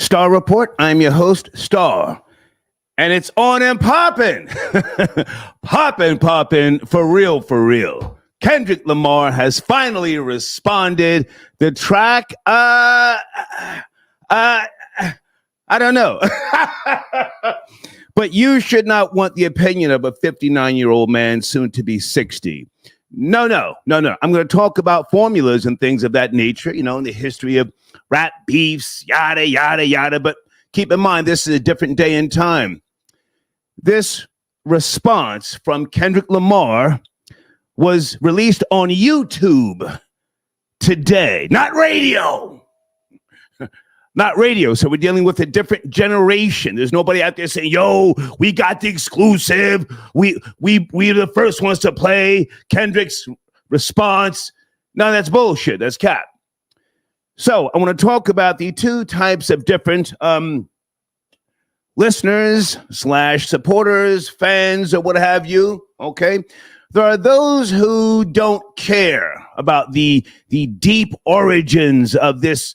Star Report. I'm your host, Star. And it's on and popping. popping, for real, for real. Kendrick Lamar has finally responded. The track, I don't know. But you should not want the opinion of a 59-year-old man, soon to be 60. No. I'm going to talk about formulas and things of that nature, in the history of rap beefs, yada, yada, yada. But keep in mind, this is a different day and time. This response from Kendrick Lamar was released on YouTube today, not radio. Not radio. So we're dealing with a different generation. There's nobody out there saying, yo, we got the exclusive. We're the first ones to play Kendrick's response. No, that's bullshit. That's cap. So I want to talk about the two types of different listeners / supporters, fans, or what have you. Okay. There are those who don't care about the deep origins of this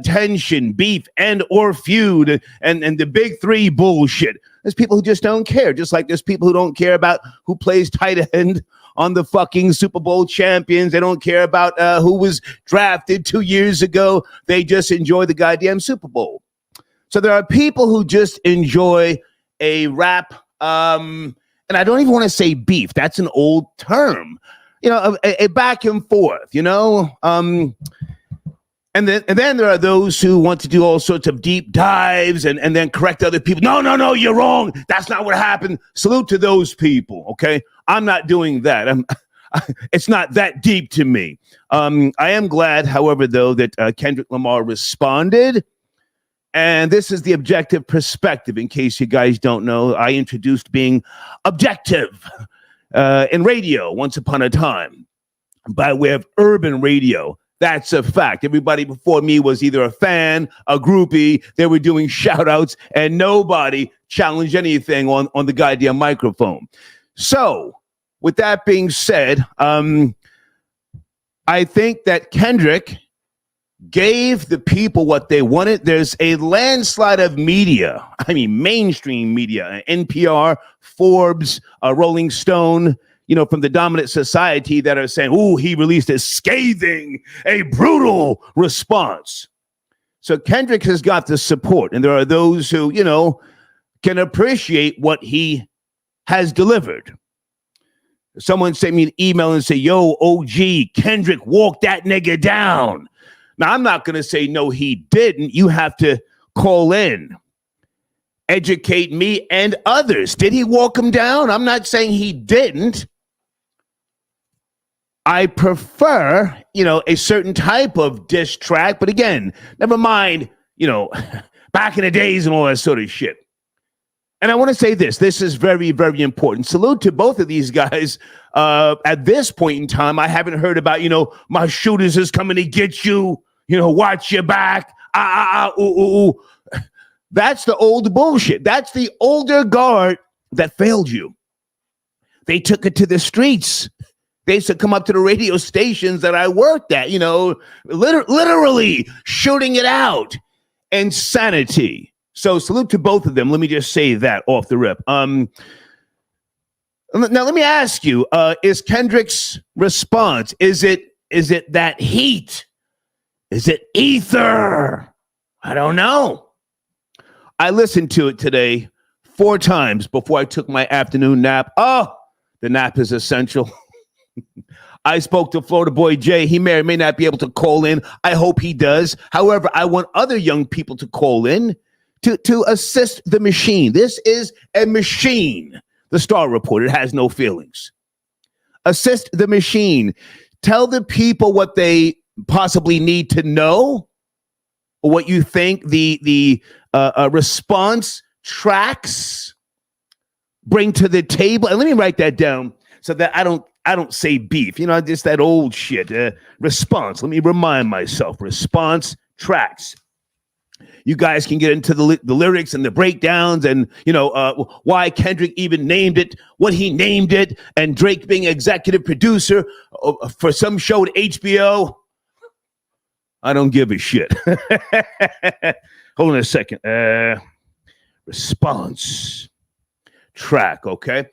tension, beef, and or feud, and the big three bullshit. There's people who just don't care, just like there's people who don't care about who plays tight end on the fucking Super Bowl champions. They don't care about who was drafted 2 years ago. They just enjoy the goddamn Super Bowl. So there are people who just enjoy a rap, and I don't even want to say beef. That's an old term, a back and forth, And then there are those who want to do all sorts of deep dives and then correct other people. No, you're wrong. That's not what happened. Salute to those people, okay? I'm not doing that. It's not that deep to me. I am glad, however, though, that Kendrick Lamar responded. And this is the objective perspective. In case you guys don't know, I introduced being objective in radio once upon a time by way of urban radio. That's a fact. Everybody before me was either a fan, a groupie. They were doing shout outs and nobody challenged anything on the goddamn microphone. So with that being said, I think that Kendrick gave the people what they wanted. There's a landslide of media. I mean, mainstream media, NPR, Forbes, Rolling Stone, from the dominant society that are saying, ooh, he released a scathing, a brutal response. So Kendrick has got the support. And there are those who, can appreciate what he has delivered. Someone sent me an email and say, yo, OG, Kendrick walked that nigga down. Now, I'm not going to say, no, he didn't. You have to call in, educate me and others. Did he walk him down? I'm not saying he didn't. I prefer, a certain type of diss track. But again, never mind, back in the days and all that sort of shit. And I want to say this. This is very, very important. Salute to both of these guys. At this point in time, I haven't heard about, my shooters is coming to get you. Watch your back. Ooh. That's the old bullshit. That's the older guard that failed you. They took it to the streets. They used to come up to the radio stations that I worked at, literally shooting it out. Insanity. So salute to both of them. Let me just say that off the rip. Now, let me ask you, is Kendrick's response, is it that heat? Is it ether? I don't know. I listened to it today 4 times before I took my afternoon nap. Oh, the nap is essential. I spoke to Florida boy Jay. He may or may not be able to call in. I hope he does. However, I want other young people to call in to assist the machine. This is a machine. The Star Report. It has no feelings. Assist the machine. Tell the people what they possibly need to know, or what you think the response tracks bring to the table. And let me write that down so that I don't say beef. Just that old shit. Response. Let me remind myself. Response tracks. You guys can get into the lyrics and the breakdowns and, why Kendrick even named it, what he named it, and Drake being executive producer for some show at HBO. I don't give a shit. hold on a second. Response track, okay.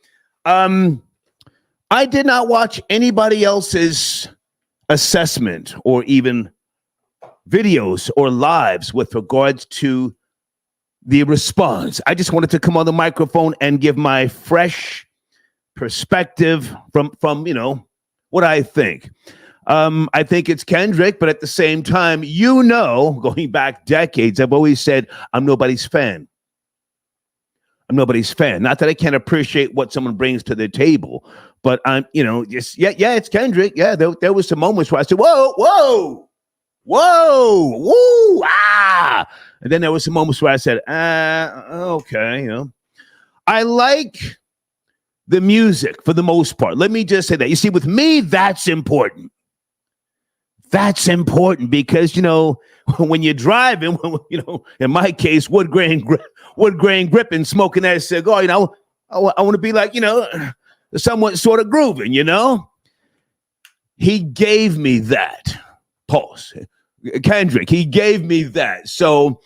I did not watch anybody else's assessment or even videos or lives with regards to the response. I just wanted to come on the microphone and give my fresh perspective from what I think. I think it's Kendrick, but at the same time, going back decades, I've always said I'm nobody's fan. I'm nobody's fan. Not that I can't appreciate what someone brings to the table, but I'm, it's Kendrick. Yeah, there was some moments where I said, whoa, woo, ah. And then there was some moments where I said, okay, I like the music for the most part. Let me just say that. You see, with me, that's important. That's important because, when you're driving, in my case, wood grain gripping, smoking that cigar, I want to be like, somewhat sort of grooving, He gave me that. Pause. Kendrick, he gave me that. So,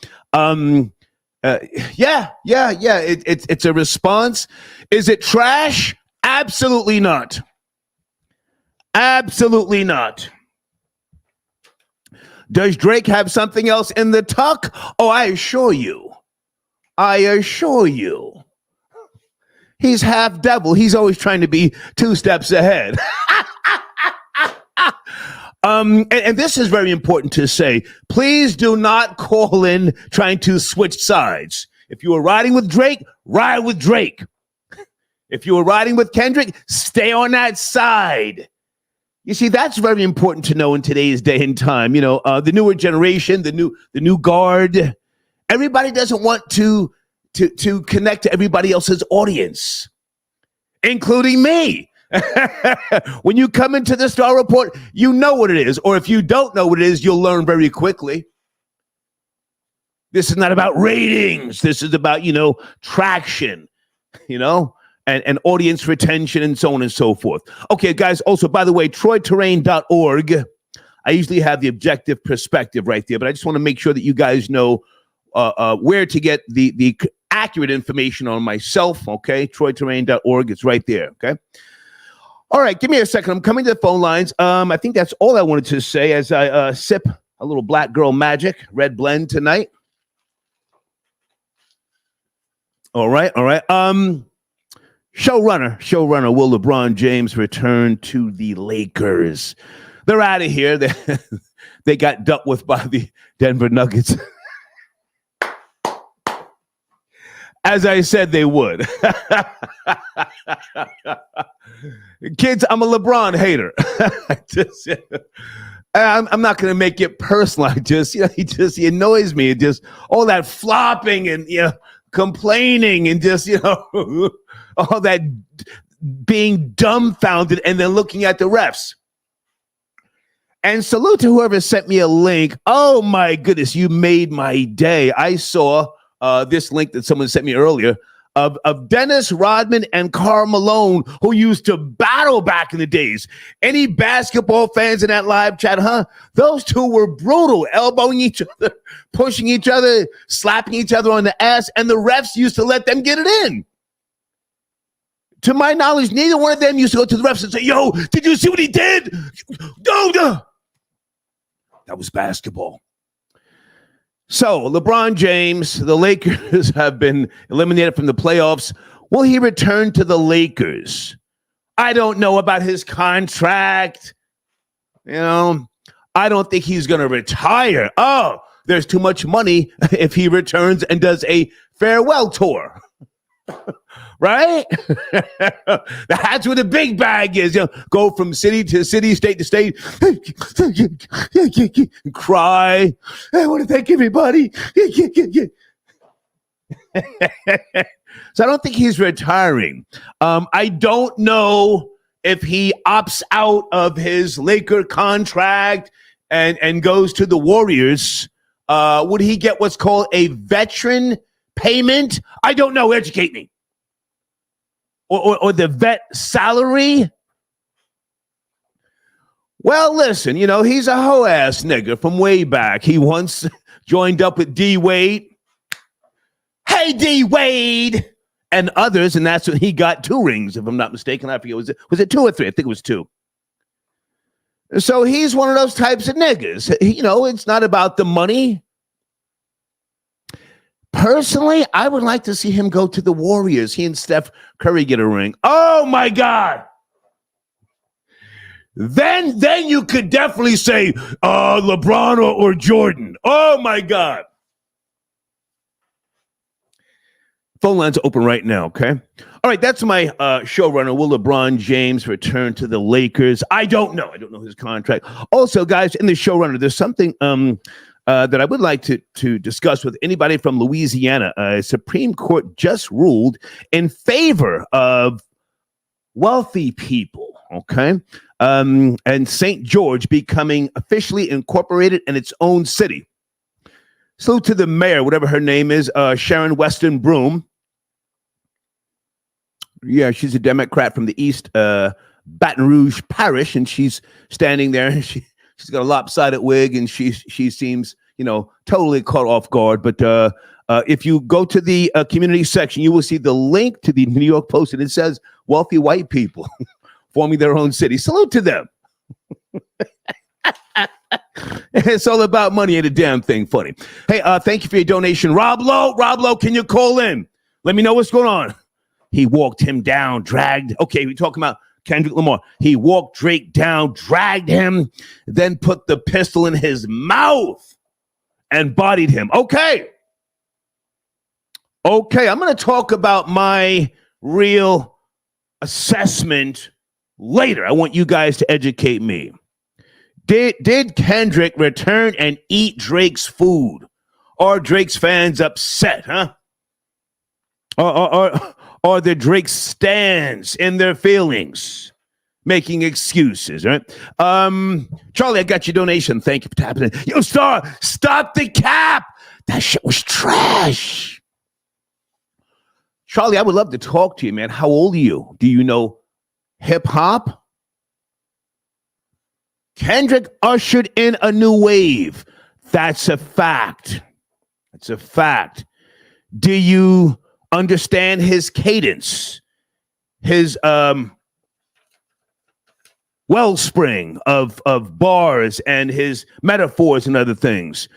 it's a response. Is it trash? Absolutely not. Absolutely not. Does Drake have something else in the tuck? Oh, I assure you. He's half devil. He's always trying to be 2 steps ahead. And this is very important to say. Please do not call in trying to switch sides. If you are riding with Drake, ride with Drake. If you are riding with Kendrick, stay on that side. You see, that's very important to know in today's day and time. The newer generation, the new guard, everybody doesn't want to connect to everybody else's audience, including me. When you come into the Star Report, you know what it is. Or if you don't know what it is, you'll learn very quickly. This is not about ratings. This is about, traction, and audience retention and so on and so forth. Okay, guys, also, by the way, TroyTerrain.org. I usually have the objective perspective right there, but I just want to make sure that you guys know where to get the accurate information on myself, okay? TroyTerrain.org. It's right there, okay? All right, give me a second. I'm coming to the phone lines. I think that's all I wanted to say as I sip a little Black Girl Magic red blend tonight. All right. Showrunner, will LeBron James return to the Lakers? They're out of here. They got dealt with by the Denver Nuggets. As I said, they would. Kids, I'm a LeBron hater. I'm not going to make it personal. He annoys me. Just all that flopping and complaining and just all that being dumbfounded and then looking at the refs. And salute to whoever sent me a link. Oh my goodness, you made my day. I saw this link that someone sent me earlier of Dennis Rodman and Karl Malone, who used to battle back in the days. Any basketball fans in that live chat, huh? Those two were brutal, elbowing each other, pushing each other, slapping each other on the ass, and the refs used to let them get it in. To my knowledge, neither one of them used to go to the refs and say, yo, did you see what he did? No. That was basketball. So, LeBron James, the Lakers have been eliminated from the playoffs. Will he return to the Lakers? I don't know about his contract. I don't think he's going to retire. Oh, there's too much money if he returns and does a farewell tour. Right? That's where the big bag is. Go from city to city, state to state, cry. I want to thank everybody. So I don't think he's retiring. I don't know if he opts out of his Laker contract and goes to the Warriors. Would he get what's called a veteran payment? I don't know. Educate me. Or the vet salary? Well, listen, he's a hoe-ass nigga from way back. He once joined up with D. Wade. J.D. Wade and others, and that's when he got 2 rings, if I'm not mistaken. I forget, was it 2 or 3? I think it was 2. So he's one of those types of niggas. It's not about the money. Personally, I would like to see him go to the Warriors. He and Steph Curry get a ring. Oh, my God. Then you could definitely say LeBron or Jordan. Oh, my God. Phone lines are open right now, okay? All right, that's my showrunner. Will LeBron James return to the Lakers? I don't know. I don't know his contract. Also, guys, in the showrunner, there's something that I would like to discuss with anybody from Louisiana. Supreme Court just ruled in favor of wealthy people, okay? And St. George becoming officially incorporated in its own city. Salute to the mayor, whatever her name is, Sharon Weston Broome. Yeah, she's a Democrat from the East Baton Rouge Parish, and she's standing there. She's got a lopsided wig, and she seems, totally caught off guard. But if you go to the community section, you will see the link to the New York Post, and it says wealthy white people forming their own city. Salute to them. It's all about money, ain't a damn thing funny. Hey, thank you for your donation. Rob Lowe, can you call in? Let me know what's going on. He walked him down, dragged. Okay, we're talking about Kendrick Lamar. He walked Drake down, dragged him, then put the pistol in his mouth and bodied him. Okay, I'm going to talk about my real assessment later. I want you guys to educate me. Did Kendrick return and eat Drake's food? Are Drake's fans upset, huh? Or the Drake stands in their feelings, making excuses, right? Charlie, I got your donation. Thank you for tapping in. Yo, Star, stop the cap. That shit was trash. Charlie, I would love to talk to you, man. How old are you? Do you know hip hop? Kendrick ushered in a new wave. That's a fact. Do you understand his cadence, his wellspring of bars and his metaphors and other things?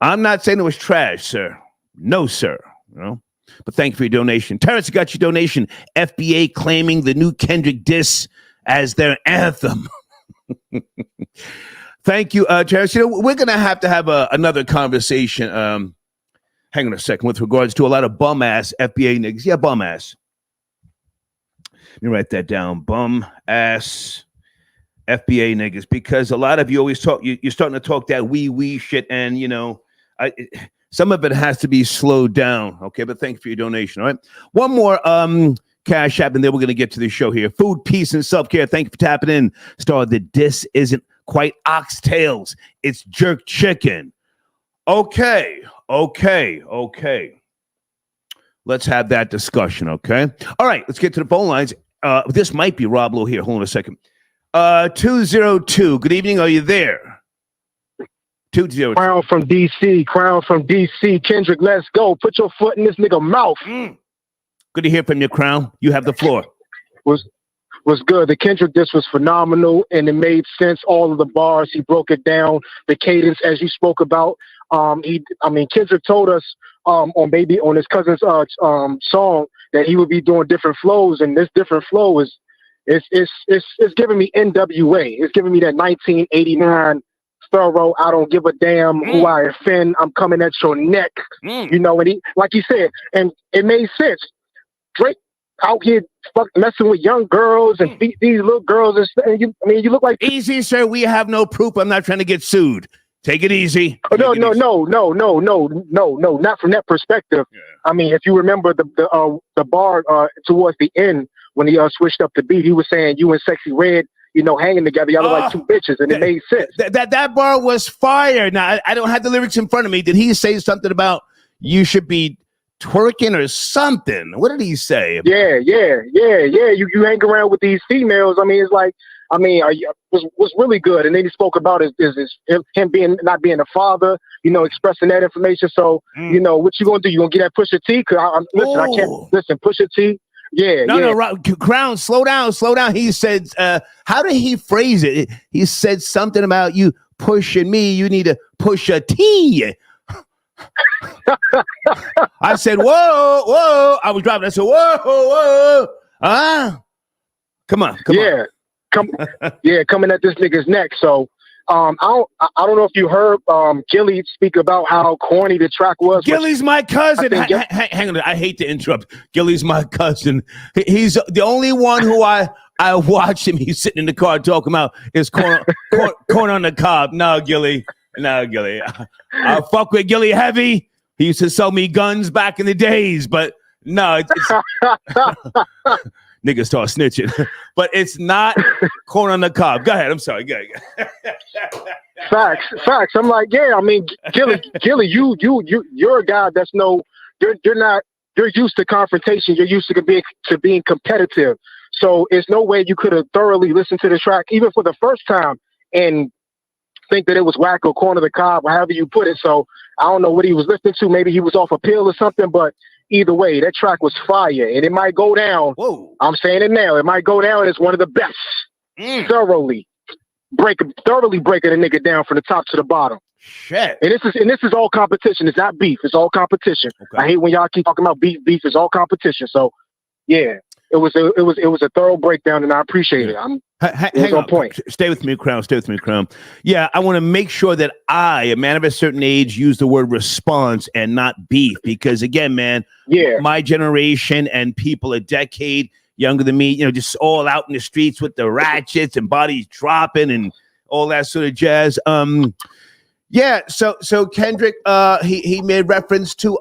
I'm not saying it was trash, sir. No, sir. But thank you for your donation. Terrence, got your donation. FBA claiming the new Kendrick diss as their anthem. Thank you, Terrence. We're going to have another conversation. Hang on a second, with regards to a lot of bum-ass FBA niggas. Yeah, bum-ass. Let me write that down. Bum-ass FBA niggas. Because a lot of you always talk, you're starting to talk that wee shit, and, some of it has to be slowed down. Okay, but thank you for your donation, all right? One more Cash App, and then we're going to get to the show here. Food, peace, and self-care. Thank you for tapping in. Star, the diss isn't quite oxtails. It's jerk chicken. Okay. Let's have that discussion, okay? All right, let's get to the phone lines. This might be Rob Lowe here. Hold on a second. 202. Good evening. Are you there? 202. Crown from DC. Kendrick, let's go. Put your foot in this nigga mouth. Good to hear from you, Crown. You have the floor. Was good. The Kendrick diss was phenomenal, and it made sense. All of the bars, he broke it down. The cadence, as you spoke about. Kendrick told us on his cousin's song that he would be doing different flows, and this different flow is giving me NWA. It's giving me that 1989 thorough. I don't give a damn who I offend. I'm coming at your neck. And he, like he said, and it made sense. Drake out here messing with young girls and these little girls, and you look like easy, sir. We have no proof. I'm not trying to get sued. Take it easy. No, not from that perspective. Yeah. If you remember the bar towards the end when he switched up the beat, he was saying you and Sexy Red, hanging together, y'all look like two bitches, and it made sense. That bar was fire. Now I don't have the lyrics in front of me. Did he say something about you should be twerking or something? What did he say? Yeah. You hang around with these females. It's like I mean, was really good. And then he spoke about him being not being a father, expressing that information. So, what you gonna do? You gonna get that Pusha T? Listen, I can't listen. Pusha T. Yeah, no, Crown, slow down. He said, how did he phrase it? He said something about you pushing me. You need to push a T. I said, whoa. I was driving. I said, whoa. Come on. Coming at this nigga's neck. So, I don't know if you heard Gilly speak about how corny the track was. Gilly's my cousin. Hang on, I hate to interrupt. Gilly's my cousin. He's the only one who I watched him. He's sitting in the car talking about his corn on the cob. No, Gilly. I fuck with Gilly heavy. He used to sell me guns back in the days, but no, it's niggas start snitching. But it's not corn on the cob. Go ahead. I'm sorry. Go ahead. Facts. I'm like, yeah. I mean, Gilly, you're a guy that's you're used to confrontation. You're used to being competitive. So it's no way you could have thoroughly listened to the track, even for the first time, and think that it was whack or corn on the cob, or however you put it. So I don't know what he was listening to. Maybe he was off a pill or something, but either way, that track was fire, and it might go down. Whoa. I'm saying it now. It might go down as one of the best. Thoroughly breaking a nigga down from the top to the bottom. Shit. And this is all competition. It's not beef. It's all competition. Okay. I hate when y'all keep talking about beef. Beef is all competition. So yeah, it was a thorough breakdown, and I appreciate it. Hang on. Point. Stay with me, Crown. Yeah, I want to make sure that I, a man of a certain age, use the word response and not beef, because again, man, my generation and people a decade younger than me, just all out in the streets with the ratchets and bodies dropping and all that sort of jazz. Yeah. So Kendrick, he made reference to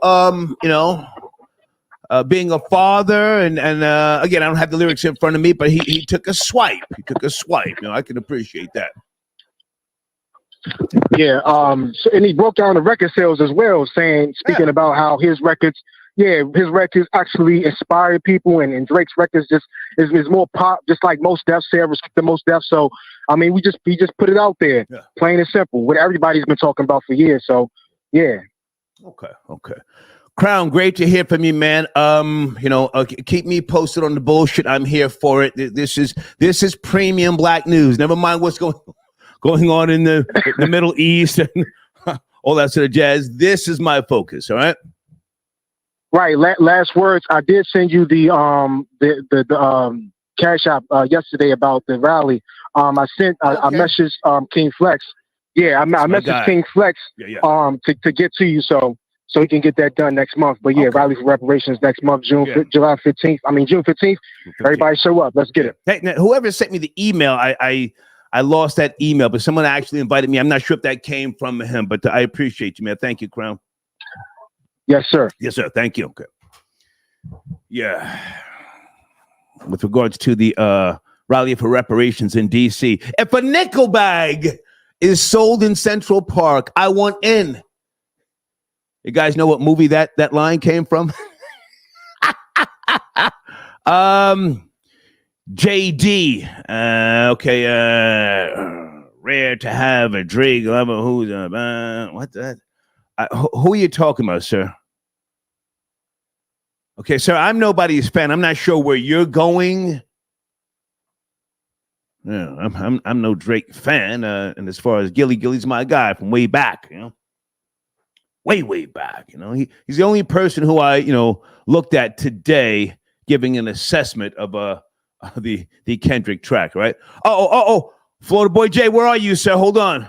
being a father, and again, I don't have the lyrics in front of me, but he took a swipe. I can appreciate that. Yeah. And he broke down the record sales as well, speaking about how his records actually inspire people, and Drake's records just is more pop, just like Most Def said, respect the Most Def. So I mean, we just put it out there, plain and simple, what everybody's been talking about for years. So yeah. Okay. Crown, great to hear from you, man. Keep me posted on the bullshit. I'm here for it. This is premium black news. Never mind what's going on in the Middle East and all that sort of jazz. This is my focus. All right. Right. Last words. I did send you the cash app yesterday about the rally. I messaged King Flex. Yeah, I messaged King Flex to get to you so he can get that done next month. But rally for reparations next month, June 15th. June 15th. Everybody show up. Let's get it. Hey, now, whoever sent me the email, I lost that email, but someone actually invited me. I'm not sure if that came from him, but I appreciate you, man. Thank you, Crown. Yes, sir. Thank you. Okay. Yeah. With regards to the rally for reparations in D.C., if a nickel bag is sold in Central Park, I want in. You guys know what movie that line came from? JD. Rare to have a Drake lover who's what that? Who are you talking about, sir? Okay, sir, I'm nobody's fan. I'm not sure where you're going. Yeah, I'm no Drake fan. And as far as Gilly's my guy from way back, way back. He's the only person who I looked at today giving an assessment of the Kendrick track. Right? Oh, Florida Boy Jay, where are you, sir? Hold on.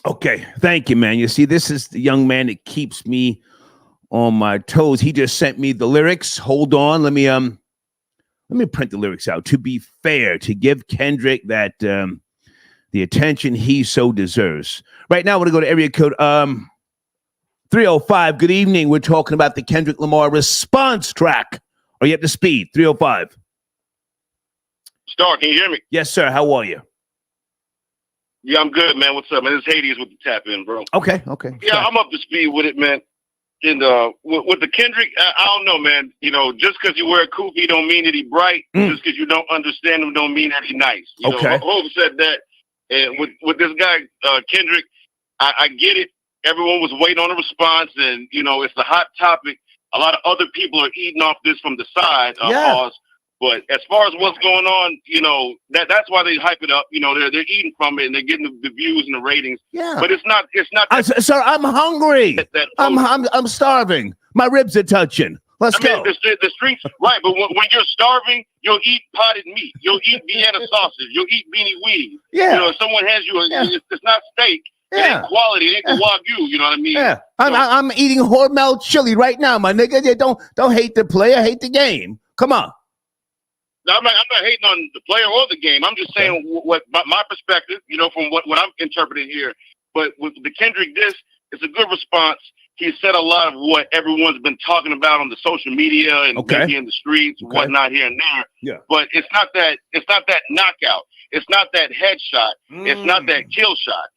Okay, thank you, man. You see, this is the young man that keeps me on my toes. He just sent me the lyrics. Hold on, let me print the lyrics out. To be fair, to give Kendrick that the attention he so deserves. Right now, I want to go to area code 305. Good evening. We're talking about the Kendrick Lamar Responds track. Are you up to speed? 305. Star, can you hear me? Yes, sir. How are you? Yeah, I'm good, man. What's up, man? This is Hades with the tap in, bro. Okay. Yeah, I'm up to speed with it, man. with the Kendrick, I don't know, man. You know, just because you wear a kufi don't mean that he bright. Just because you don't understand him don't mean that he nice. You know, Hope said that. And with this guy Kendrick, I get it. Everyone was waiting on a response, and you know, it's a hot topic. A lot of other people are eating off this from the side. Pause. But as far as what's going on, you know, that's why they hype it up. You know, they're eating from it and they're getting the views and the ratings. Yeah. But it's not. Sir, I'm hungry. I'm starving. My ribs are touching. Let's go. The streets, right? But when you're starving, you'll eat potted meat. You'll eat Vienna sausage. You'll eat beanie weed. Yeah. You know, if someone has you, it's not steak. Yeah. It ain't quality. It ain't the Wagyu. You know what I mean? Yeah. I'm eating Hormel chili right now, my nigga. Don't hate the player. Hate the game. Come on. I'm not hating on the player or the game. I'm just saying what my perspective, you know, from what I'm interpreting here. But with the Kendrick diss, it's a good response. He said a lot of what everyone's been talking about on the social media and maybe in the streets, whatnot here and there. Yeah. But it's not that knockout. It's not that headshot. It's not that kill shot.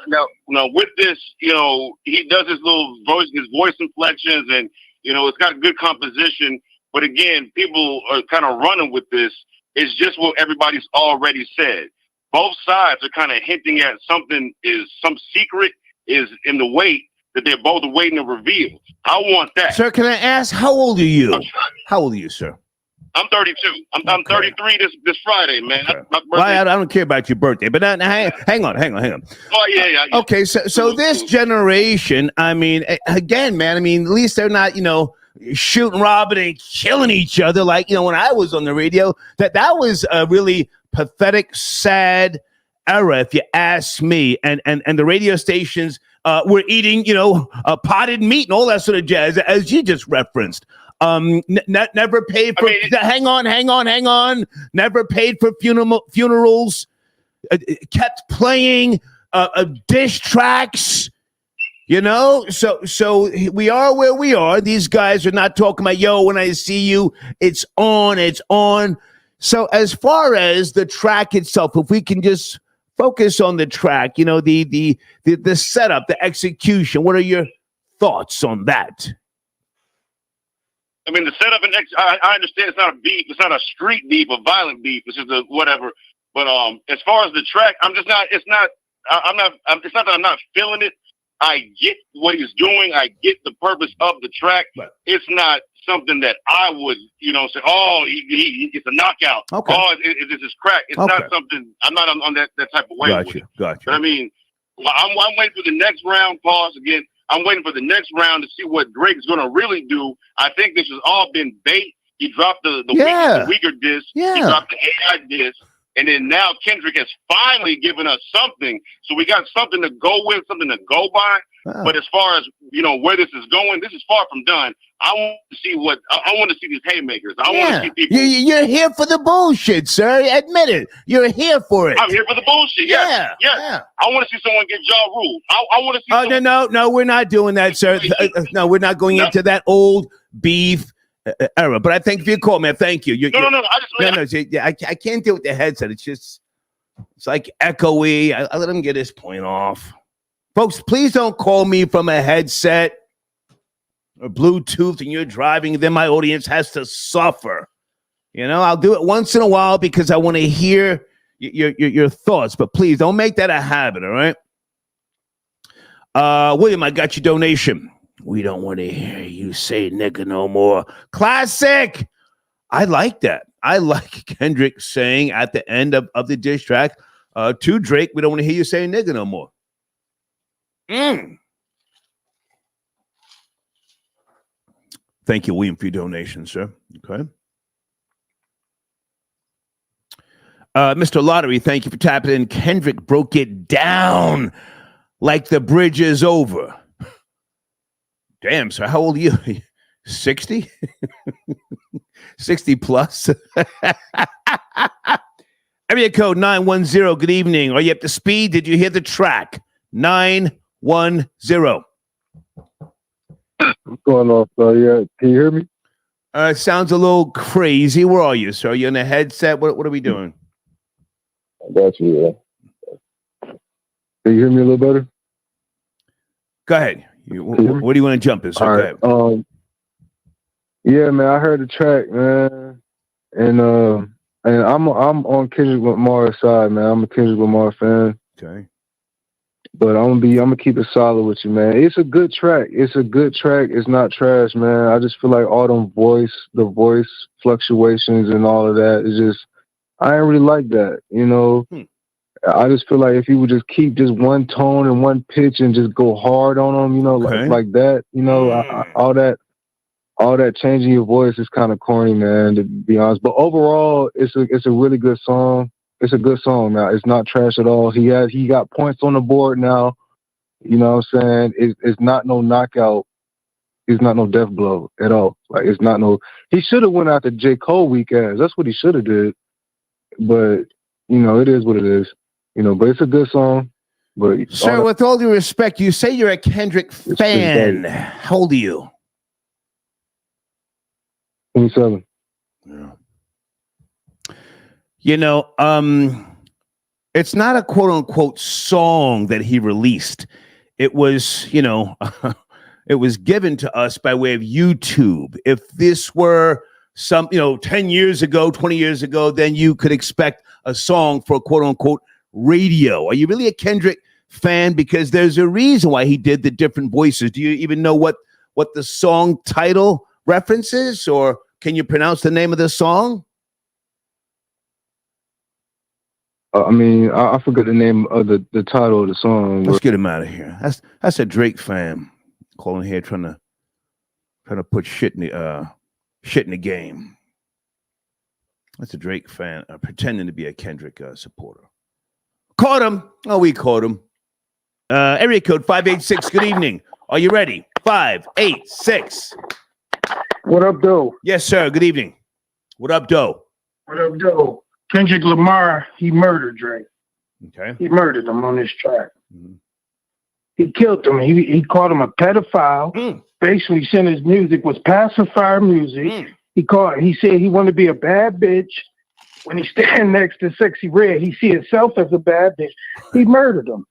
Now, with this, you know, he does his voice inflections, and you know, it's got good composition. But again, people are kind of running with this. It's just what everybody's already said. Both sides are kind of hinting at some secret is in the wait that they're both waiting to reveal. I want that. Sir, can I ask, how old are you? How old are you, sir? I'm 32. I'm 33 this Friday, man. Okay. Well, I don't care about your birthday, but hang on. Oh, yeah. Okay, so this generation, I mean, again, man, I mean, at least they're not, you know, shooting, robbing, and killing each other like, you know, when I was on the radio. That was a really pathetic, sad era, if you ask me. And the radio stations were eating, you know, potted meat and all that sort of jazz, as you just referenced. Never paid for. Hang on. Never paid for funerals. Kept playing diss tracks. You know, so we are where we are. These guys are not talking about, yo, when I see you, it's on. So as far as the track itself, if we can just focus on the track, you know, the setup, the execution, what are your thoughts on that? I mean, the setup and I understand it's not a beef, it's not a street beef, a violent beef, it's just a whatever. But as far as the track, it's not that I'm not feeling it. I get what he's doing. I get the purpose of the track. Right. It's not something that I would, you know, say, oh, it's a knockout. Okay. Oh, this is crack. It's not something, I'm not on that type of way. Gotcha. But I mean, I'm waiting for the next round. Pause again. I'm waiting for the next round to see what Drake's going to really do. I think this has all been bait. He dropped the weaker diss. Yeah. He dropped the AI diss. And then now Kendrick has finally given us something. So we got something to go with, something to go by. Wow. But as far as, you know, where this is going, this is far from done. I want to see these haymakers. I want to see people. You're here for the bullshit, sir. Admit it. You're here for it. I'm here for the bullshit. Yes. I want to see someone get jaw ruled. I want to see. No, we're not doing that, sir. No, we're not going into that old beef era. But I thank you for your call, man. Thank you. I can't deal with the headset. It's like echoey. I let him get his point off. Folks, please don't call me from a headset or Bluetooth and you're driving. Then my audience has to suffer. You know, I'll do it once in a while because I want to hear your thoughts. But please don't make that a habit, all right? William, I got your donation. We don't want to hear you say nigga no more. Classic. I like that. I like Kendrick saying at the end of the diss track to Drake, we don't want to hear you say nigga no more. Thank you, William, for your donation, sir. Okay. Mr. Lottery, thank you for tapping in. Kendrick broke it down like the bridge is over. Damn, sir, how old are you? 60? 60 plus? Area code 910. Good evening. Are you up to speed? Did you hear the track? 910. What's going on, sir? Yeah, can you hear me? It sounds a little crazy. Where are you, sir? Are you in a headset? What are we doing? I got you, yeah. Can you hear me a little better? Go ahead. Where do you want to jump this? All Okay. right. Yeah, man, I heard the track, man, and I'm on Kendrick Lamar's side, man. I'm a Kendrick Lamar fan. Okay. But I'm gonna keep it solid with you, man. It's a good track. It's a good track. It's not trash, man. I just feel like all them the voice fluctuations and all of that is just, I ain't really like that, you know. I just feel like if you would just keep just one tone and one pitch and just go hard on them, you know, like that, you know, all that changing your voice is kind of corny, man, to be honest. But overall, it's a really good song. It's a good song now. It's not trash at all. He got points on the board now. You know what I'm saying? It's not no knockout. It's not no death blow at all. Like, it's not no. He should have went after J. Cole weak ass. That's what he should have did. But you know, it is what it is. You know, but it's a good song. But sir, with all due respect, you say you're a Kendrick fan. How old are you? 27. Yeah. You know, it's not a quote unquote song that he released. It was, you know, it was given to us by way of YouTube. If this were 10 years ago, 20 years ago, then you could expect a song for quote unquote radio. Are you really a Kendrick fan? Because there's a reason why he did the different voices. Do you even know what the song title references, or can you pronounce the name of the song? I mean, I forget the name of the title of the song. Let's get him out of here. That's a Drake fan calling here trying to put shit in the game. That's a Drake fan pretending to be a Kendrick supporter. Caught him. Oh, we caught him. Area code 586. Good evening. Are you ready? 586. What up, Doe? Yes, sir. Good evening. What up, Doe? What up, Doe? Kendrick Lamar, he murdered Drake. Okay. He murdered him on this track. Mm-hmm. He killed him. He called him a pedophile. Basically saying his music was pacifier music. He said he wanted to be a bad bitch. When he stand next to Sexy Red, he see himself as a bad bitch. He murdered him.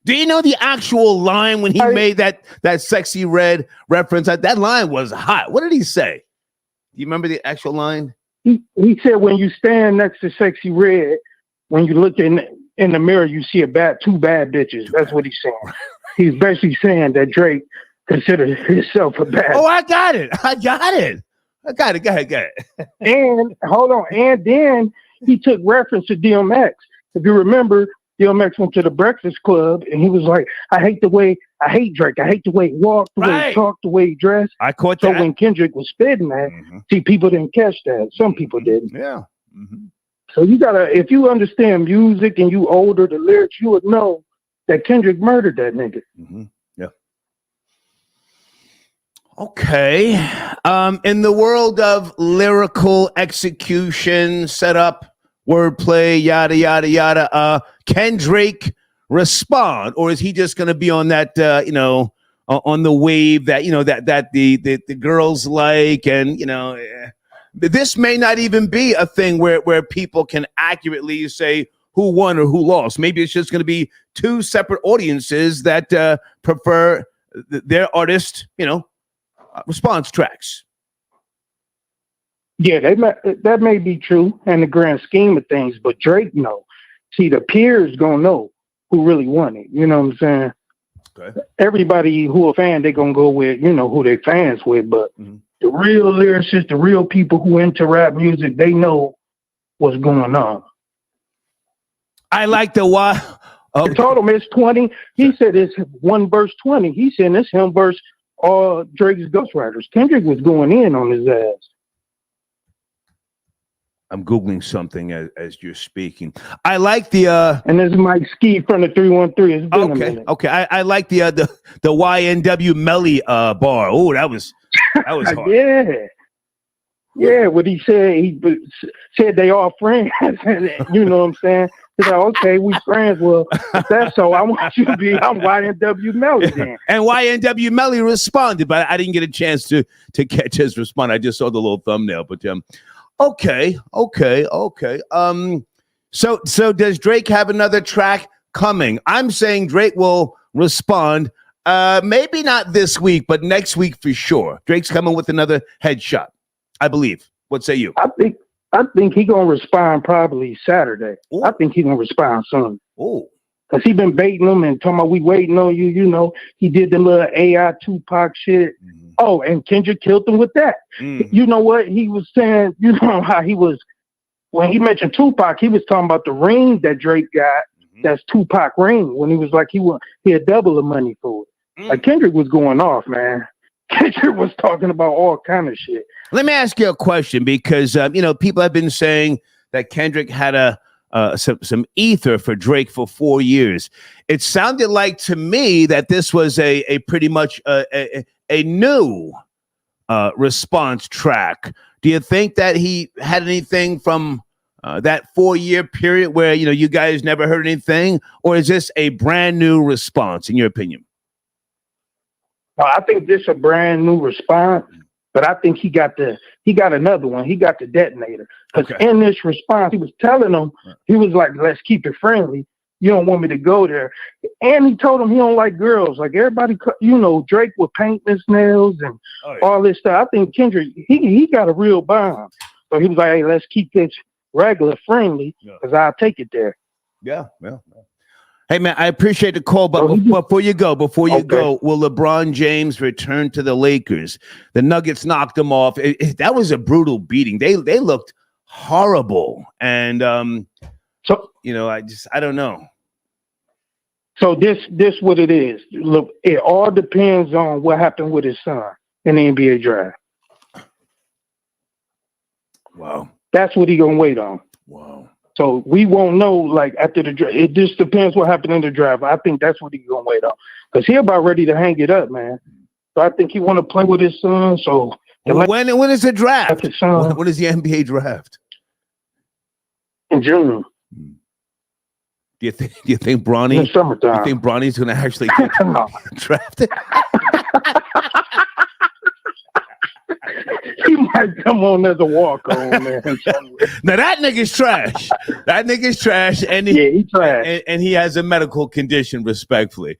Do you know the actual line when he made that Sexy Red reference? That line was hot. What did he say? Do you remember the actual line? He said, when you stand next to Sexy Red, when you look in the mirror, you see two bad bitches. That's what he's saying. He's basically saying that Drake considered himself a bad. Oh, I got it. Go ahead. And hold on. And then he took reference to DMX. If you remember, DMX went to the Breakfast Club and he was like, I hate Drake. I hate the way he walked, the way he talked, the way he dressed. I caught that. So when Kendrick was spitting that, see, people didn't catch that. Some people didn't. Yeah. So you gotta, if you understand music and you older, the lyrics, you would know that Kendrick murdered that nigga. Yeah. Okay. In the world of lyrical execution, setup, wordplay, yada yada yada, can Drake respond, or is he just going to be on that on the wave that that the girls like, and this may not even be a thing where people can accurately say who won or who lost. Maybe it's just going to be two separate audiences that prefer their artist response tracks. Yeah, that may be true in the grand scheme of things, but Drake know. See, the peers gonna know who really won it. You know what I'm saying? Okay. Everybody who a fan, they gonna go with who they fans with, but the real lyricists, the real people who into rap music, they know what's going on. I like the why. I told him it's 20. He said it's 1 verse 20. He said it's him versus all Drake's ghostwriters. Kendrick was going in on his ass. I'm Googling something as you're speaking. I like the and this is Mike Ski from the 313. It's been a minute. Okay. I like the YNW Melly bar. Oh, that was hard. Yeah. What he said they all friends. You know what I'm saying? He's like, okay, we friends. Well, if that's so, I want you to be. I'm YNW Melly then. And YNW Melly responded, but I didn't get a chance to catch his response. I just saw the little thumbnail, but Okay. So does Drake have another track coming? I'm saying Drake will respond Maybe not this week, but next week for sure. Drake's coming with another headshot, I believe. What say you? I think he gonna respond probably Saturday. Ooh. I think he gonna respond soon. Oh, cause he been baiting them and talking about we waiting on you. You know, he did the little AI Tupac shit. Mm-hmm. Oh, and Kendrick killed him with that. Mm. You know what he was saying? You know how he was when he mentioned Tupac. He was talking about the ring that Drake got. Mm-hmm. That's Tupac ring. When he was like he had double the money for it. Mm. Like Kendrick was going off, man. Kendrick was talking about all kind of shit. Let me ask you a question because, people have been saying that Kendrick had some ether for Drake for 4 years. It sounded like to me that this was a pretty much a new response track. Do you think that he had anything from that 4-year period where, you guys never heard anything? Or is this a brand new response, in your opinion? I think this is a brand new response, but I think he got another one. He got the detonator. Because in this response, he was telling them, he was like, let's keep it friendly. You don't want me to go there. And he told him he don't like girls. Like everybody, Drake would paint his nails and all this stuff. I think Kendrick, he got a real bomb. So he was like, hey, let's keep this regular friendly because I'll take it there. Yeah. Hey, man, I appreciate the call, but before you go, will LeBron James return to the Lakers? The Nuggets knocked him off. That was a brutal beating. They looked horrible. And, I don't know. So this what it is. Look, it all depends on what happened with his son in the NBA draft. Wow. That's what he going to wait on. Wow. So we won't know, like, after the draft. It just depends what happened in the draft. I think that's what he's going to wait on. Because he about ready to hang it up, man. So I think he want to play with his son. So when is the draft? When is the NBA draft? In June. Do you think Bronny? In summertime. You think Bronny's going to actually get drafted? He might come on as a walk-on, man. Now that nigga's trash. And he trash. And he has a medical condition, respectfully.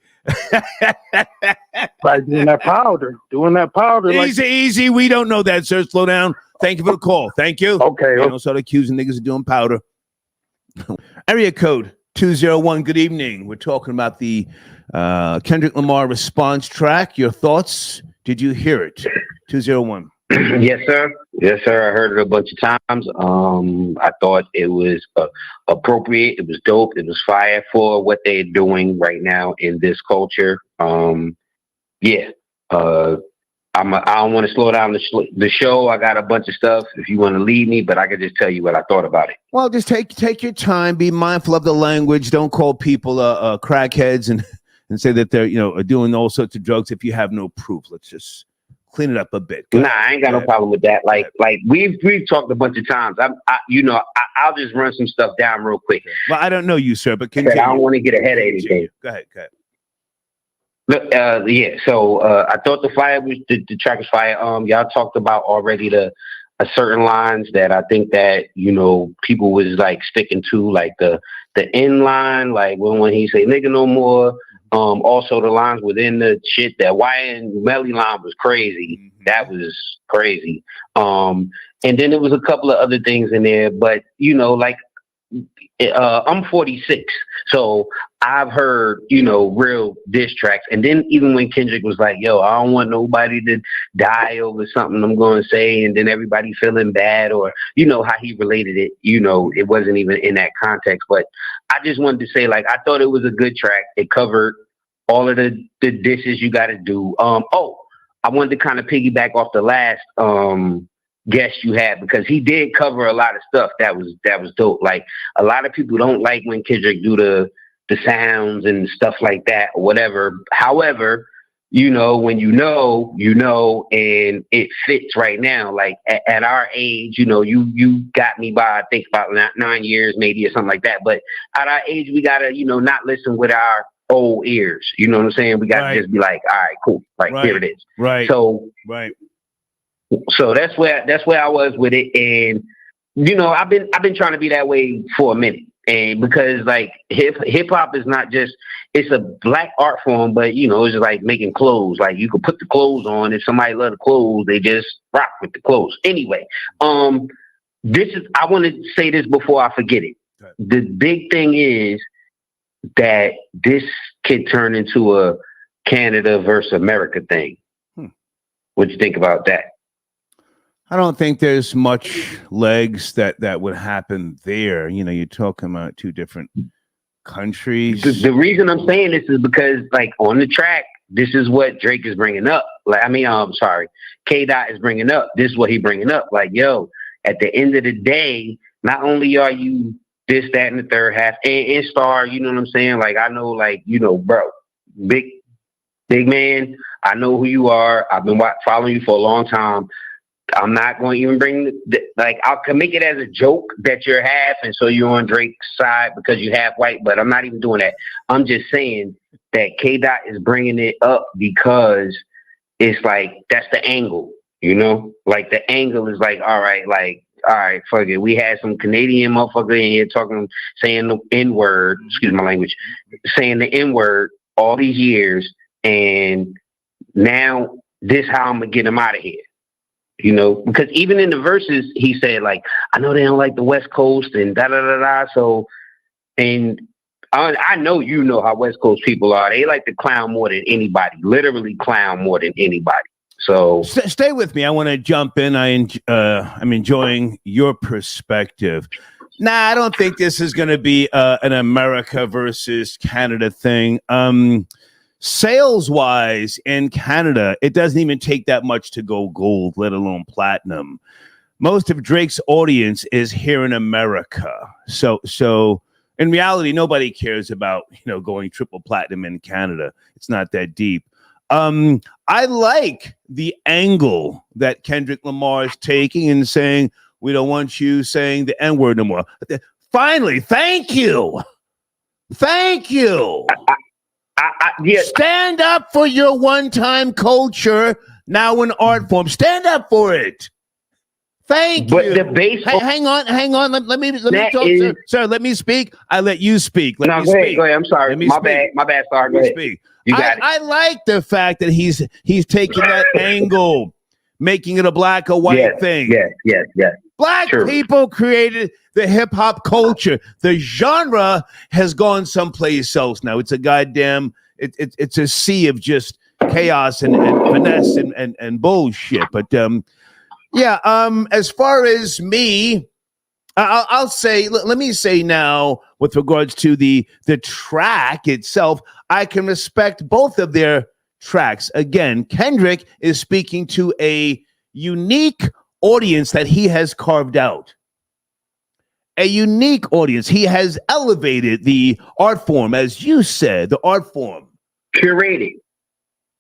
Like doing that powder. Easy. We don't know that, sir. Slow down. Thank you for the call. Thank you. Okay. Don't start accusing niggas of doing powder. Area code 201. Good evening. We're talking about the Kendrick Lamar Responds track. Your thoughts? Did you hear it? 201. Yes, sir. I heard it a bunch of times. I thought it was appropriate. It was dope. It was fire for what they're doing right now in this culture. I don't want to slow down the show. I got a bunch of stuff if you want to lead me, but I can just tell you what I thought about it. Well, just take your time. Be mindful of the language. Don't call people crackheads and say that they're doing all sorts of drugs if you have no proof. Let's just clean it up a bit. I ain't got no problem with that. Like we've talked a bunch of times. I'll just run some stuff down real quick. Well, I don't know you, sir, but I don't want to get ahead of anything. Go ahead. Look, So I thought the track was fire. Y'all talked about already the certain lines that I think that people was like sticking to, like the end line, like when he say nigga no more. Also the lines within the shit, that YN Melly line was crazy. Mm-hmm. That was crazy. And then there was a couple of other things in there, but I'm 46, so I've heard, real diss tracks. And then even when Kendrick was like, yo, I don't want nobody to die over something I'm going to say, and then everybody feeling bad, or, how he related it, it wasn't even in that context. But I just wanted to say, like, I thought it was a good track. It covered all of the dishes you got to do. I wanted to kind of piggyback off the last guest you had, because he did cover a lot of stuff that was dope. Like, a lot of people don't like when Kendrick do the sounds and stuff like that or whatever. However, when you know, and it fits right now. Like at our age, you got me by, I think, about 9 years maybe, or something like that. But at our age, we gotta, not listen with our old ears. You know what I'm saying? We gotta just be like, all right, cool. Like, here it is. Right. So that's where I was with it. And I've been trying to be that way for a minute. And because like hip hop is not just, it's a black art form, but you know, it's just like making clothes. Like you could put the clothes on. If somebody love the clothes, they just rock with the clothes. Anyway, this is, I want to say this before I forget it. Okay. The big thing is that this could turn into a Canada versus America thing. What do you think about that? I don't think there's much legs that would happen there. You know, you're talking about two different countries. The reason I'm saying this is because, like, on the track, this is what Drake is bringing up. Like, I mean, I'm sorry, K-Dot is bringing up. This is what he bringing up. Like, yo, at the end of the day, not only are you this, that, and the third half, and Star, you know what I'm saying? Like, I know, like, you know, bro, big man, I know who you are. I've been following you for a long time. I'm not going to even bring like, I can make it as a joke that you're half, and so you're on Drake's side because you half white, but I'm not even doing that. I'm just saying that K-Dot is bringing it up because it's like, that's the angle, you know? Like, the angle is like, all right, fuck it. We had some Canadian motherfucker in here saying the N-word, excuse my language, saying the N-word all these years, and now this how I'm going to get him out of here. You know, because even in the verses, he said, like, I know they don't like the West Coast and da-da-da-da. So, and I know you know how West Coast people are. They like to clown more than anybody, literally clown more than anybody. So stay with me. I want to jump in. I'm enjoying your perspective. Nah, I don't think this is going to be an America versus Canada thing. Sales wise in Canada, it doesn't even take that much to go gold, let alone platinum. Most of Drake's audience is here in America. So in reality, nobody cares about, you know, going triple platinum in Canada. It's not that deep. I like the angle that Kendrick Lamar is taking and saying, we don't want you saying the N-word no more. Finally, thank you. Thank you. Yeah. Stand up for your one-time culture, now in art form. Stand up for it. Thank you. The base. Hang on. Let me talk, sir. Let me speak. I let you speak. Let me speak. Go ahead. I'm sorry. My bad. Sorry. Go ahead. Speak. You got it. I like the fact that he's taking that angle, making it a black or white thing. Yes. Black people created the hip hop culture. The genre has gone someplace else now. It's a goddamn, it's a sea of just chaos and finesse and bullshit. But as far as me, I'll say, let me say now, with regards to the track itself, I can respect both of their tracks. Again, Kendrick is speaking to a unique audience that he has carved out. A unique audience. He has elevated the art form, as you said, the art form. Curated.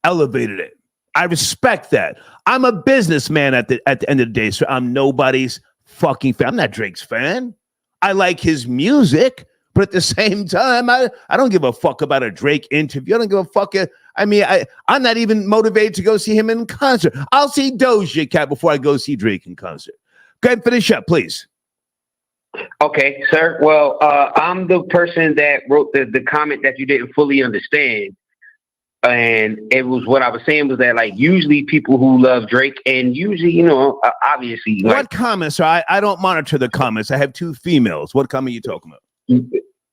Elevated it. I respect that. I'm a businessman at the end of the day, so I'm nobody's fucking fan. I'm not Drake's fan. I like his music, but at the same time, I don't give a fuck about a Drake interview. I don't give a fuck. I'm not even motivated to go see him in concert. I'll see Doja Cat before I go see Drake in concert. Go ahead and finish up, please. Okay, sir. Well, I'm the person that wrote the comment that you didn't fully understand. And it was what I was saying was that, like, usually people who love Drake, and usually, you know, obviously. What comments? I don't monitor the comments. I have two females. What comment are you talking about?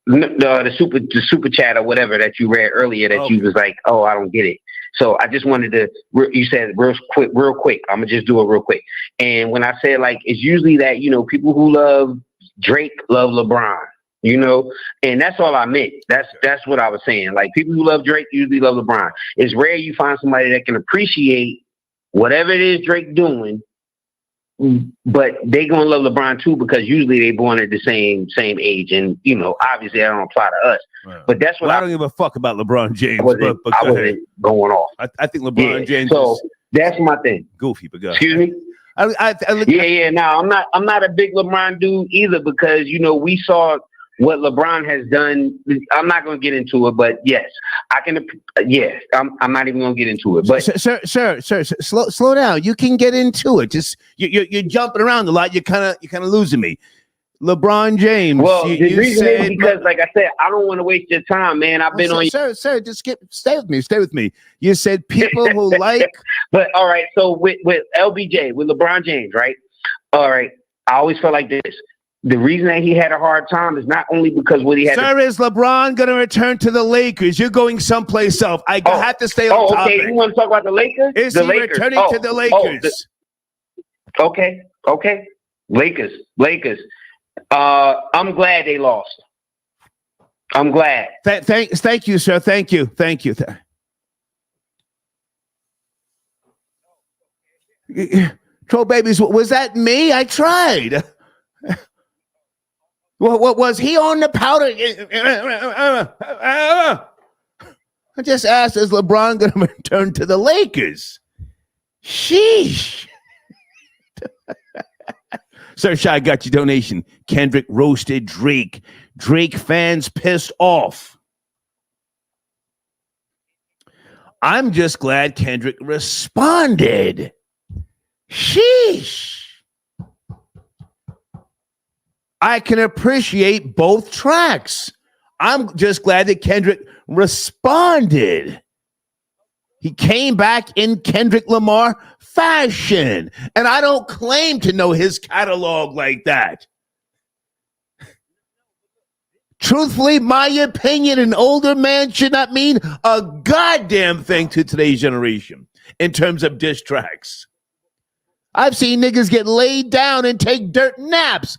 The super chat or whatever that you read earlier that you was like, oh, I don't get it. So I just wanted to, you said real quick. I'm going to just do it real quick. And when I said, like, it's usually that, you know, people who love Drake love LeBron, you know, and that's all I meant. That's what I was saying. Like, people who love Drake usually love LeBron. It's rare you find somebody that can appreciate whatever it is Drake doing, but they gonna love LeBron too, because usually they born at the same age, and you know, obviously that don't apply to us. Right. But that's what I don't give a fuck about LeBron James. I wasn't going off. I think LeBron James. So that's my thing. Goofy, but go ahead. Excuse me. No, I'm not a big LeBron dude either, because you know we saw what LeBron has done. I'm not going to get into it, but yes, I can. Yes, I'm not even going to get into it. But sir, slow down. You can get into it. Just you're jumping around a lot. You're kind of losing me. LeBron James. Well, the you reason said is because, like I said, I don't want to waste your time, man. I've been on. Sir, just stay with me. Stay with me. You said people who like. But all right, so with LBJ, with LeBron James, right? All right, I always felt like this. The reason that he had a hard time is not only because what he had. Sir, is LeBron going to return to the Lakers? You're going someplace else. I have to stay on topic. Okay. You want to talk about the Lakers? Is the he Lakers. returning to the Lakers? Okay. Lakers. I'm glad they lost. I'm glad. Thank you, sir. Thank you. Troll babies, was that me? I tried. What was he on the powder? I just asked, is LeBron going to return to the Lakers? Sheesh. Sir Shy got your donation. Kendrick roasted Drake. Drake fans pissed off. I'm just glad Kendrick responded. Sheesh. I can appreciate both tracks. I'm just glad that Kendrick responded. He came back in Kendrick Lamar fashion. And I don't claim to know his catalog like that. Truthfully, my opinion, an older man should not mean a goddamn thing to today's generation in terms of diss tracks. I've seen niggas get laid down and take dirt naps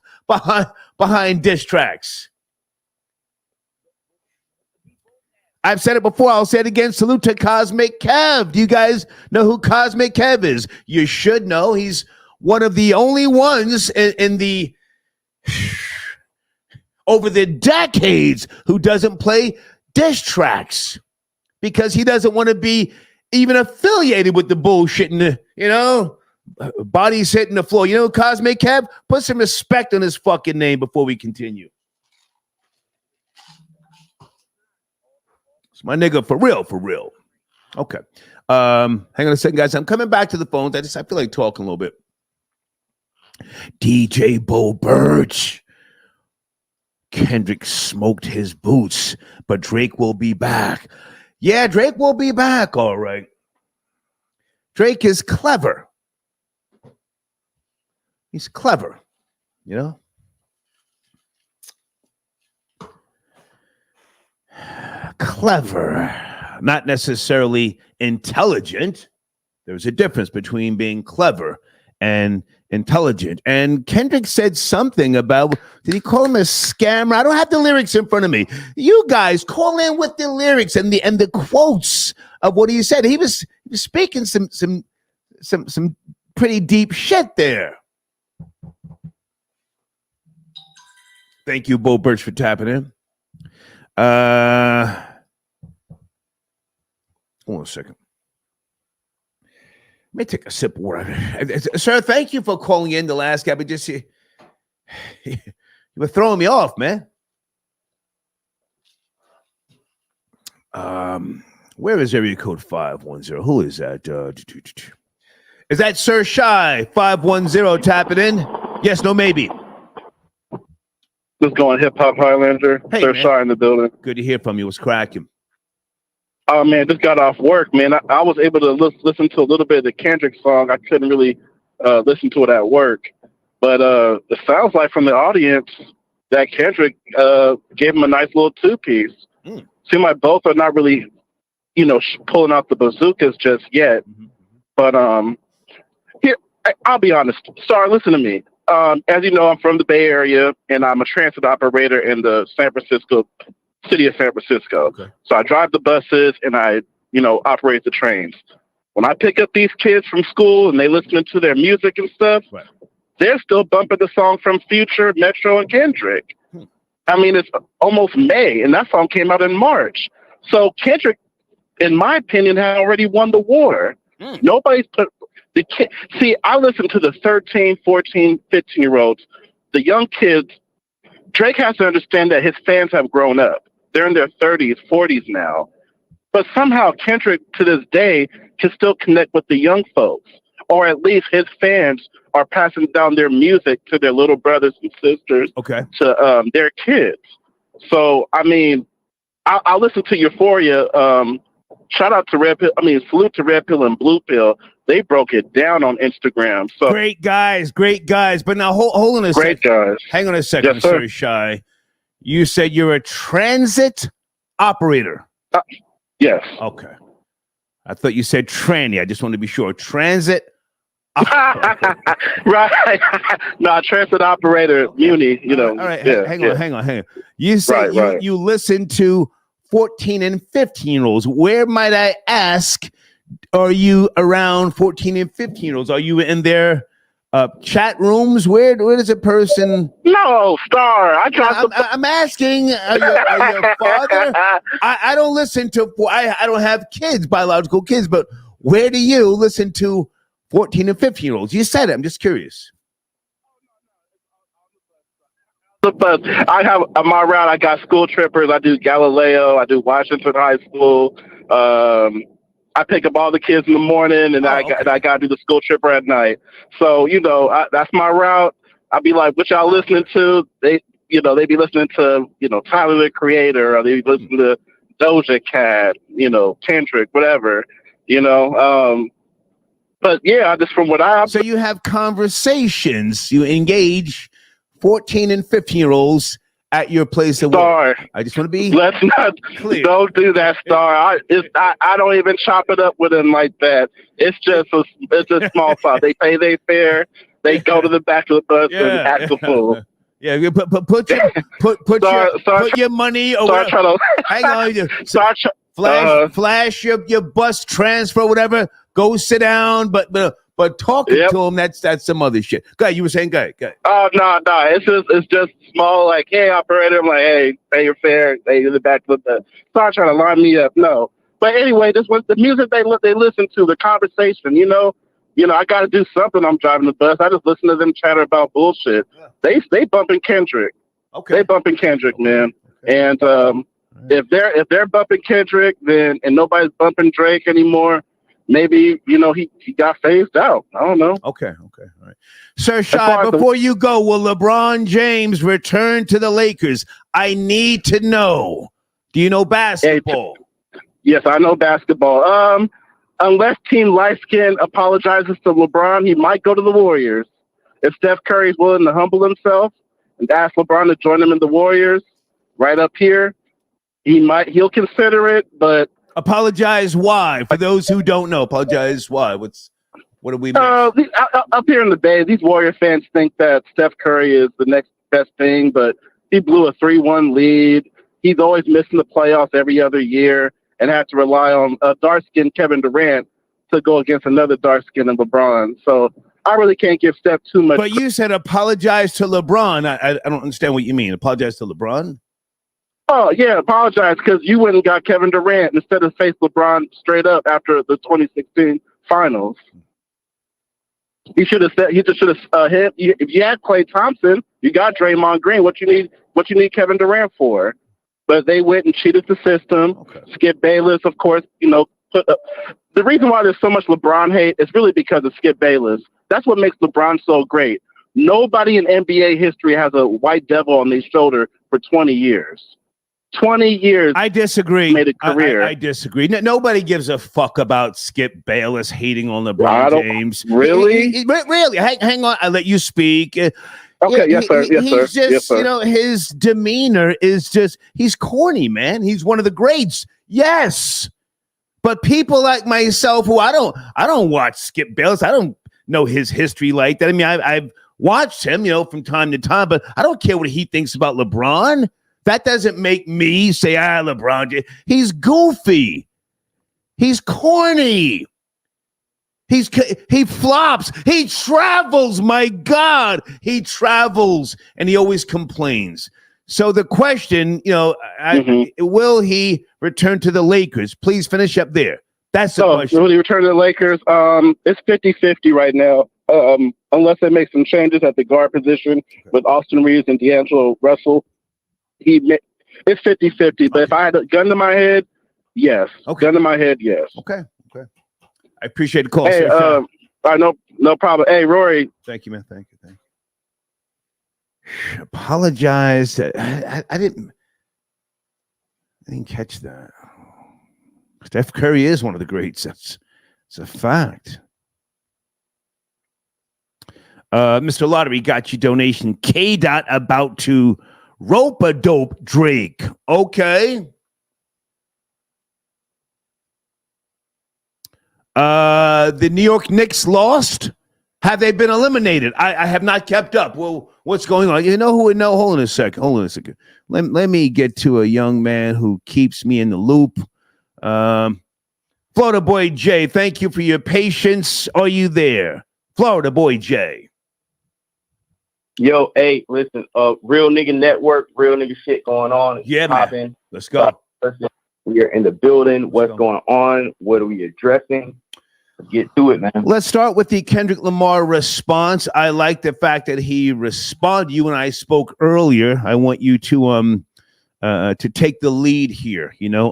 behind diss tracks. I've said it before. I'll say it again. Salute to Cosmic Kev. Do you guys know who Cosmic Kev is? You should know. He's one of the only ones in the over the decades who doesn't play diss tracks because he doesn't want to be even affiliated with the bullshit and bodies hitting the floor. You know, Cosmic Kev, put some respect on his fucking name before we continue. It's my nigga for real. Okay. Hang on a second, guys. I'm coming back to the phones. I feel like talking a little bit. DJ Bo Birch. Kendrick smoked his boots, but Drake will be back. Yeah, Drake will be back, all right. Drake is clever. He's clever, you know? Clever, not necessarily intelligent. There's a difference between being clever and intelligent. And Kendrick said something about, did he call him a scammer? I don't have the lyrics in front of me. You guys call in with the lyrics and the quotes of what he said. He was speaking some pretty deep shit there. Thank you, Bo Birch, for tapping in. Hold on a second. Let me take a sip of water. Sir, thank you for calling in the last guy, but just you were throwing me off, man. Where is area code 510? Who is that? Is that Sir Shy 510 tapping in? Yes, no, maybe. Just going Hip Hop Highlander. Hey, Sir man. Shy in the building. Good to hear from you. What's cracking? Oh, man, just got off work, man. I was able to listen to a little bit of the Kendrick song. I couldn't really listen to it at work. But it sounds like from the audience that Kendrick gave him a nice little two-piece. Seem like both are not really, pulling out the bazookas just yet. Mm-hmm. But here, I'll be honest. Sorry, listen to me. As you know, I'm from the Bay Area, and I'm a transit operator in the city of San Francisco. Okay. So I drive the buses, and I, operate the trains. When I pick up these kids from school and they listening to their music and stuff, right, they're still bumping the song from Future, Metro, and Kendrick. I mean, it's almost May, and that song came out in March. So Kendrick, in my opinion, had already won the war. Nobody's put the kid. See, I listen to the 13, 14, 15-year-olds, the young kids. Drake has to understand that his fans have grown up. They're in their 30s, 40s now. But somehow Kendrick, to this day, can still connect with the young folks. or at least his fans are passing down their music to their little brothers and sisters, to their kids. So, I mean, I listen to Euphoria. Shout out to Red Pill. I mean, salute to Red Pill and Blue Pill. They broke it down on Instagram. So great guys. But now hold on a second. Great guys. Hang on a second, Yes, sir. Sir Shy. You said you're a transit operator. Yes. Okay. I thought you said tranny. I just want to be sure. Transit. Right. No, transit operator, Muni. You know. All right. Yeah, Hang on. You say you listen to 14 and 15-year-olds. Where, might I ask, are you around 14 and 15-year-olds? Are you in their chat rooms? Where does a person? No, Star. I'm asking. Are you a father? I don't listen to. I don't have kids, biological kids. But where do you listen to 14 and 15-year-olds? You said it. I'm just curious. But I have on my route. I got school trippers. I do Galileo. I do Washington High School. I pick up all the kids in the morning, and I got to do the school tripper at night. So that's my route. I'll be like, "What y'all listening to?" They be listening to Tyler the Creator, or they be listening to Doja Cat, Kendrick, whatever, But yeah, just from what So you have conversations. You engage 14 and 15-year-olds at your place of work. I just want to be Let's not clear. Don't do that, Star. I don't even chop it up with them like that. It's just a small talk. They pay their fare. They go to the back of the bus and act a fool. Yeah, put your money over. Hang on, flash your bus transfer, whatever. Go sit down, but talking to them, that's some other shit. Go ahead, you were saying, go ahead. Oh no, it's just small. Like, hey, operator, I'm like, hey, pay your fare. They in the back of the bus. Start trying to line me up. No, but anyway, this was the music they listen to, the conversation. I got to do something. I'm driving the bus. I just listen to them chatter about bullshit. Yeah. They bumping Kendrick. Okay. They bumping Kendrick, man. Okay. And if they're bumping Kendrick, then and nobody's bumping Drake anymore, maybe he got phased out. I don't know. Okay. All right. Sir Shy, before you go, will LeBron James return to the Lakers? I need to know. Do you know basketball? Yes, I know basketball. Unless Team Light Skin apologizes to LeBron, he might go to the Warriors. If Steph Curry's willing to humble himself and ask LeBron to join him in the Warriors, right up here, he'll consider it. But apologize why? For those who don't know, apologize why? What do we miss? Up here in the Bay, these Warrior fans think that Steph Curry is the next best thing, but he blew a 3-1 lead. He's always missing the playoffs every other year and had to rely on a dark-skinned Kevin Durant to go against another dark-skinned LeBron. So I really can't give Steph too much. But you said apologize to LeBron. I don't understand what you mean. Apologize to LeBron? Oh, yeah, apologize because you went and got Kevin Durant instead of face LeBron straight up after the 2016 finals. He should have said. He just should have hit. If you had Klay Thompson, you got Draymond Green. What you need Kevin Durant for? But they went and cheated the system. Okay. Skip Bayless, of course. The reason why there's so much LeBron hate is really because of Skip Bayless. That's what makes LeBron so great. Nobody in NBA history has a white devil on their shoulder for 20 years. 20 years. I disagree. Made a career. I disagree. Nobody gives a fuck about Skip Bayless hating on LeBron James. Really? Really? Hang on. I'll let you speak. Okay. Yes, sir. He's just, his demeanor is just, he's corny, man. He's one of the greats. Yes. But people like myself who I don't watch Skip Bayless. I don't know his history like that. I mean, I've watched him, from time to time, but I don't care what he thinks about LeBron. That doesn't make me say, LeBron. He's goofy. He's corny. He flops. He travels. My God, he travels, and he always complains. So the question, will he return to the Lakers? Please finish up there. That's the question. Will he return to the Lakers? It's 50-50 right now, unless they make some changes at the guard position with Austin Reeves and D'Angelo Russell. It's 50-50, but if I had a gun to my head, yes. Okay. Gun to my head, yes. Okay. I appreciate the call. Hey, All right, no problem. Hey, Rory. Thank you, man. Thank you. Apologize. I didn't catch that. Steph Curry is one of the greats. It's a fact. Mr. Lottery got you donation. K. Dot about to rope a dope Drake. Okay. The New York Knicks lost. Have they been eliminated? I have not kept up. Well, what's going on? You know who would know? Hold on a second. Let me get to a young man who keeps me in the loop. Florida Boy Jay, thank you for your patience. Are you there? Florida Boy Jay. Yo, hey, listen, real nigga network, real nigga shit going on. Yeah, man. Let's go. We are in the building. What's going on? What are we addressing? Let's get to it, man. Let's start with the Kendrick Lamar response. I like the fact that he responded. You and I spoke earlier. I want you to take the lead here. You know,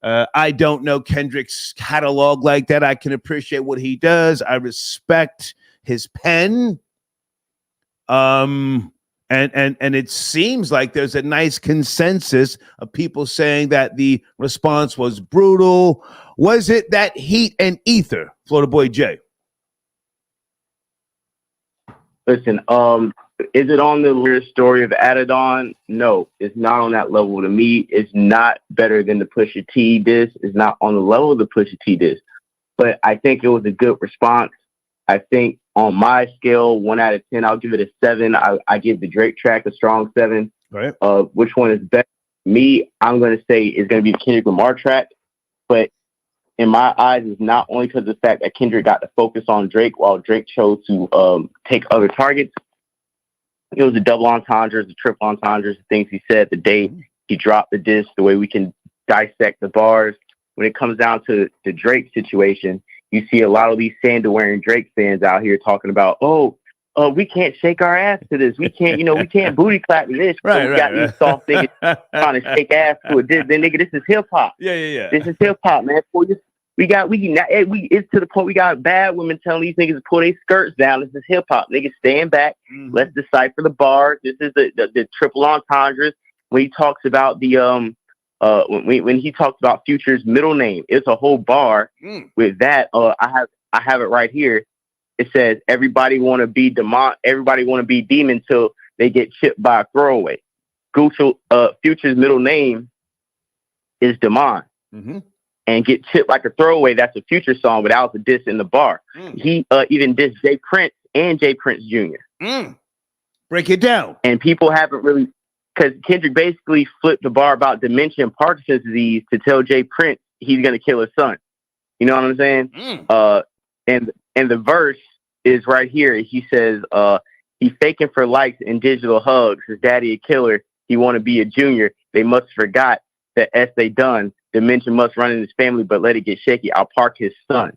I don't know Kendrick's catalog like that. I can appreciate what he does. I respect his pen. And it seems like there's a nice consensus of people saying that the response was brutal. Was it that heat and ether, Florida Boy Jay? Listen, is it on the lyric story of Adidon? No, it's not on that level to me. It's not better than the Pusha T diss. It's not on the level of the Pusha T diss. But I think it was a good response. I think on my scale, 1 out of 10, I'll give it a 7. I give the Drake track a strong 7. Right. Which one is better? Me, I'm going to say it's going to be the Kendrick Lamar track. But in my eyes, it's not only because of the fact that Kendrick got to focus on Drake while Drake chose to take other targets. It was the double entendres, the triple entendres, the things he said the day he dropped the diss, the way we can dissect the bars. When it comes down to the Drake situation, you see a lot of these sandal-wearing Drake fans out here talking about, we can't shake our ass to this. We can't, we can't booty clap to this. Right, we got these soft niggas trying to shake ass to it. Then nigga, this is hip hop. Yeah. This is hip hop, man. It's to the point we got bad women telling these niggas to pull their skirts down. This is hip hop. Niggas stand back. Mm-hmm. Let's decipher the bars. This is the triple entendres. When he talks about the when he talks about Future's middle name, it's a whole bar with that. I have it right here. It says everybody want to be demon till they get chipped by a throwaway. Future's middle name is Demon. Mm-hmm. And get chipped like a throwaway. That's a Future song, but that was a diss in the bar. He even dissed Jay Prince and Jay Prince Jr. Break it down. And people haven't really, because Kendrick basically flipped the bar about dementia and Parkinson's disease to tell Jay Prince he's going to kill his son. You know what I'm saying? And the verse is right here. He says, he faking for likes and digital hugs. His daddy a killer. He want to be a junior. They must forgot that as they done. Dementia must run in his family, but let it get shaky. I'll park his son.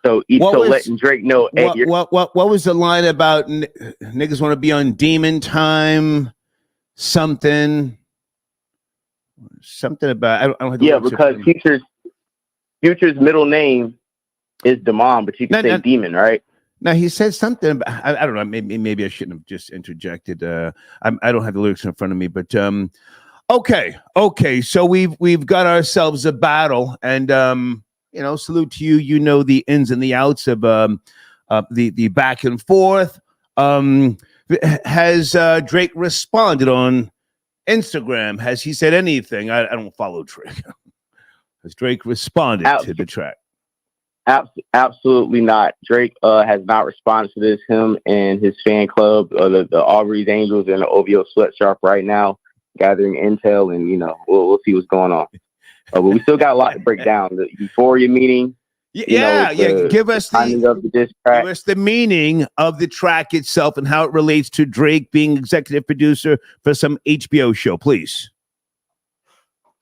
So letting Drake know. What was the line about niggas want to be on demon time? Something about I don't have the because Future's middle name is Demon, but you can say demon, right? Now he said something about, I don't know. Maybe I shouldn't have just interjected. I don't have the lyrics in front of me, but okay. So we've got ourselves a battle, and salute to you. You know the ins and the outs of the back and forth. Has Drake responded on Instagram? Has he said anything? I don't follow Drake. Has Drake responded to the track? Absolutely not. Drake has not responded to this. Him and his fan club, the Aubrey's Angels and the OVO Sweatshop right now, gathering intel, and we'll see what's going on. But we still got a lot to break down. The Euphoria meeting. Give us the meaning of the track itself and how it relates to Drake being executive producer for some HBO show, please.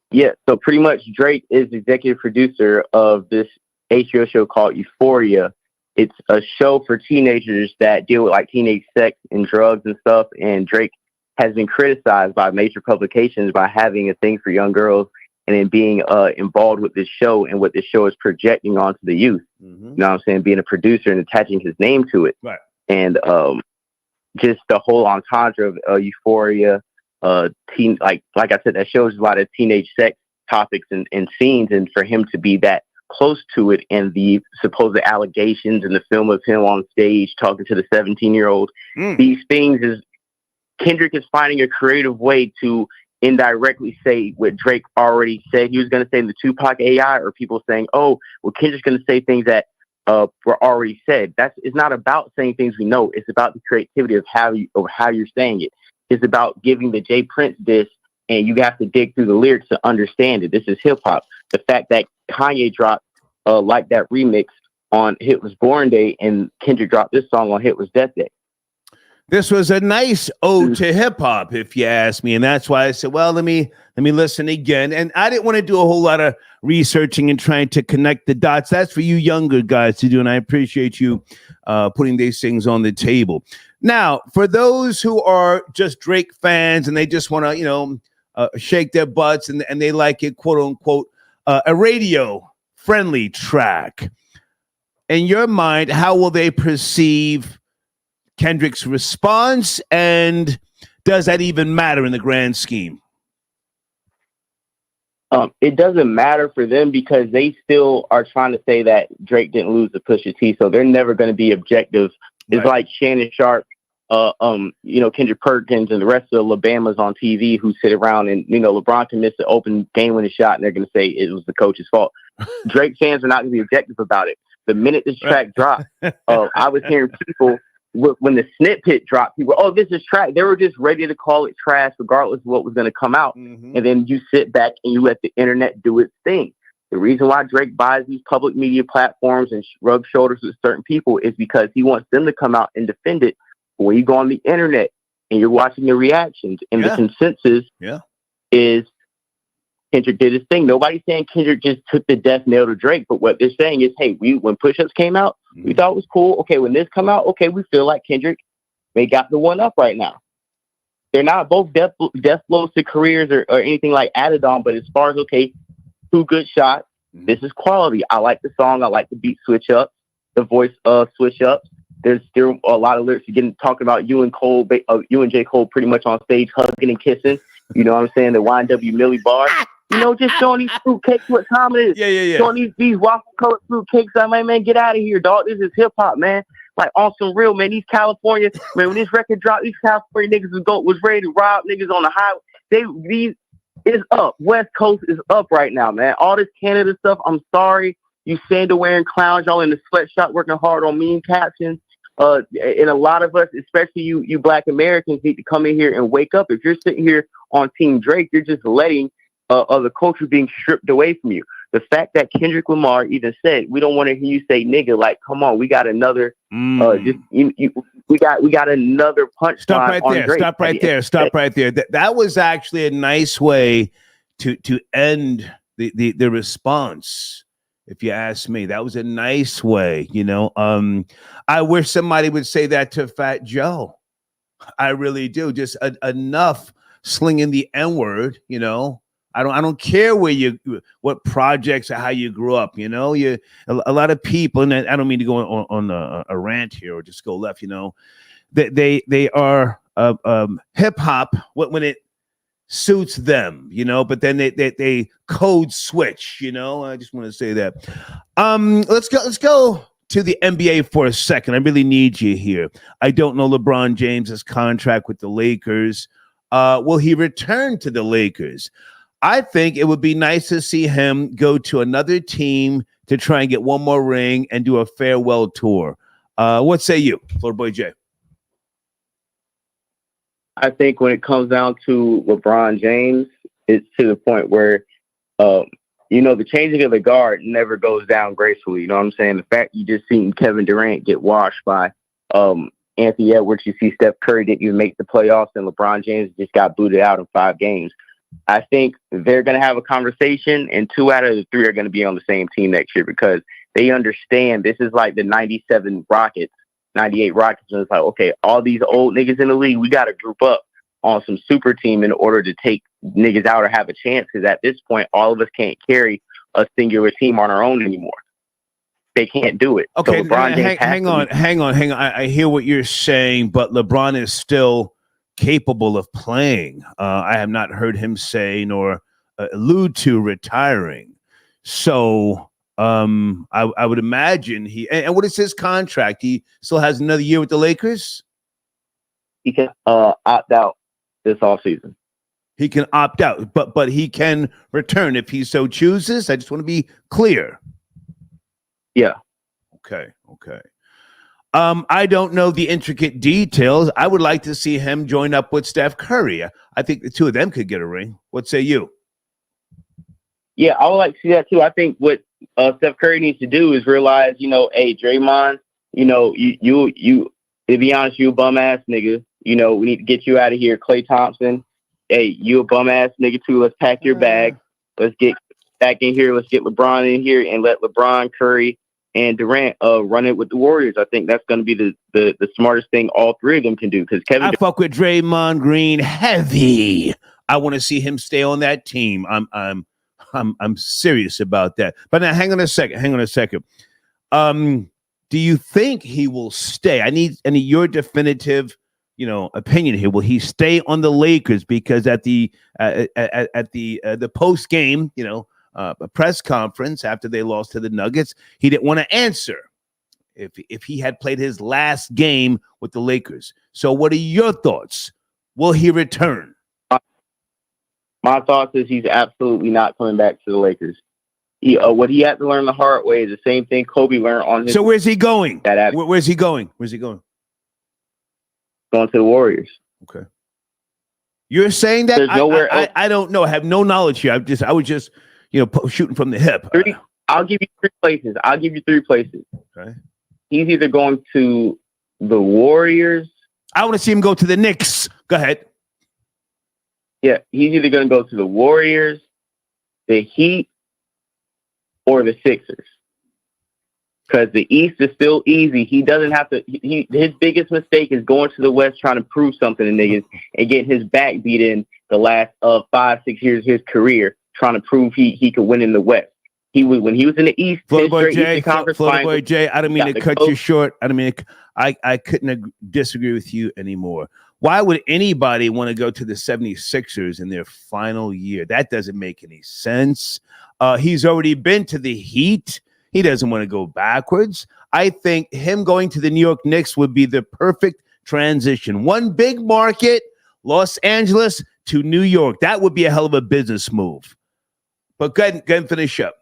Yeah, so pretty much Drake is executive producer of this HBO show called Euphoria. It's a show for teenagers that deal with like teenage sex and drugs and stuff. And Drake has been criticized by major publications by having a thing for young girls and then being involved with this show and what this show is projecting onto the youth. Mm-hmm. You know what I'm saying? Being a producer and attaching his name to it. Right. And just the whole entendre of Euphoria, teen, like I said, that shows a lot of teenage sex topics and scenes, and for him to be that close to it, and the supposed allegations in the film of him on stage talking to the 17-year-old, these things is Kendrick is finding a creative way to indirectly say what Drake already said he was going to say in the Tupac AI, or people saying, oh, well, Kendrick's going to say things that were already said. It's not about saying things we know. It's about the creativity of how you're saying it. It's about giving the Jay Prince diss, and you have to dig through the lyrics to understand it. This is hip hop. The fact that Kanye dropped like that remix on Hit Was Born Day, and Kendrick dropped this song on Hit Was Death Day. This was a nice ode to hip hop, if you ask me, and that's why I said, well, let me listen again. And I didn't want to do a whole lot of researching and trying to connect the dots. That's for you younger guys to do, and I appreciate you putting these things on the table. Now, for those who are just Drake fans and they just want to, shake their butts and they like it, quote unquote, a radio friendly track. In your mind, how will they perceive Kendrick's response, and does that even matter in the grand scheme? It doesn't matter for them because they still are trying to say that Drake didn't lose to Pusha T, so they're never going to be objective. It's like Shannon Sharp, Kendrick Perkins, and the rest of the Alabamas on TV who sit around and, LeBron can miss the open game-winning shot, and they're going to say it was the coach's fault. Drake fans are not going to be objective about it. The minute this track dropped, I was hearing people, when the snippet dropped, people, oh, this is trash. They were just ready to call it trash regardless of what was going to come out. Mm-hmm. And then you sit back and you let the internet do its thing. The reason why Drake buys these public media platforms and rubs shoulders with certain people is because he wants them to come out and defend it. But when you go on the internet and you're watching the reactions, and the consensus is Kendrick did his thing. Nobody's saying Kendrick just took the death nail to Drake, but what they're saying is, hey, when Push-Ups came out, we thought it was cool. Okay, when this come out, okay, we feel like Kendrick may got the one up right now. They're not both death blows to careers or anything like added on, but as far as, okay, two good shots, this is quality. I like the song. I like the beat switch up, the voice switch ups. There's still a lot of lyrics again talking about you and J. Cole pretty much on stage hugging and kissing. You know what I'm saying? The YNW Millie bar. Just showing these fruitcakes what time it is. Yeah. Showing these waffle-colored fruitcakes. I'm like, man, get out of here, dog. This is hip-hop, man. Like, on some real, man. These California, man, when this record dropped, these California niggas was ready to rob niggas on the highway. These is up. West Coast is up right now, man. All this Canada stuff, I'm sorry. You sandal-wearing clowns, y'all in the sweatshop working hard on meme captions. And a lot of us, especially you Black Americans, need to come in here and wake up. If you're sitting here on Team Drake, you're just letting the culture being stripped away from you. The fact that Kendrick Lamar even said, we don't want to hear you say nigga, like, come on, we got another we got another punch. Stop right there. Stop right there. That was actually a nice way to end the response. If you ask me, that was a nice way, I wish somebody would say that to Fat Joe. I really do. Just enough slinging the N-word, I don't care what projects or how you grew up, a lot of people, and I don't mean to go on a rant here or just go left, they are hip hop when it suits them, but then they code switch, I just want to say that. Let's go to the NBA for a second. I really need you here. I don't know LeBron James's contract with the Lakers. Will he return to the Lakers? I think it would be nice to see him go to another team to try and get one more ring and do a farewell tour. What say you, Florida Boy J? I think when it comes down to LeBron James, it's to the point where, the changing of the guard never goes down gracefully. You know what I'm saying? The fact you just seen Kevin Durant get washed by Anthony Edwards, you see Steph Curry didn't even make the playoffs, and LeBron James just got booted out in 5 games. I think they're going to have a conversation, and 2 out of the 3 are going to be on the same team next year because they understand this is like the 97 Rockets, 98 Rockets. And it's like, okay, all these old niggas in the league, we got to group up on some super team in order to take niggas out or have a chance, because at this point, all of us can't carry a singular team on our own anymore. They can't do it. Okay, so LeBron James hang on. I hear what you're saying, but LeBron is still capable of playing. I have not heard him say nor allude to retiring. So I would imagine and what is his contract? He still has another year with the Lakers? He can opt out this offseason. He can opt out, but he can return if he so chooses. I just want to be clear. Yeah. Okay. I don't know the intricate details. I would like to see him join up with Steph Curry. I think the two of them could get a ring. What say you? Yeah, I would like to see that too. I think what Steph Curry needs to do is realize, hey, Draymond, you to be honest, you a bum ass nigga. We need to get you out of here. Klay Thompson, hey, you a bum ass nigga too. Let's pack your bag. Let's get back in here. Let's get LeBron in here and let LeBron, Curry, and Durant run it with the Warriors. I think that's going to be the smartest thing all three of them can do. Because I fuck with Draymond Green heavy. I want to see him stay on that team. I'm serious about that. But now, hang on a second. Do you think he will stay? I need your definitive, opinion here. Will he stay on the Lakers? Because at the post game, a press conference after they lost to the Nuggets, he didn't want to answer if he had played his last game with the Lakers. So what are your thoughts? Will he return? My thoughts is he's absolutely not coming back to the Lakers. What he had to learn the hard way is the same thing Kobe learned on his. So where's he going? Where's he going? Going to the Warriors. Okay. You're saying that? There's nowhere else. I don't know. I have no knowledge here. I was just shooting from the hip. I'll give you three places. Okay. He's either going to the Warriors. I want to see him go to the Knicks. Go ahead. Yeah, he's either going to go to the Warriors, the Heat, or the Sixers. Because the East is still easy. He doesn't have to. His biggest mistake is going to the West trying to prove something to niggas and getting his back beat in the last 5-6 years of his career, trying to prove he could win in the West. When he was in the East, Florida Boy Jay, I don't mean to cut you short. I couldn't disagree with you anymore. Why would anybody want to go to the 76ers in their final year? That doesn't make any sense. He's already been to the Heat. He doesn't want to go backwards. I think him going to the New York Knicks would be the perfect transition. One big market, Los Angeles to New York. That would be a hell of a business move. But go ahead and finish up.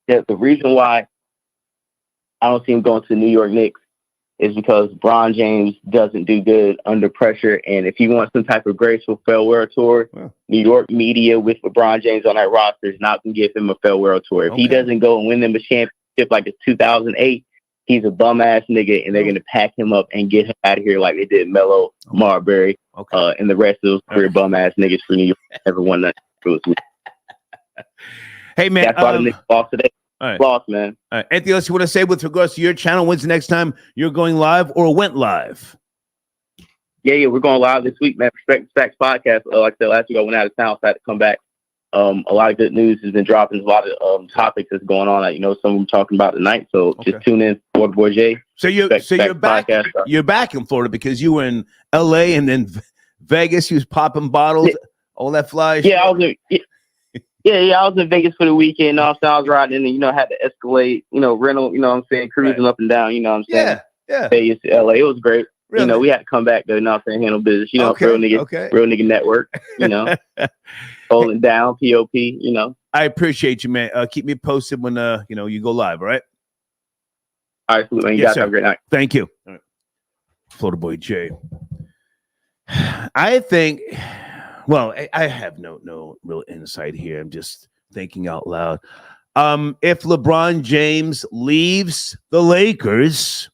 Yeah, the reason why I don't see him going to the New York Knicks is because LeBron James doesn't do good under pressure. And if he wants some type of graceful farewell tour, New York media with LeBron James on that roster is not going to give him a farewell tour. If he doesn't go and win them a championship like it's 2008, he's a bum-ass nigga, and they're going to pack him up and get him out of here like they did Melo, Marbury, and the rest of those career bum-ass niggas for New York. Never won that. Hey, man. That's why the Knicks lost today. All right. Lost, man. All right. Anything else you want to say with regards to your channel? When's the next time you're going live or went live? Yeah, we're going live this week, man. Respect Facts podcast. Like I said, last week I went out of town, so I had to come back. A lot of good news has been dropping. There's a lot of topics that's going on that some of them talking about tonight. So just tune in, Florida Boy J. So you're back. You're back in Florida because you were in L.A. and then Vegas. You was popping bottles, all that fly. Yeah, I was. I was in Vegas for the weekend. I was riding and, had to escalate, rental, cruising up and down, Yeah. Vegas to LA. It was great. Really? We had to come back, though, handle business, real nigga network, holding down, POP, I appreciate you, man. Keep me posted when, you go live, all right? All right, man. You guys have a great night. Thank you. All right. Florida Boy Jay. I think... Well, I have no real insight here. I'm just thinking out loud. If LeBron James leaves the Lakers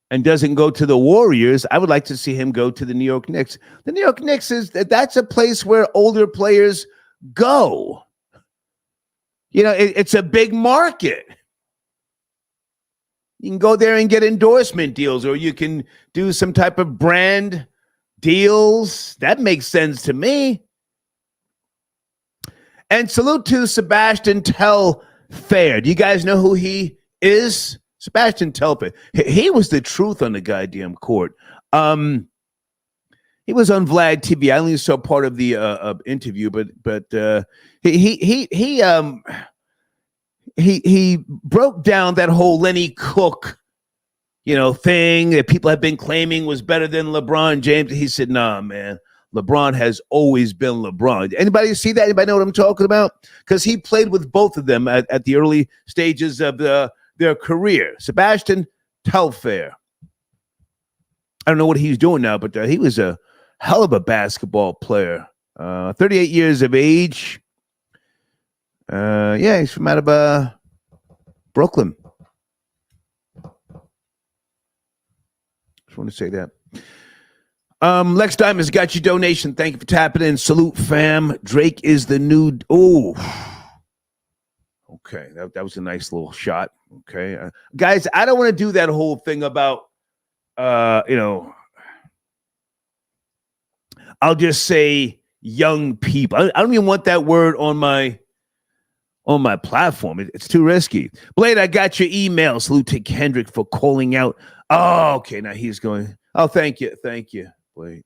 and doesn't go to the Warriors, I would like to see him go to the New York Knicks. The New York Knicks that's a place where older players go. It's a big market. You can go there and get endorsement deals, or you can do some type of brand deals. That makes sense to me. And salute to Sebastian Telfair. Do you guys know who he is? Sebastian Telfair. He was the truth on the goddamn court. He was on Vlad TV. I only saw part of the interview, but he broke down that whole Lenny Cook, thing that people have been claiming was better than LeBron James. He said, "Nah, man, LeBron has always been LeBron." Anybody see that? Anybody know what I'm talking about? Because he played with both of them at the early stages of their career. Sebastian Telfair. I don't know what he's doing now, but he was a hell of a basketball player. 38 years of age. Yeah, he's from out of Brooklyn. Just want to say that. Lex Diamond's got your donation. Thank you for tapping in. Salute, fam. Drake is the new. Oh, okay. That was a nice little shot. Okay, guys, I don't want to do that whole thing about, I'll just say young people. I don't even want that word on my platform. It's too risky. Blade, I got your email. Salute to Kendrick for calling out. Oh, okay. Now he's going. Oh, thank you, Blade.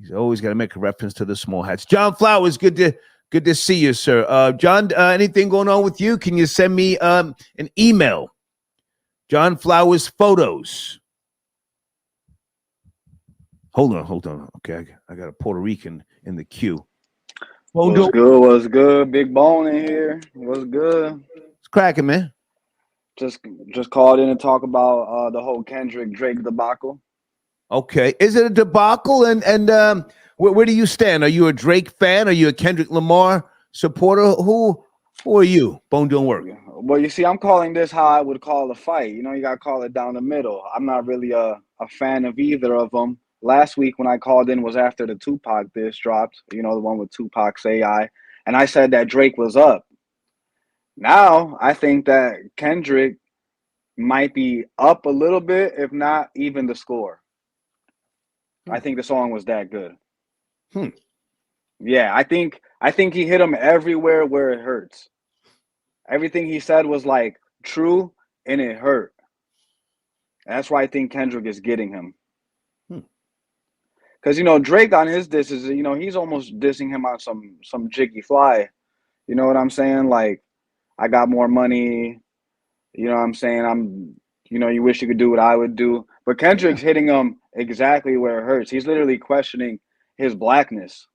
He's always got to make a reference to the small hats. John Flowers, good to see you, sir. John, anything going on with you? Can you send me an email? John Flowers photos. Hold on. Okay, I got a Puerto Rican in the queue. What's good? Big Bone in here. What's good? It's cracking, man. Just called in to talk about the whole Kendrick Drake debacle. Okay, is it a debacle? And where do you stand? Are you a Drake fan? Are you a Kendrick Lamar supporter? Who are you? Bone doing work. Well, you see, I'm calling this how I would call a fight. You got to call it down the middle. I'm not really a fan of either of them. Last week when I called in was after the Tupac diss dropped, the one with Tupac's AI. And I said that Drake was up. Now, I think that Kendrick might be up a little bit, if not even the score. I think the song was that good. Yeah, I think he hit him everywhere where it hurts. Everything he said was like true and it hurt. And that's why I think Kendrick is getting him. Because, Drake on his disses, he's almost dissing him on some jiggy fly. You know what I'm saying? Like, I got more money. You know what I'm saying? You wish you could do what I would do. But Kendrick's hitting him exactly where it hurts. He's literally questioning his blackness.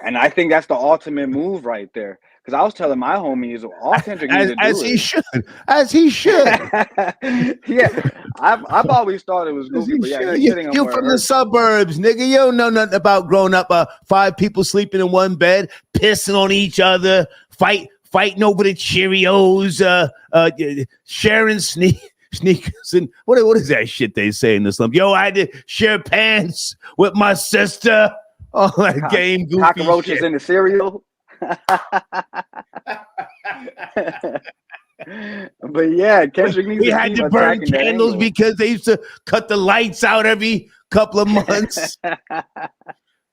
And I think that's the ultimate move right there. Because I was telling my homies, all Kendrick needs to do as he should. Yeah, I've always thought it was goofy, but yeah, he's hitting him. You from the suburbs, nigga. You don't know nothing about growing up. 5 people sleeping in one bed, pissing on each other, fighting over the Cheerios, sharing sneakers, and what is that shit they say in the slum? Yo, I had to share pants with my sister. Oh, that game goofy cockroaches shit. In the cereal. But yeah, Kendrick needs we had to burn candles because they used to cut the lights out every couple of months.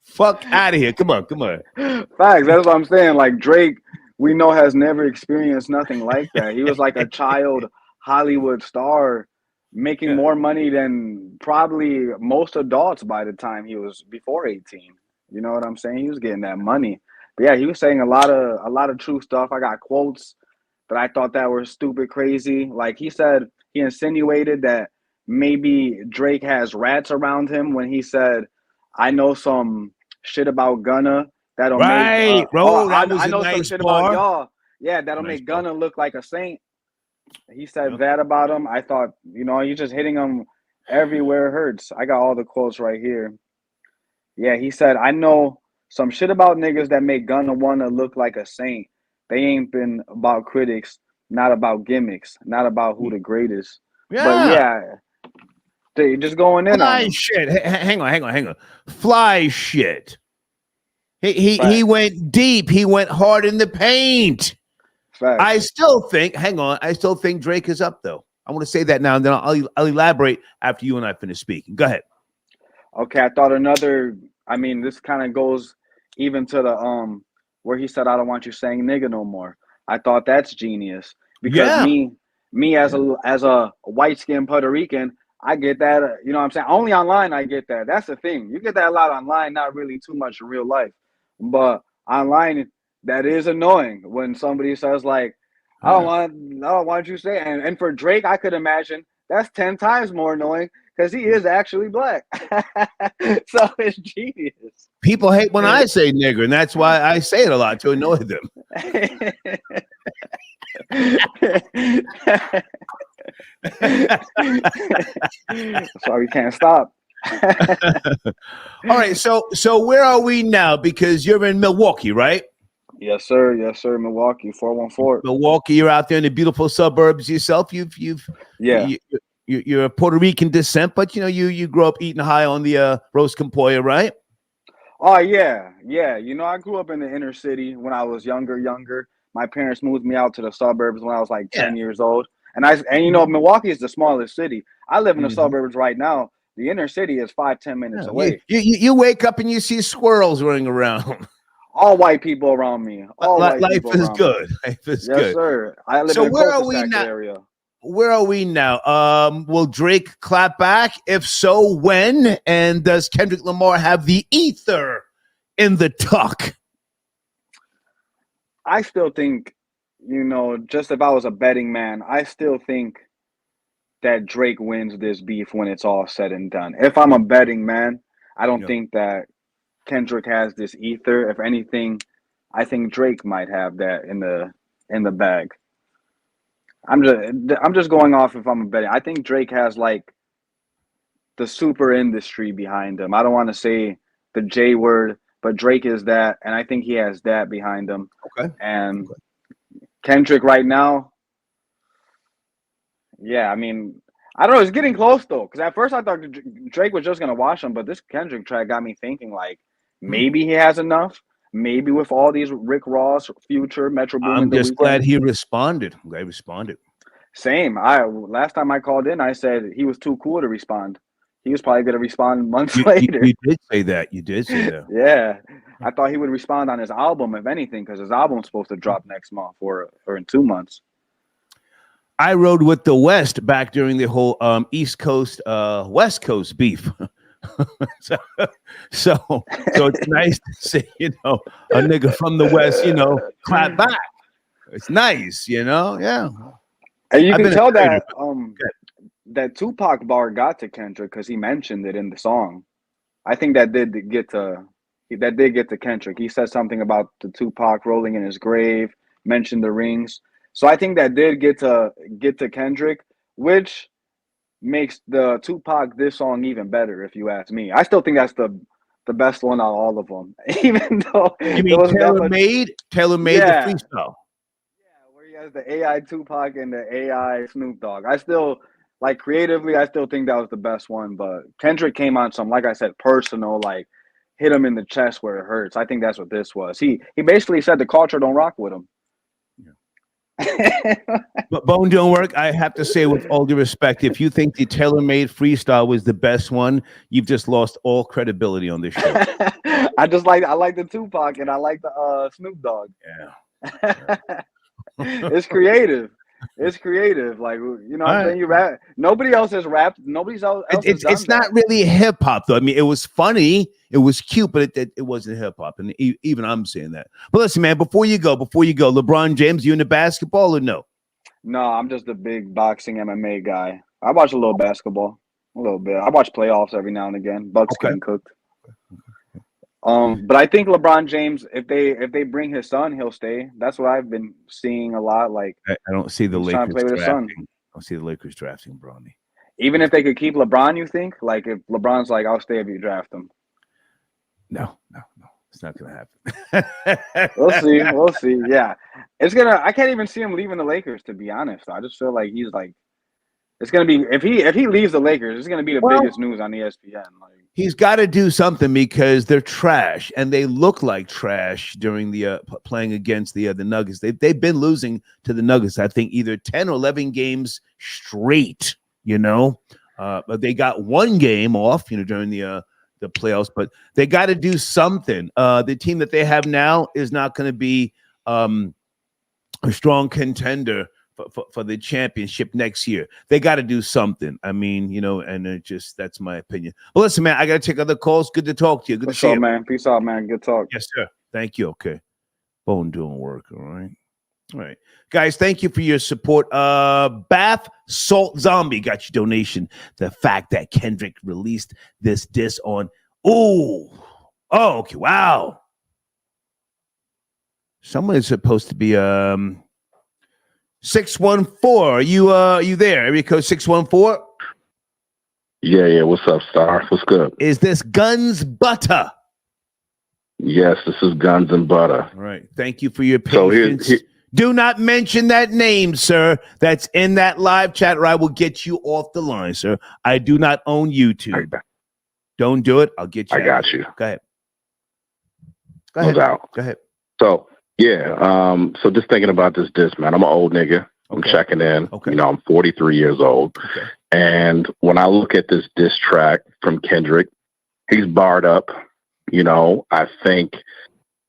Fuck out of here. Come on. Facts. That's what I'm saying. Like, Drake, we know, has never experienced nothing like that. He was like a child Hollywood star, making more money than probably most adults by the time he was before 18. You know what I'm saying? He was getting that money. But yeah, he was saying a lot of true stuff. I got quotes that I thought that were stupid crazy. Like, he insinuated that maybe Drake has rats around him when he said, "I know some shit about Gunna that'll make I know some shit about y'all. Yeah, that'll make Gunna look like a saint." He said that about him. I thought, he's just hitting him everywhere it hurts. I got all the quotes right here. Yeah, he said, "I know some shit about niggas that make Gunna wanna look like a saint. They ain't been about critics, not about gimmicks, not about who the greatest." Yeah. But yeah, they just going in on him. Shit. Hang on. Fly shit. He went deep. He went hard in the paint. Fact. I still think Drake is up, though. I want to say that now, and then I'll elaborate after you and I finish speaking. Go ahead. Okay, I thought another. I mean, this kind of goes even to the where he said, "I don't want you saying nigga no more." I thought that's genius because Yeah. me as a white skinned Puerto Rican, I get that. You know what I'm saying? Only online I get that. That's the thing. You get that a lot online, not really too much in real life, but online that is annoying when somebody says like, I don't want you saying." And for Drake, I could imagine that's 10 times more annoying because he is actually black. So it's genius. People hate when I say nigger, and that's why I say it a lot to annoy them. So we can't stop. All right, so where are we now? Because you're in Milwaukee, right? Yes, sir. Yes, sir. Milwaukee, 414. Milwaukee, you're out there in the beautiful suburbs yourself. Yeah. You're a Puerto Rican descent, but you grew up eating high on the roast campoya, right? Oh yeah, yeah. You know, I grew up in the inner city when I was younger. My parents moved me out to the suburbs when I was like 10 years old. And you know, Milwaukee is the smallest city. I live in the suburbs right now. The inner city is 5-10 minutes away. You wake up and you see squirrels running around. All white people around me. All white Life people is around good. me. Life is Yes, good. sir. I live So in a where are we cul-de-sac now? area. Where are we now? Will Drake clap back? If so, when? And does Kendrick Lamar have the ether in the tuck? I still think, you know, just if I was a betting man, I still think that Drake wins this beef when it's all said and done. If I'm a betting man, I don't think that Kendrick has this ether. If anything, I think Drake might have that in the bag. I'm just going off if I'm a betting. I think Drake has like the super industry behind him. I don't want to say the J word, but Drake is that, and I think he has that behind him. Okay. And Kendrick right now, yeah, I mean, I don't know. It's getting close though, because at first I thought Drake was just gonna wash him, but this Kendrick track got me thinking like maybe he has enough. Maybe with all these Rick Ross, Future, Metro Boom, I'm and The just Weeknd. glad he responded. I'm glad he responded. Same. Last time I called in, I said he was too cool to respond. He was probably gonna respond months later. You did say that. You did say that. Yeah, I thought he would respond on his album, if anything, because his album's supposed to drop next month or in 2 months. I rode with the West back during the whole East Coast, West Coast beef. so it's nice to see, a nigga from the West, clap back. It's nice, yeah. And you can tell that that Tupac bar got to Kendrick because he mentioned it in the song. I think that did get to Kendrick. He said something about the Tupac rolling in his grave, mentioned the rings. So I think that did get to Kendrick, which makes the Tupac this song even better, if you ask me. I still think that's the best one out of all of them, even though you mean tailor-made the freestyle. Yeah, where he has the AI Tupac and the AI Snoop Dogg. I still like creatively. I still think that was the best one, but Kendrick came on some, like I said, personal, like hit him in the chest where it hurts. I think that's what this was. He basically said the culture don't rock with him. But Bone don't work. I have to say, with all due respect, if you think the tailor-made freestyle was the best one, you've just lost all credibility on this show. I like the Tupac and I like the Snoop Dogg. Yeah. It's creative. It's creative. Like, you know what I'm saying? You rap. Nobody else has rapped. Nobody else it's not really hip hop though. I mean, it was funny, it was cute, but it wasn't hip hop. And even I'm saying that. But listen, man, before you go, LeBron James, you into basketball or no? No, I'm just a big boxing MMA guy. I watch a little basketball, a little bit. I watch playoffs every now and again. Bucks getting cooked. But I think LeBron James, if they bring his son, he'll stay. That's what I've been seeing a lot. Like, I don't see the Lakers play with his son. I don't see the Lakers drafting Bronny. Even if they could keep LeBron, you think? Like, if LeBron's like, I'll stay if you draft him. No. It's not gonna happen. We'll see. Yeah. I can't even see him leaving the Lakers, to be honest. I just feel like he's like, it's gonna be, if he leaves the Lakers, it's gonna be the biggest news on ESPN. Like, he's got to do something because they're trash and they look like trash during the playing against the Nuggets. They've been losing to the Nuggets, I think, either 10 or 11 games straight. But they got one game off, during the the playoffs, but they got to do something. The team that they have now is not going to be a strong contender for the championship next year. They got to do something. I mean, and that's my opinion. Well, listen, man, I got to take other calls. Good to talk to you. Good to see you, man. Peace out, man. Good talk. Yes, sir. Thank you. Okay. Bone doing work. All right. All right. Guys, thank you for your support. Bath Salt Zombie got your donation. The fact that Kendrick released this diss on. Oh, okay. Wow. Someone is supposed to be 614. Are you there? Area code 614. Yeah. What's up, Star? What's good? Is this Guns Butter? Yes, this is Guns and Butter. All right. Thank you for your patience. Do not mention that name, sir. That's in that live chat, or I will get you off the line, sir. I do not own YouTube. Don't do it. I'll get you. I got you. Go ahead. No doubt. Go ahead. So, yeah. So just thinking about this diss, man. I'm an old nigga. I'm checking in. Okay. I'm 43 years old. Okay. And when I look at this diss track from Kendrick, he's barred up. I think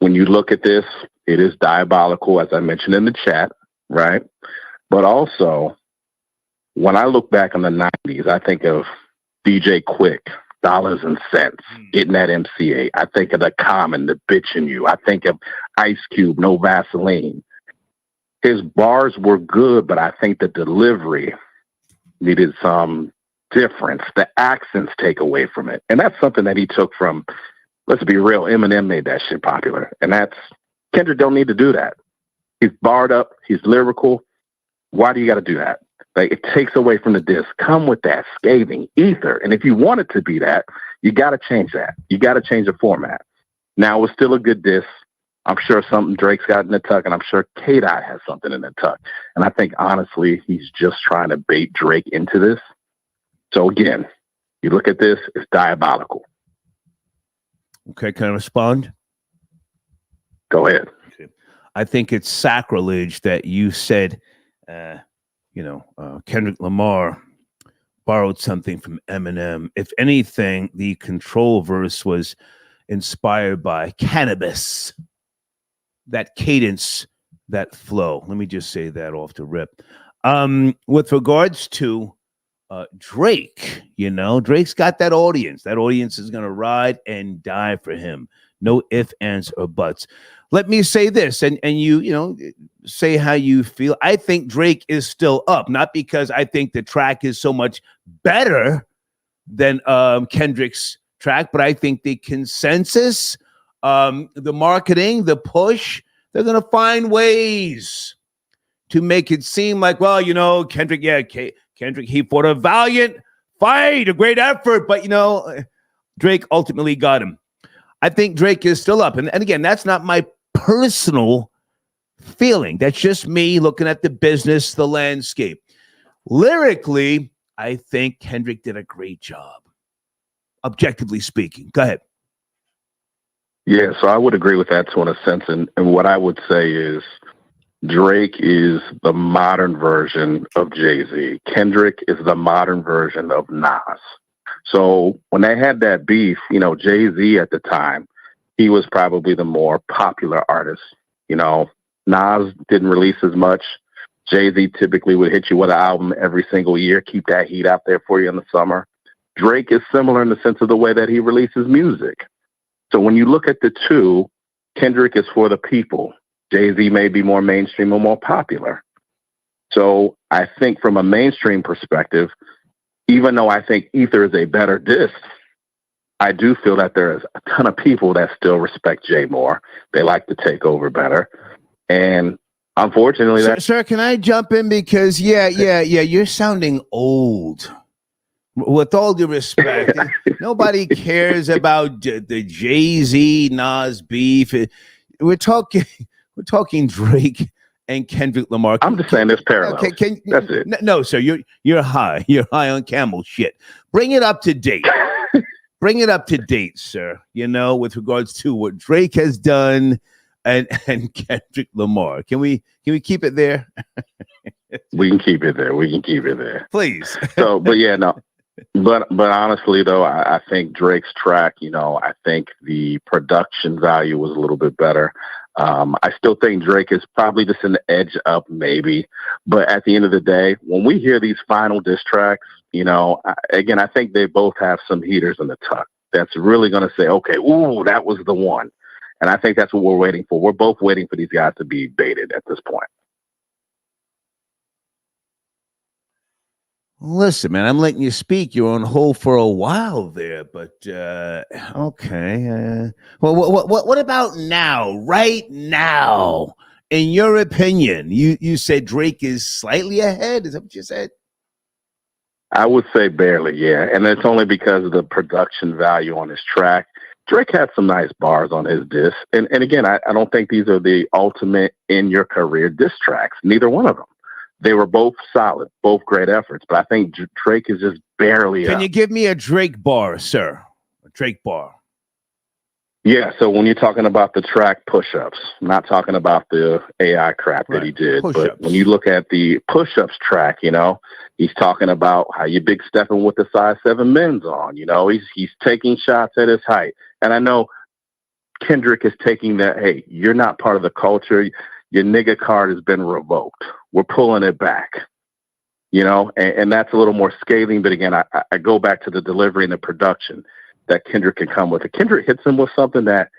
when you look at this, it is diabolical, as I mentioned in the chat, right? But also, when I look back in the 90s, I think of DJ Quick, Dollars and Cents, getting that MCA. I think of the Common, the Bitch in You. I think of Ice Cube, No Vaseline. His bars were good, but I think the delivery needed some difference. The accents take away from it. And that's something that he took from, let's be real, Eminem made that shit popular. And Kendrick don't need to do that. He's barred up. He's lyrical. Why do you got to do that? Like, it takes away from the diss. Come with that scathing ether. And if you want it to be that, you got to change that. You got to change the format. Now, it was still a good diss. I'm sure something Drake's got in the tuck, and I'm sure K-Dot has something in the tuck. And I think, honestly, he's just trying to bait Drake into this. So, again, you look at this, it's diabolical. Okay, can I respond? Go ahead. Okay. I think it's sacrilege that you said, Kendrick Lamar borrowed something from Eminem. If anything, the Control verse was inspired by cannabis. That cadence, that flow. Let me just say that off the rip. With regards to Drake, Drake's got that audience. That audience is going to ride and die for him. No ifs, ands, or buts. Let me say this, and you say how you feel. I think Drake is still up, not because I think the track is so much better than Kendrick's track, but I think the consensus, the marketing, the push, they're going to find ways to make it seem like, well, Kendrick, Kendrick, he fought a valiant fight, a great effort, but, Drake ultimately got him. I think Drake is still up. And again, that's not my personal feeling. That's just me looking at the business, the landscape. Lyrically, I think Kendrick did a great job, objectively speaking. Go ahead. Yeah, so I would agree with that to an sense. And what I would say is Drake is the modern version of Jay-Z. Kendrick is the modern version of Nas. So when they had that beef, Jay-Z at the time, he was probably the more popular artist. Nas didn't release as much. Jay-Z typically would hit you with an album every single year, keep that heat out there for you in the summer. Drake is similar in the sense of the way that he releases music. So when you look at the two, Kendrick is for the people. Jay-Z may be more mainstream or more popular. So I think from a mainstream perspective, even though I think Ether is a better diss, I do feel that there's a ton of people that still respect Jay more. They like to take over better. And unfortunately, Sir, can I jump in? Because, you're sounding old. With all due respect, nobody cares about the Jay-Z Nas beef. We're talking Drake and Kendrick Lamar. I'm just saying there's parallels. Okay, that's it. No, sir, you're high. You're high on camel shit. Bring it up to date. Bring it up to date, sir. With regards to what Drake has done and Kendrick Lamar. Can we keep it there? We can keep it there. We can keep it there. Please. So, but yeah, no. But honestly, though, I think Drake's track, I think the production value was a little bit better. I still think Drake is probably just an edge up, maybe. But at the end of the day, when we hear these final diss tracks, again, I think they both have some heaters in the tuck that's really going to say, okay, ooh, that was the one. And I think that's what we're waiting for. We're both waiting for these guys to be baited at this point. Listen, man, I'm letting you speak. You're on hold for a while there, but okay. Well, what about now? Right now, in your opinion, you said Drake is slightly ahead. Is that what you said? I would say barely, yeah. And it's only because of the production value on his track. Drake had some nice bars on his diss. And again, I don't think these are the ultimate in your career diss tracks. Neither one of them. They were both solid, both great efforts. But I think Drake is just barely Can up. you give me a Drake bar, sir? A Drake bar. Yeah, so when you're talking about the track push-ups, I'm not talking about the AI crap that he did, push-ups. But when you look at the push-ups track, he's talking about how you big stepping with the size 7 men's on. He's taking shots at his height. And I know Kendrick is taking that, hey, you're not part of the culture. Your nigga card has been revoked. We're pulling it back. And that's a little more scathing. But again, I go back to the delivery and the production that Kendrick can come with. Kendrick hits him with something that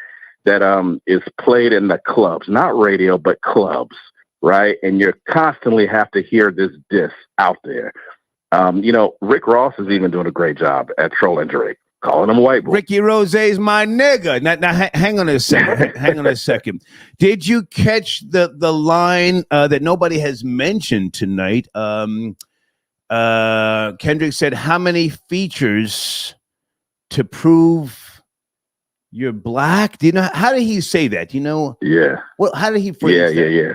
is played in the clubs, not radio, but clubs, right? And you constantly have to hear this diss out there. Rick Ross is even doing a great job at trolling Drake, calling him white boy. Ricky Rose's my nigga. Now hang on a second. Hang on a second. Did you catch the line that nobody has mentioned tonight? Kendrick said, "How many features to prove you're black?" Do you know how did he say that? Yeah. Well, how did he phrase that? Yeah.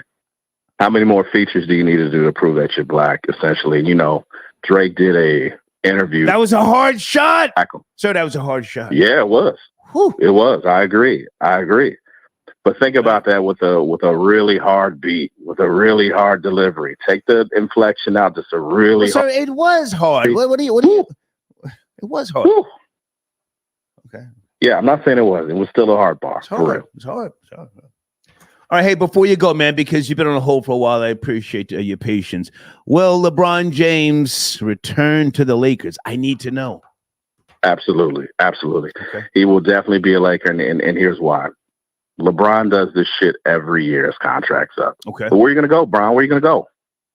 How many more features do you need to do to prove that you're black? Essentially, Drake did a interview. That was a hard shot. Sir, that was a hard shot. Yeah, it was. Whew. It was. I agree. But think about that with a really hard beat, with a really hard delivery. Take the inflection out. Just a really. Sir, it was hard. What do you? It was hard. Whew. Okay. Yeah, I'm not saying it was. It was still a hard bar. It's hard. It's hard. All right, hey, before you go, man, because you've been on hold for a while, I appreciate your patience. Will LeBron James return to the Lakers? I need to know. Absolutely. Okay. He will definitely be a Laker, and here's why. LeBron does this shit every year. His contract's up. Okay. So where are you going to go, Bron? Where are you going to go?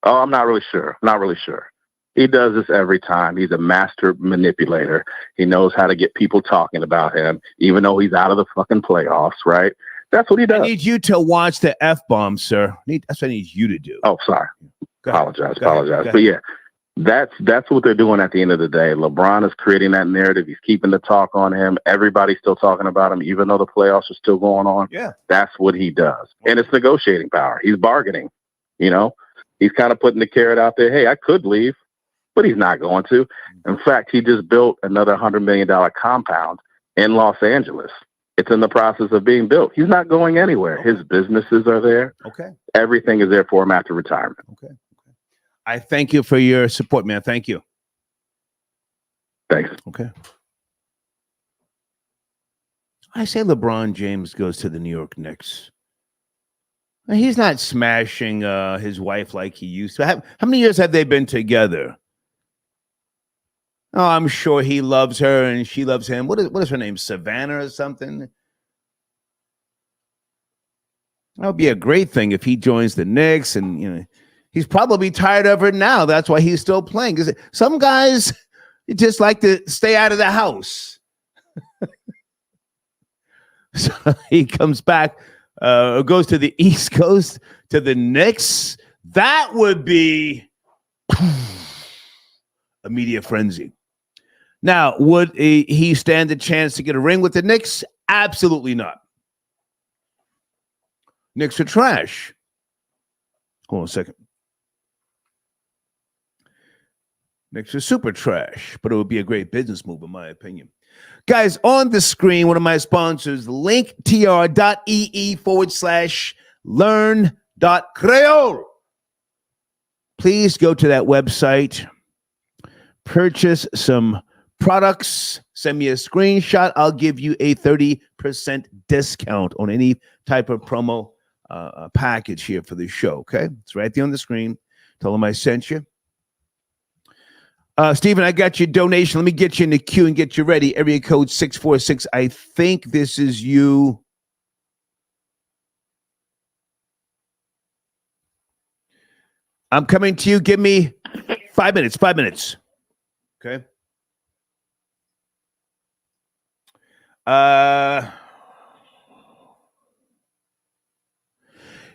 Oh, I'm not really sure. He does this every time. He's a master manipulator. He knows how to get people talking about him, even though he's out of the fucking playoffs, right? That's what he does. I need you to watch the F-bomb, sir. That's what I need you to do. Oh, sorry. Apologize. Go ahead. But yeah, that's what they're doing at the end of the day. LeBron is creating that narrative. He's keeping the talk on him. Everybody's still talking about him, even though the playoffs are still going on. Yeah. That's what he does. And it's negotiating power. He's bargaining. He's kind of putting the carrot out there. Hey, I could leave, but he's not going to. In fact, he just built another $100 million compound in Los Angeles. It's in the process of being built. He's not going anywhere. Okay. His businesses are there. Okay. Everything is there for him after retirement. Okay. I thank you for your support, man. Thank you. Thanks. Okay. I say LeBron James goes to the New York Knicks. He's not smashing his wife like he used to. How many years have they been together? Oh, I'm sure he loves her and she loves him. What is her name? Savannah or something? That would be a great thing if he joins the Knicks, and he's probably tired of her now. That's why he's still playing. Because some guys just like to stay out of the house. So he comes back, goes to the East Coast to the Knicks. That would be a media frenzy. Now, would he stand a chance to get a ring with the Knicks? Absolutely not. Knicks are trash. Hold on a second. Knicks are super trash, but it would be a great business move, in my opinion. Guys, on the screen, one of my sponsors, linktr.ee/learn.creole. Please go to that website. purchase some products, send me a screenshot. I'll give you a 30% discount on any type of promo package here for the show. Okay, it's right there on the screen. Tell them I sent you. Steven, I got your donation. Let me get you in the queue and get you ready. Area code 646. I think this is you. I'm coming to you. Give me 5 minutes. 5 minutes. Okay.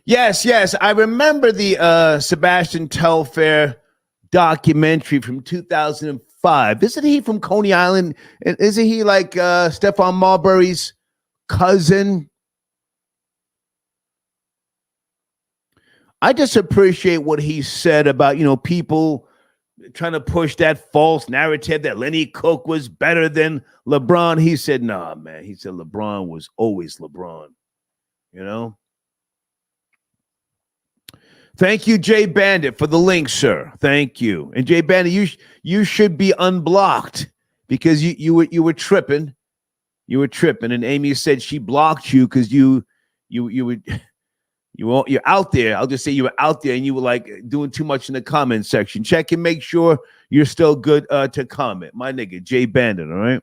Yes. I remember the Sebastian Telfair documentary from 2005. Isn't he from Coney Island? Isn't he like Stephon Marbury's cousin? I just appreciate what he said about, people trying to push that false narrative that Lenny Cook was better than LeBron. He said, nah, man. He said LeBron was always LeBron, Thank you, Jay Bandit, for the link, sir. Thank you. And Jay Bandit, you should be unblocked because you were tripping. You were tripping, and Amy said she blocked you because you're out there. I'll just say you were out there and you were like doing too much in the comment section. Check and make sure you're still good to comment. My nigga, Jay Bandit, all right?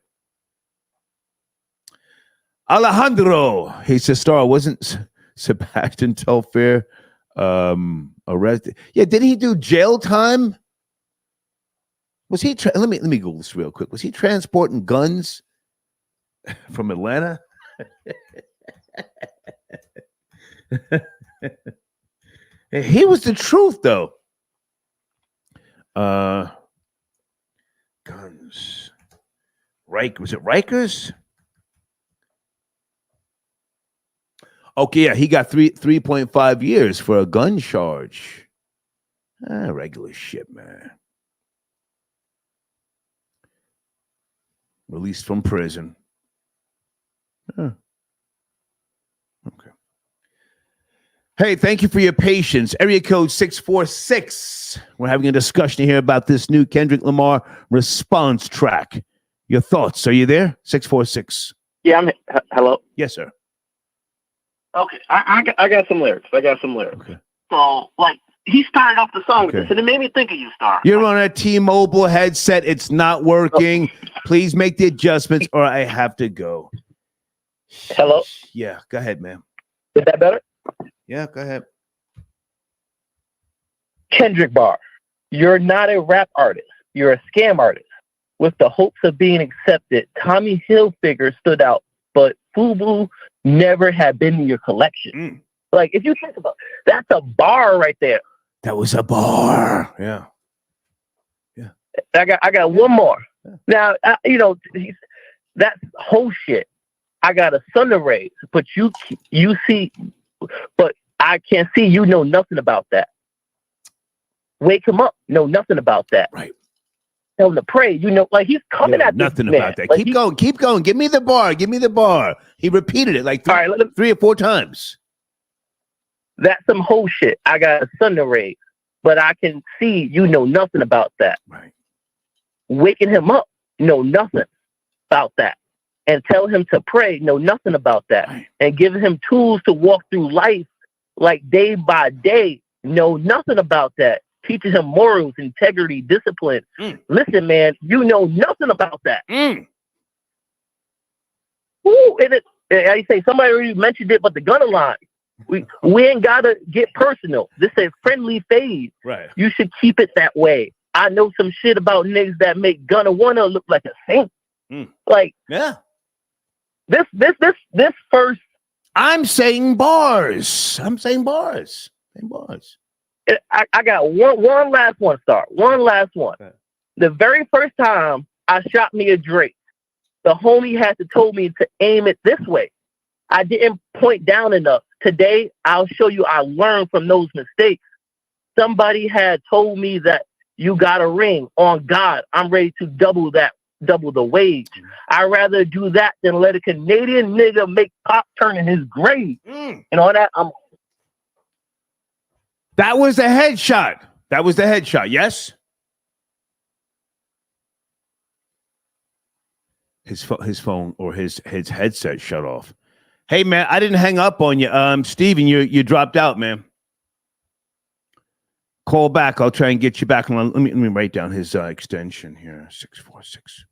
Alejandro, he says, Star, wasn't Sebastian Telfair arrested? Yeah, did he do jail time? Was he let me Google this real quick. Was he transporting guns from Atlanta? He was the truth, though. Guns. Was it Rikers? Okay, yeah, he got 3.5 years for a gun charge. Regular shit, man. Released from prison. Okay. Hey, thank you for your patience. Area code 646. We're having a discussion here about this new Kendrick Lamar Responds track. Your thoughts? Are you there? 646. Yeah, hello. Yes, sir. Okay, I got some lyrics. Okay. So, he started off the song with this, and it made me think of you, Star. You're on a T-Mobile headset. It's not working. Please make the adjustments, or I have to go. Hello? Yeah, go ahead, man. Is that better? Yeah, go ahead. Kendrick bar. You're not a rap artist. You're a scam artist. With the hopes of being accepted, Tommy Hilfiger stood out, but FUBU never had been in your collection. If you think about it, that's a bar right there. That was a bar. Yeah. I got one more. Yeah. Now, that's whole shit. I got a sun array, but you see, but I can't see. You know nothing about that. Wake him up. Know nothing about that. Right. Tell him to pray. He's coming at nothing this about man. that. Keep going. Give me the bar. He repeated it like three or four times. That's some whole shit. I got a sun array, but I can see you know nothing about that. Right. Waking him up. Know nothing about that. And tell him to pray, know nothing about that. Right. And give him tools to walk through life like day by day, know nothing about that. Teaching him morals, integrity, discipline. Listen, man, you know nothing about that. Ooh, I say somebody already mentioned it, but the gunner line. We ain't gotta get personal. This is friendly phase. Right. You should keep it that way. I know some shit about niggas that make Gunna Wanna look like a saint. Yeah. This first. I'm saying bars. Saying bars. I got one last one, Star. One last one. Okay. The very first time I shot me a Drake, the homie had to told me to aim it this way. I didn't point down enough. Today, I'll show you I learned from those mistakes. Somebody had told me that you got a ring. On God, I'm ready to double the wage. I'd rather do that than let a Canadian nigga make Pop turn in his grave. And all that, That was the headshot. Yes? His phone or his headset shut off. Hey man, I didn't hang up on you. Steven, you dropped out, man. Call back. I'll try and get you back on. Let me write down his extension here. 646.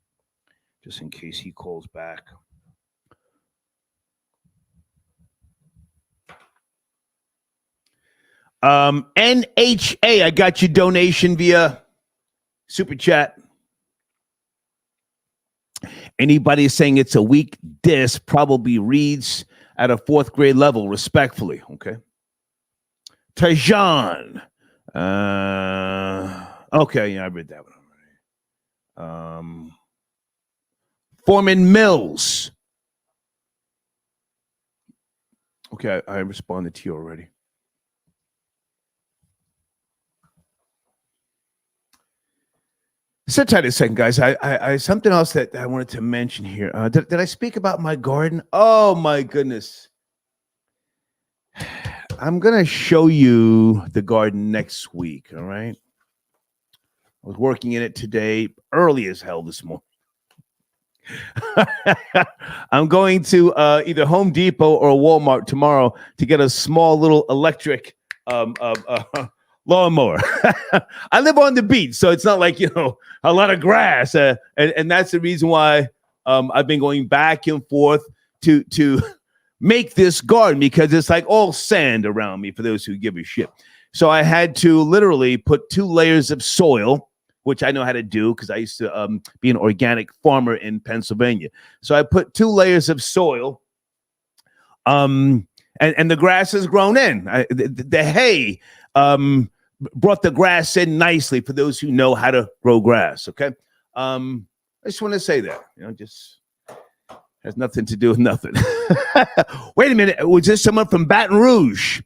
Just in case he calls back. NHA, I got your donation via Super Chat. Anybody saying it's a weak diss probably reads at a 4th grade level, respectfully. Okay. Tajan. Okay, yeah, I read that one already. Foreman Mills. Okay, I responded to you already. Sit tight a second, guys. I something else that I wanted to mention here. Did I speak about my garden? Oh my goodness. I'm gonna show you the garden next week. All right. I was working in it today, early as hell this morning. I'm going to either Home Depot or Walmart tomorrow to get a small little electric lawnmower. I live on the beach, so it's not like, a lot of grass. And that's the reason why I've been going back and forth to make this garden, because it's like all sand around me, for those who give a shit. So I had to literally put 2 layers of soil, which I know how to do because I used to be an organic farmer in Pennsylvania. So I put 2 layers of soil, and the grass has grown in. The hay brought the grass in nicely, for those who know how to grow grass. Okay. I just want to say that, just has nothing to do with nothing. Wait a minute. Was this someone from Baton Rouge?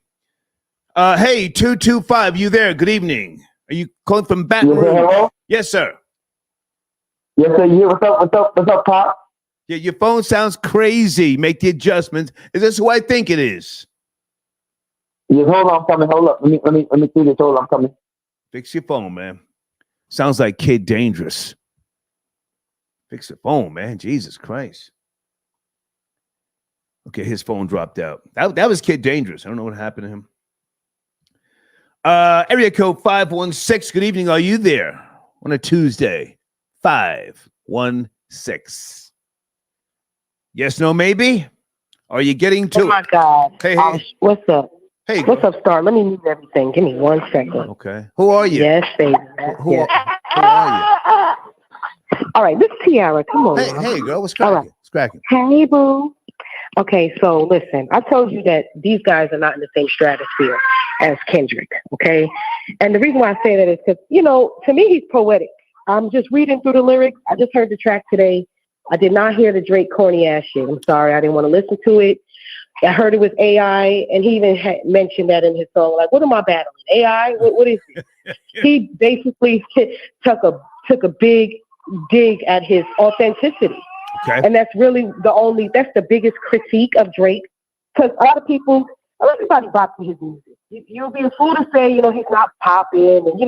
Hey, 225, you there? Good evening. Are you calling from Baton Rouge? Hello? Yes, sir. Yes, sir. Yeah, what's up, Pop? Yeah, your phone sounds crazy. Make the adjustments. Is this who I think it is? Yes, hold on, I'm coming. Hold up. Let me see this. Hold on, I'm coming. Fix your phone, man. Sounds like Kid Dangerous. Fix the phone, man. Jesus Christ. Okay, his phone dropped out. That was Kid Dangerous. I don't know what happened to him. Area code 516. Good evening. Are you there on a Tuesday? 516. Yes, no, maybe? Are you getting to it? Oh, my God. Hey. What's up? Hey. What's up, Star? Let me mute everything. Give me 1 second. Okay. Who are you? Yes, baby. Who are you? All right, this is Tiara. Come on. Hey, girl. What's cracking? Right. What's cracking? Hey, boo. Okay, so listen. I told you that these guys are not in the same stratosphere as Kendrick, okay? And the reason why I say that is because, to me, he's poetic. I'm just reading through the lyrics. I just heard the track today. I did not hear the Drake corny ass shit. I'm sorry. I didn't want to listen to it. I heard it was AI, and he even had mentioned that in his song. Like, what am I battling? AI? What is it? He basically took a big dig at his authenticity. Okay. And that's really that's the biggest critique of Drake. Because everybody bops to his music. You'll be a fool to say, he's not popping, and,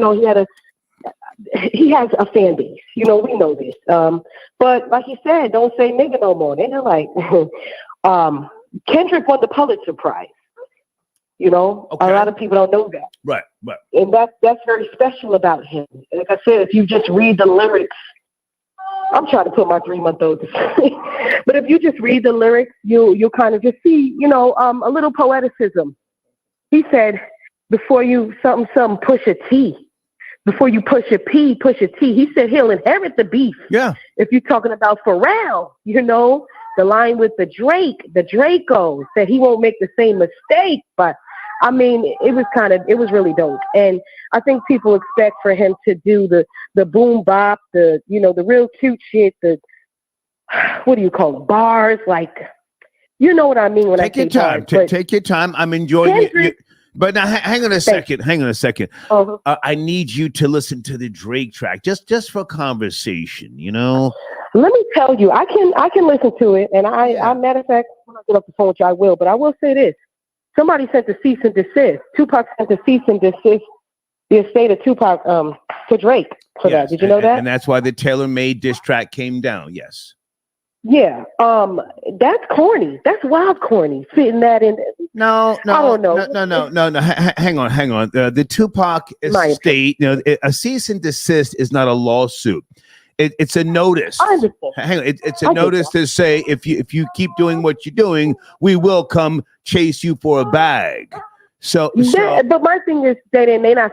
he has a fan base. We know this. But like he said, don't say nigga no more. They're like, Kendrick won the Pulitzer Prize. Okay. A lot of people don't know that. Right. And that's very special about him. Like I said, if you just read the lyrics, I'm trying to put my 3-month-old to sleep. But if you just read the lyrics, you'll kind of just see, a little poeticism. He said, before you something push a T. Before you push a P, push a T. He said he'll inherit the beef. Yeah. If you're talking about Pharrell, the line with the Draco, said he won't make the same mistake. But I mean, it was really dope. And I think people expect for him to do the boom bop, the real cute shit, what do you call it? Bars, like, you know what I mean when I say time. Bars. Take your time. I'm enjoying it. But now, hang on a second. Uh-huh. I need you to listen to the Drake track, just for conversation. Let me tell you, I can listen to it, and I matter of fact, when I get off the phone with you, I will. But I will say this: somebody sent the cease and desist. Tupac sent the cease and desist the estate of Tupac to Drake for that. Did you know that? And that's why the tailor-made diss track came down. Yes. Yeah, that's corny. That's wild corny. Fitting that in. No, I don't know. no. Hang on. The Tupac estate, a cease and desist is not a lawsuit. It's a notice. I understand. Hang on, it's a notice to say if you keep doing what you're doing, we will come chase you for a bag. But my thing is that they not.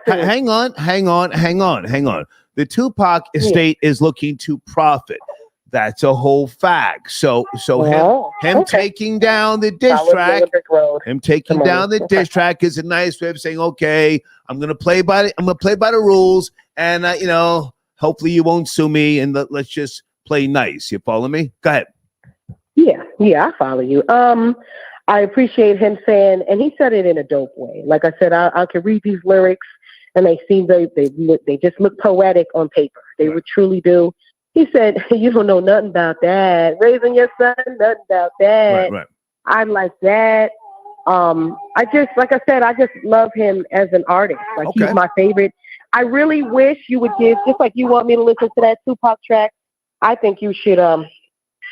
Hang on. The Tupac estate is looking to profit. That's a whole fact. So him taking down the diss track, is a nice way of saying, okay, I'm gonna play by the rules, and hopefully you won't sue me, and let's just play nice. You follow me? Go ahead. Yeah, I follow you. I appreciate him saying, and he said it in a dope way. Like I said, I can read these lyrics, and they seem they just look poetic on paper. They would truly do. He said, you don't know nothing about that. Raising your son, nothing about that. Right. I like that. I just love him as an artist. Like, he's my favorite. I really wish you would give, just like you want me to listen to that Tupac track, I think you should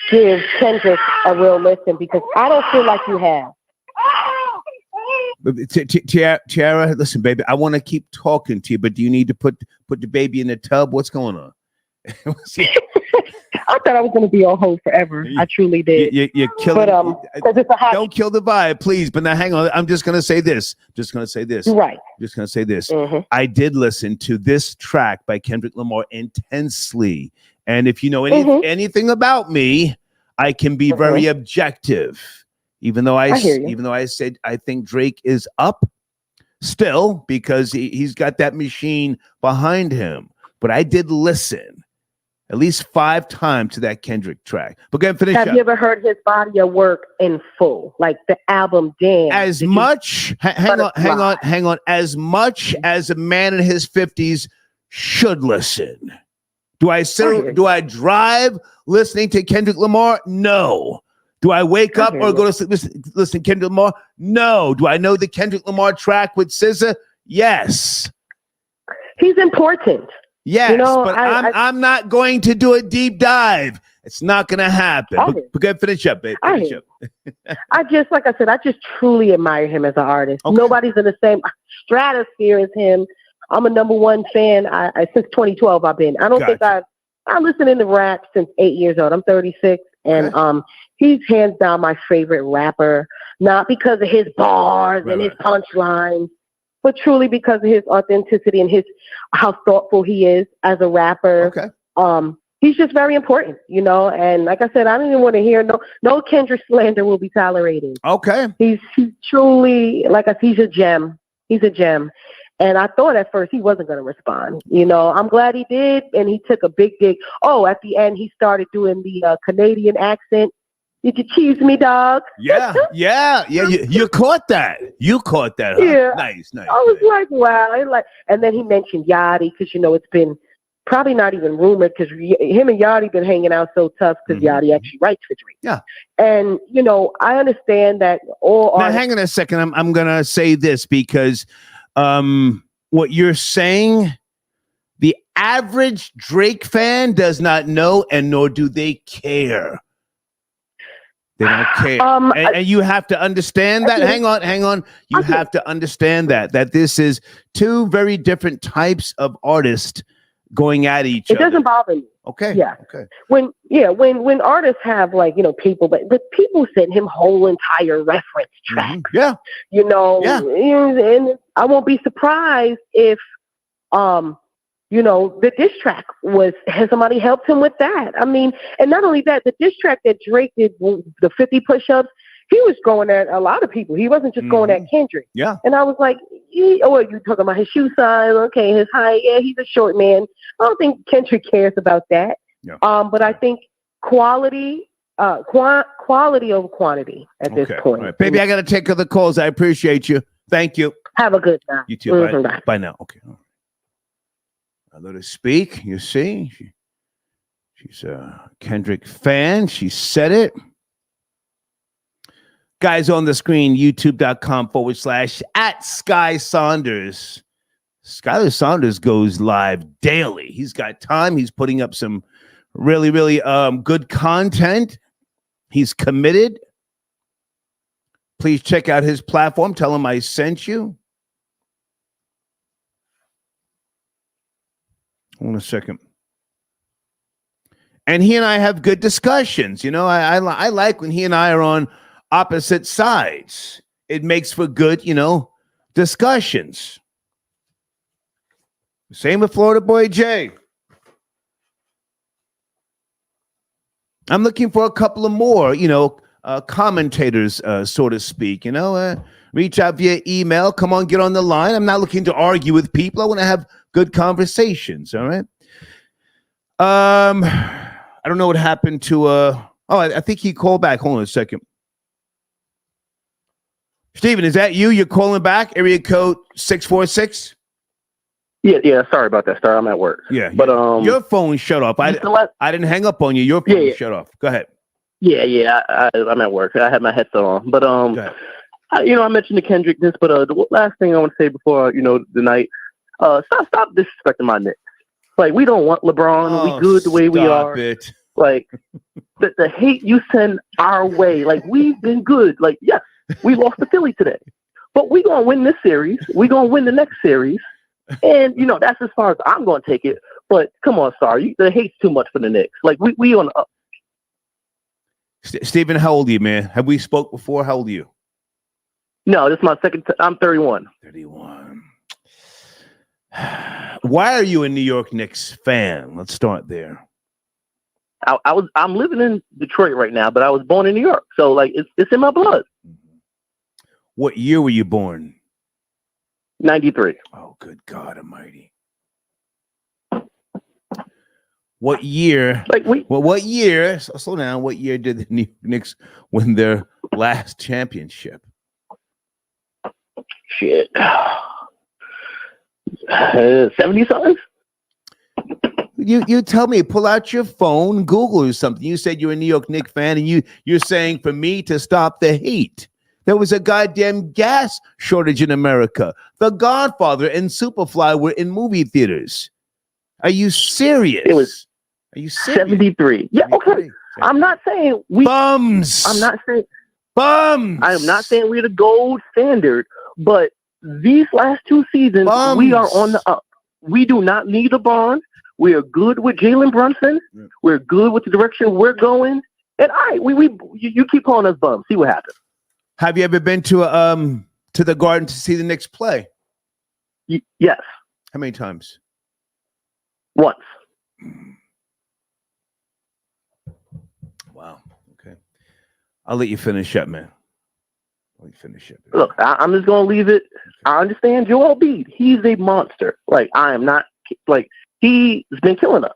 give Kendrick a real listen, because I don't feel like you have. Tiara, listen, baby, I want to keep talking to you, but do you need to put the baby in the tub? What's going on? I thought I was going to be on hold forever. I truly did. You're killing. But it's a hot. Don't kill the vibe, please. But now, hang on. I'm just going to say this. Right. Just going to say this. Mm-hmm. I did listen to this track by Kendrick Lamar intensely, and if you know anything about me, I can be very objective. Even though I said I think Drake is up still because he's got that machine behind him. But I did listen at least 5 times to that Kendrick track. But go ahead and finish up. Have you ever heard his body of work in full? Like the album Damn. As much, hang on. As much as a man in his 50s should listen. Do I drive listening to Kendrick Lamar? No. Do I wake up or go to sleep listen to Kendrick Lamar? No. Do I know the Kendrick Lamar track with SZA? Yes. He's important. Yes, but I'm not going to do a deep dive. It's not going to happen. But go ahead, finish up, babe. Finish up. I just truly admire him as an artist. Okay. Nobody's in the same stratosphere as him. I'm a #1 fan. Since 2012 I've been. I don't think I'm listening to rap since 8 years old. I'm 36, and he's hands down my favorite rapper. Not because of his bars and his punchlines, but truly because of his authenticity and how thoughtful he is as a rapper. Okay. He's just very important, and like I said, I don't even want to hear no Kendrick slander will be tolerated. Okay. He's truly, he's a gem. He's a gem. And I thought at first he wasn't going to respond. I'm glad he did, and he took a big dig. Oh, at the end, he started doing the Canadian accent. Did you cheese me, dog? Yeah. You caught that. Huh? Yeah. Nice. I was like, wow. And then he mentioned Yachty, because it's been probably not even rumored, because him and Yachty been hanging out so tough, because Yachty actually writes for Drake. Yeah. And I understand that all. Now, hang on a second. I'm gonna say this because what you're saying, the average Drake fan does not know, and nor do they care. They don't care. And you have to understand that. Hang on. You have to understand that this is 2 very different types of artists going at each other. It doesn't bother me. Okay. Yeah. Okay. When artists have people, but people send him whole entire reference tracks. Yeah. And I won't be surprised if the diss track has somebody helped him with that. I mean, and not only that, the diss track that Drake did, the 50 push-ups, he was going at a lot of people. He wasn't just going at Kendrick. Yeah. And I was like, you talking about his shoe size, okay, his height. Yeah, he's a short man. I don't think Kendrick cares about that. Yeah. But I think quality over quantity at this point. Right. Baby, I got to take other calls. I appreciate you. Thank you. Have a good night. You too. Bye now. Okay. I let her speak. You see, she's a Kendrick fan. She said it. Guys on the screen, youtube.com/@Sky Saunders. Skylar Saunders goes live daily. He's got time. He's putting up some really, really good content. He's committed. Please check out his platform. Tell him I sent you. Hold on a second. And he and I have good discussions. You know, I like when he and I are on opposite sides. It makes for good, you know, discussions. Same with Florida Boy Jay. I'm looking for a couple of more, you know, commentators, so to speak, you know, reach out via email. Come on, get on the line. I'm not looking to argue with people. I want to have good conversations. All right. I don't know what happened to, I think he called back. Hold on a second. Steven, is that you? You're calling back? Area code 646? Yeah. Sorry about that, Star. I'm at work. Yeah. But your phone shut off. I didn't hang up on you. Your phone shut off. Go ahead. Yeah. I'm at work. I had my headset on. But I mentioned the Kendrick this, but the last thing I want to say before the night, stop disrespecting my Knicks. Like, we don't want LeBron. We good the way we are. It. Like, the hate you send our way. Like, we've been good. Like, yes, we lost to Philly today, but we gonna win this series. We gonna win the next series. And, that's as far as I'm going to take it. But come on, sorry. The hate's too much for the Knicks. Like, we on the up. Stephen, how old are you, man? Have we spoke before? How old are you? No, this is my second. I'm 31. 31. Why are you a New York Knicks fan? Let's start there. I'm living in Detroit right now, but I was born in New York. So, like, it's in my blood. What year were you born? 93. Oh, good God Almighty! What year? What year? Slow down. What year did the New York Knicks win their last championship? Shit, 70-something. You tell me. Pull out your phone, Google or something. You said you're a New York Knicks fan, and you're saying for me to stop the hate. There was a goddamn gas shortage in America. The Godfather and Superfly were in movie theaters. Are you serious? Are you serious? 73. Yeah, okay. I'm not saying we bums. I'm not saying bums. I am not saying we're the gold standard, but these last two seasons we are on the up. We do not need LeBron. We are good with Jalen Brunson. We're good with the direction we're going. And you keep calling us bums. See what happens. Have you ever been to the Garden to see the Knicks play? Yes. How many times? Once. Wow. Okay. I'll let you finish up, man. Look, I'm just gonna leave it. I understand Joel Embiid. He's a monster. Like, I am not. Like, he's been killing us.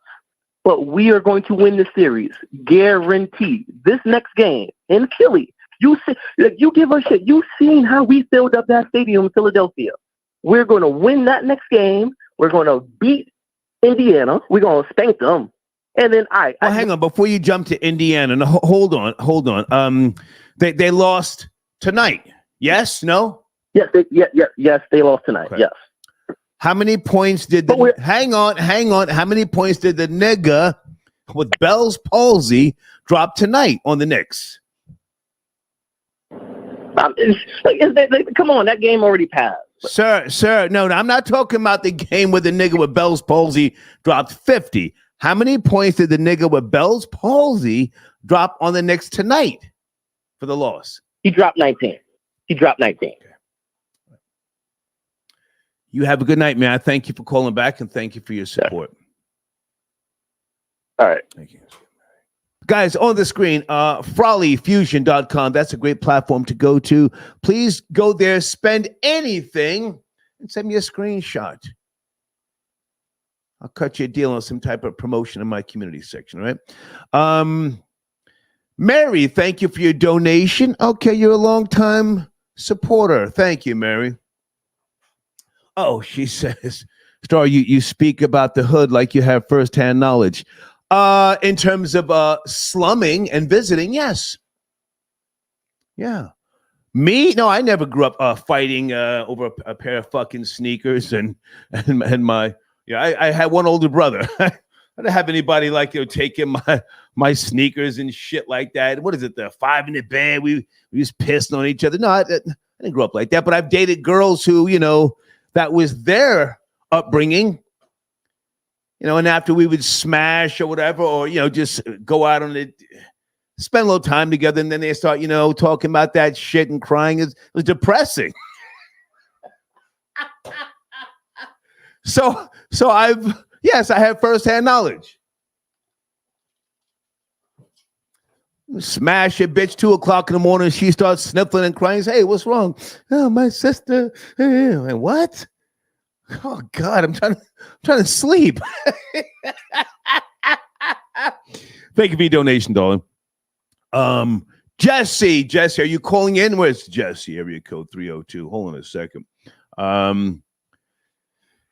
But we are going to win the series, guaranteed. This next game in Philly. You give us shit. You've seen how we filled up that stadium in Philadelphia. We're going to win that next game. We're going to beat Indiana. We're going to spank them. And then hang on. Before you jump to Indiana, no, hold on. They lost tonight. Yes? No? Yes, they lost tonight. Okay. Yes. How many points did hang on. How many points did the nigga with Bell's palsy drop tonight on the Knicks? Come on, that game already passed. Sir, no, I'm not talking about the game where the nigga with Bell's palsy dropped 50. How many points did the nigga with Bell's palsy drop on the Knicks tonight for the loss? He dropped 19. Okay. You have a good night, man. I thank you for calling back and thank you for your support. All right. Thank you. Guys, on the screen, FrawleyFusion.com. That's a great platform to go to. Please go there, spend anything, and send me a screenshot. I'll cut you a deal on some type of promotion in my community section, all right? Mary, thank you for your donation. Okay, you're a long-time supporter. Thank you, Mary. Oh, she says, Star, you speak about the hood like you have firsthand knowledge. In terms of slumming and visiting, yes. Yeah. Me? No, I never grew up fighting over a pair of fucking sneakers and my I had one older brother. I don't have anybody like taking my sneakers and shit like that. What is it? The 5 in the bed. We just pissing on each other. No, I didn't grow up like that. But I've dated girls who, that was their upbringing. And after we would smash or whatever, or just go out on it, spend a little time together, and then they start, talking about that shit and crying. It was depressing. So I have firsthand knowledge. Smash a bitch 2:00 in the morning. She starts sniffling and crying. Hey, what's wrong? Oh, my sister. And what? Oh God, I'm trying to sleep. Thank you for your donation, darling. Jesse, are you calling in? Where's Jesse? Area code 302. Hold on a second.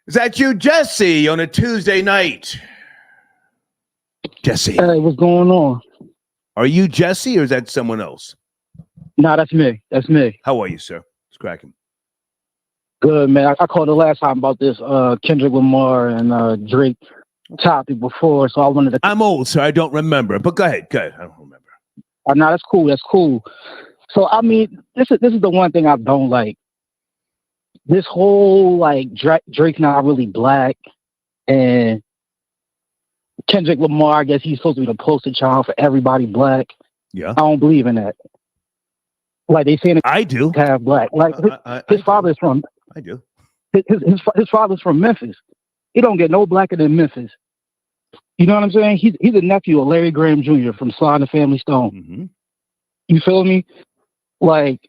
Is that you, Jesse, on a Tuesday night? Jesse. Hey, what's going on? Are you Jesse or is that someone else? No, that's me. That's me. How are you, sir? It's cracking. Good, man. I called the last time about this Kendrick Lamar and Drake topic before, so I wanted to... I'm old, sir. I don't remember. But go ahead. I don't remember. No, that's cool. That's cool. So, I mean, this is the one thing I don't like. This whole, Drake not really black, and Kendrick Lamar, I guess he's supposed to be the poster child for everybody black. Yeah. I don't believe in that. Like they saying, I do have black. Like his father's from. I do. His father's from Memphis. He don't get no blacker than Memphis. You know what I'm saying? He's a nephew of Larry Graham Jr. from Sly and the Family Stone. Mm-hmm. You feel me? Like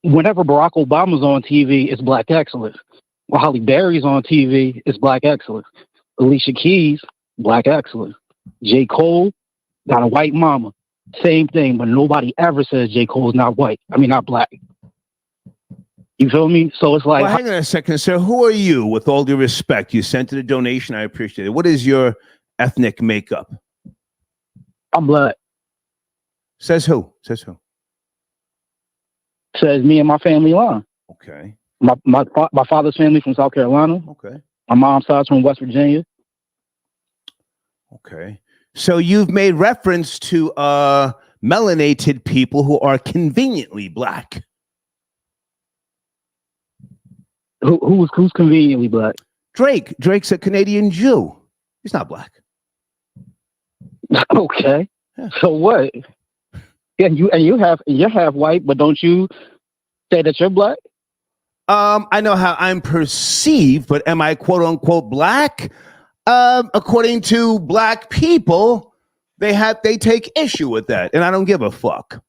whenever Barack Obama's on TV, it's black excellence. When Halle Berry's on TV, it's black excellence. Alicia Keys, black excellence. J. Cole got a white mama. Same thing, but nobody ever says J. Cole's not white. I mean, not black. You feel me? So it's like... Well, hang on a second, sir. Who are you, with all due respect? You sent it a donation. I appreciate it. What is your ethnic makeup? I'm black. Says who? Says me and my family line. Okay. My father's family from South Carolina. Okay. My mom's side's from West Virginia. Okay. So you've made reference to melanated people who are conveniently black. Who's conveniently black? Drake. Drake's a Canadian Jew. He's not black. Okay. Yeah. So what? And you're half white, but don't you say that you're black? I know how I'm perceived, but am I quote unquote black? According to black people, they take issue with that, and I don't give a fuck.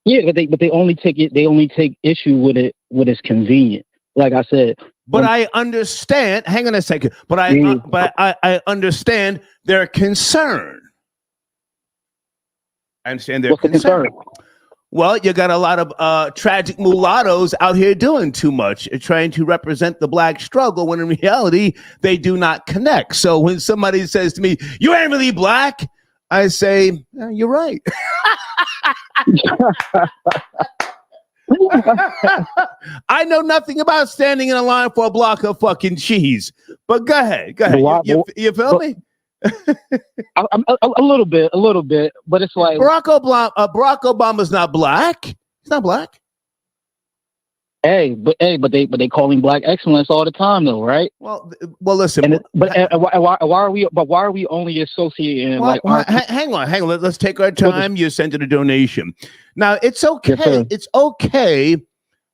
Yeah, but they only take issue with it when it's convenient. Like I said. But I understand. Hang on a second. But I understand their concern. I understand their concern. Well, you got a lot of tragic mulattoes out here doing too much, trying to represent the black struggle, when in reality, they do not connect. So when somebody says to me, you ain't really black, I say, you're right. I know nothing about standing in a line for a block of fucking cheese. But go ahead. You feel me? A little bit, but it's like Barack Obama's not black. He's not black. But they call him black excellence all the time, though, right? Well, listen. Why are we only associating? Hang on. Let's take our time. You sent it a donation. Now it's okay. Yes, it's okay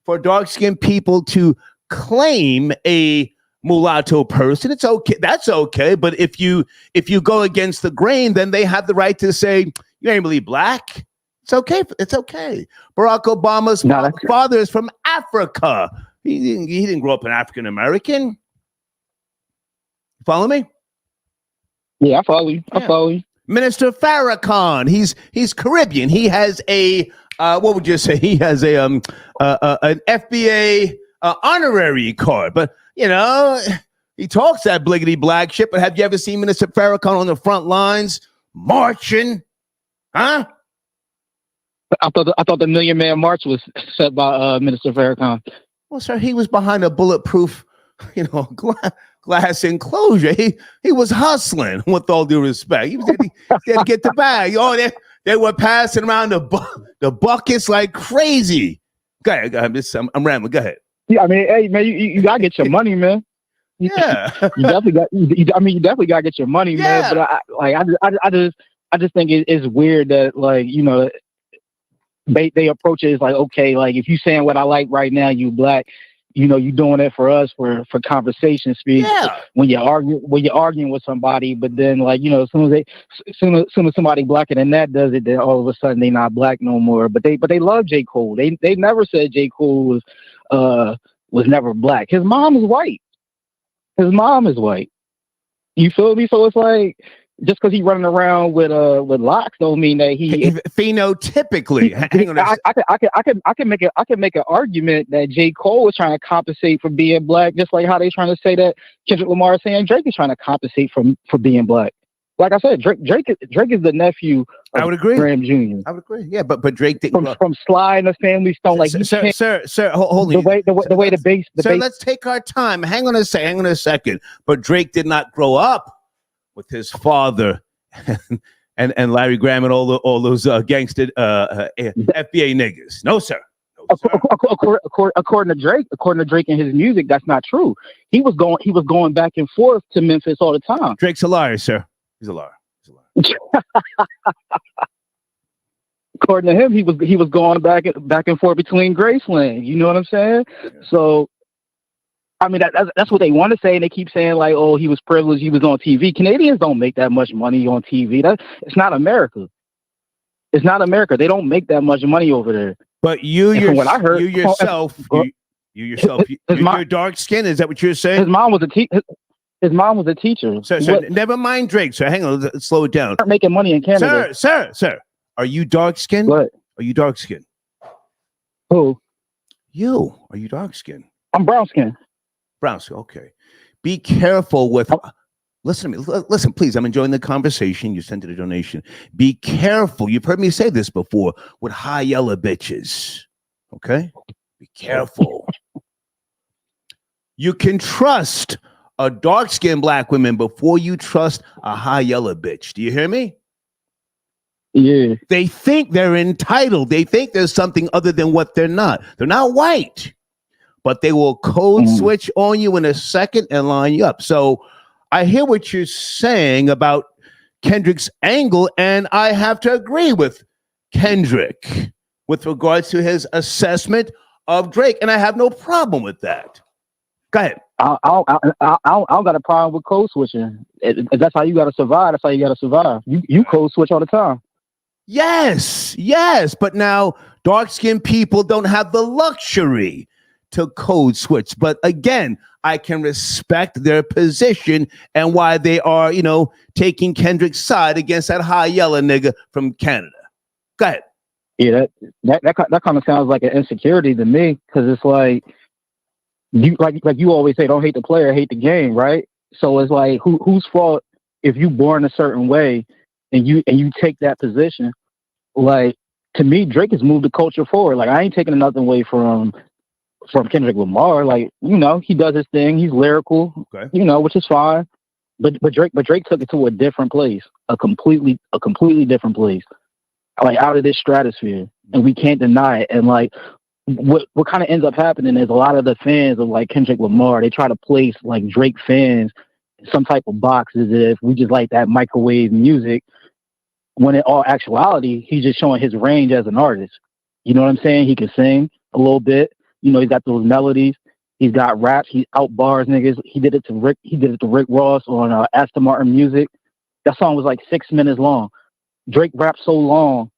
for dark-skinned people to claim a mulatto person. It's okay. That's okay. But if you go against the grain, then they have the right to say you ain't really black. It's okay. It's okay. Barack Obama's father is from Africa. He didn't grow up an African American. Follow me? Yeah, I follow you. I follow you. Minister Farrakhan. He's Caribbean. He has a what would you say? He has an FBA honorary card. But he talks that bliggity black shit. But have you ever seen Minister Farrakhan on the front lines marching? Huh? I thought the Million Man March was set by Minister Farrakhan. Well, sir, he was behind a bulletproof glass enclosure. He was hustling, with all due respect. He was there to get the bag. Oh, they were passing around the buckets like crazy. Go ahead. I'm rambling. Go ahead. Yeah, I mean, hey man, you gotta get your money, man. Yeah. You definitely got. You definitely gotta get your money, man. But I just think it's weird that they approach it as like, okay, like if you saying what I like right now, you black, you doing it for us for conversation speed. Yeah. When you're arguing with somebody, but then as soon as somebody blacker than that does it, then all of a sudden they not black no more. But they love J. Cole. They never said J. Cole was never black. His mom is white. You feel me? So it's like, just because he's running around with locks don't mean that he phenotypically. Hang on. I can make an argument that J. Cole is trying to compensate for being black, just like how they trying to say that Kendrick Lamar is saying Drake is trying to compensate for being black. Like I said, Drake is the nephew of I would agree. Graham Jr. I would agree. Yeah, but Drake didn't from Sly and the Family Stone. Like sir, hold the way the base. Let's take our time. Hang on a second. But Drake did not grow up with his father and Larry Graham and all those gangster FBA niggas. No, sir. According to Drake and his music, that's not true. He was going back and forth to Memphis all the time. Drake's a liar, sir. He's a liar. According to him, he was going back and forth between Graceland. You know what I'm saying? Yeah. So, I mean, that's what they want to say, and they keep saying like, "Oh, he was privileged. He was on TV." Canadians don't make that much money on TV. It's not America. It's not America. They don't make that much money over there. But you're dark skin. Is that what you're saying? His mom was a teacher. Sir, never mind Drake. So hang on, let's slow it down. Not making money in Canada. Sir. Are you dark skinned? What? Are you dark skinned? Who? You. Are you dark skinned? I'm brown skinned. Brown skin. Okay. Be careful with. Listen to me. Listen, please. I'm enjoying the conversation. You sent it a donation. Be careful. You've heard me say this before with high yellow bitches. Okay. Be careful. You can trust a dark-skinned black woman before you trust a high yellow bitch. Do you hear me? Yeah. They think they're entitled. They think there's something other than what they're not. They're not white, but they will code switch on you in a second and line you up. So I hear what you're saying about Kendrick's angle, and I have to agree with Kendrick with regards to his assessment of Drake, and I have no problem with that. Go ahead. I don't got a problem with code switching. If that's how you got to survive. That's how you got to survive. You code switch all the time. Yes. But now dark-skinned people don't have the luxury to code switch. But again, I can respect their position and why they are, taking Kendrick's side against that high yellow nigga from Canada. Go ahead. Yeah, that kind of sounds like an insecurity to me, because it's like you always say, don't hate the player, hate the game, right? So it's like whose fault if you born a certain way and you take that position? Like, to me, Drake has moved the culture forward. Like, I ain't taking nothing away from Kendrick Lamar. Like, he does his thing. He's lyrical, okay. Which is fine. But Drake took it to a different place, a completely different place, like out of this stratosphere, and we can't deny it. And like, what kind of ends up happening is a lot of the fans of like Kendrick Lamar, they try to place like Drake fans in some type of box as if we just like that microwave music, when in all actuality, he's just showing his range as an artist. You know what I'm saying? He can sing a little bit. He's got those melodies. He's got raps. He out bars niggas. He did it to Rick Ross on Aston Martin Music. That song was like 6 minutes long. Drake rapped so long,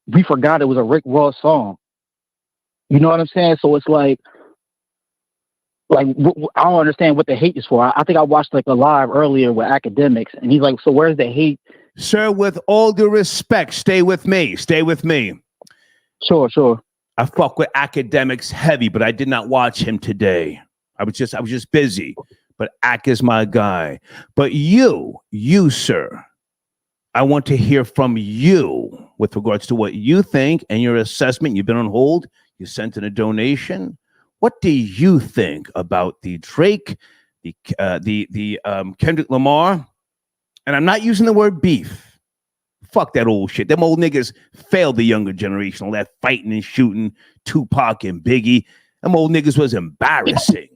we forgot it was a Rick Ross song. You know what I'm saying? So it's like I don't understand what the hate is for. I think I watched like a live earlier with Academics, and he's like, so where's the hate? Sir, with all due respect, stay with me. Sure. I fuck with Academics heavy, but I did not watch him today. I was just busy. But Ak is my guy. But you, sir, I want to hear from you with regards to what you think and your assessment. You've been on hold. You sent in a donation. What do you think about the Drake, the Kendrick Lamar? And I'm not using the word beef. Fuck that old shit. Them old niggas failed the younger generation. All that fighting and shooting, Tupac and Biggie. Them old niggas was embarrassing.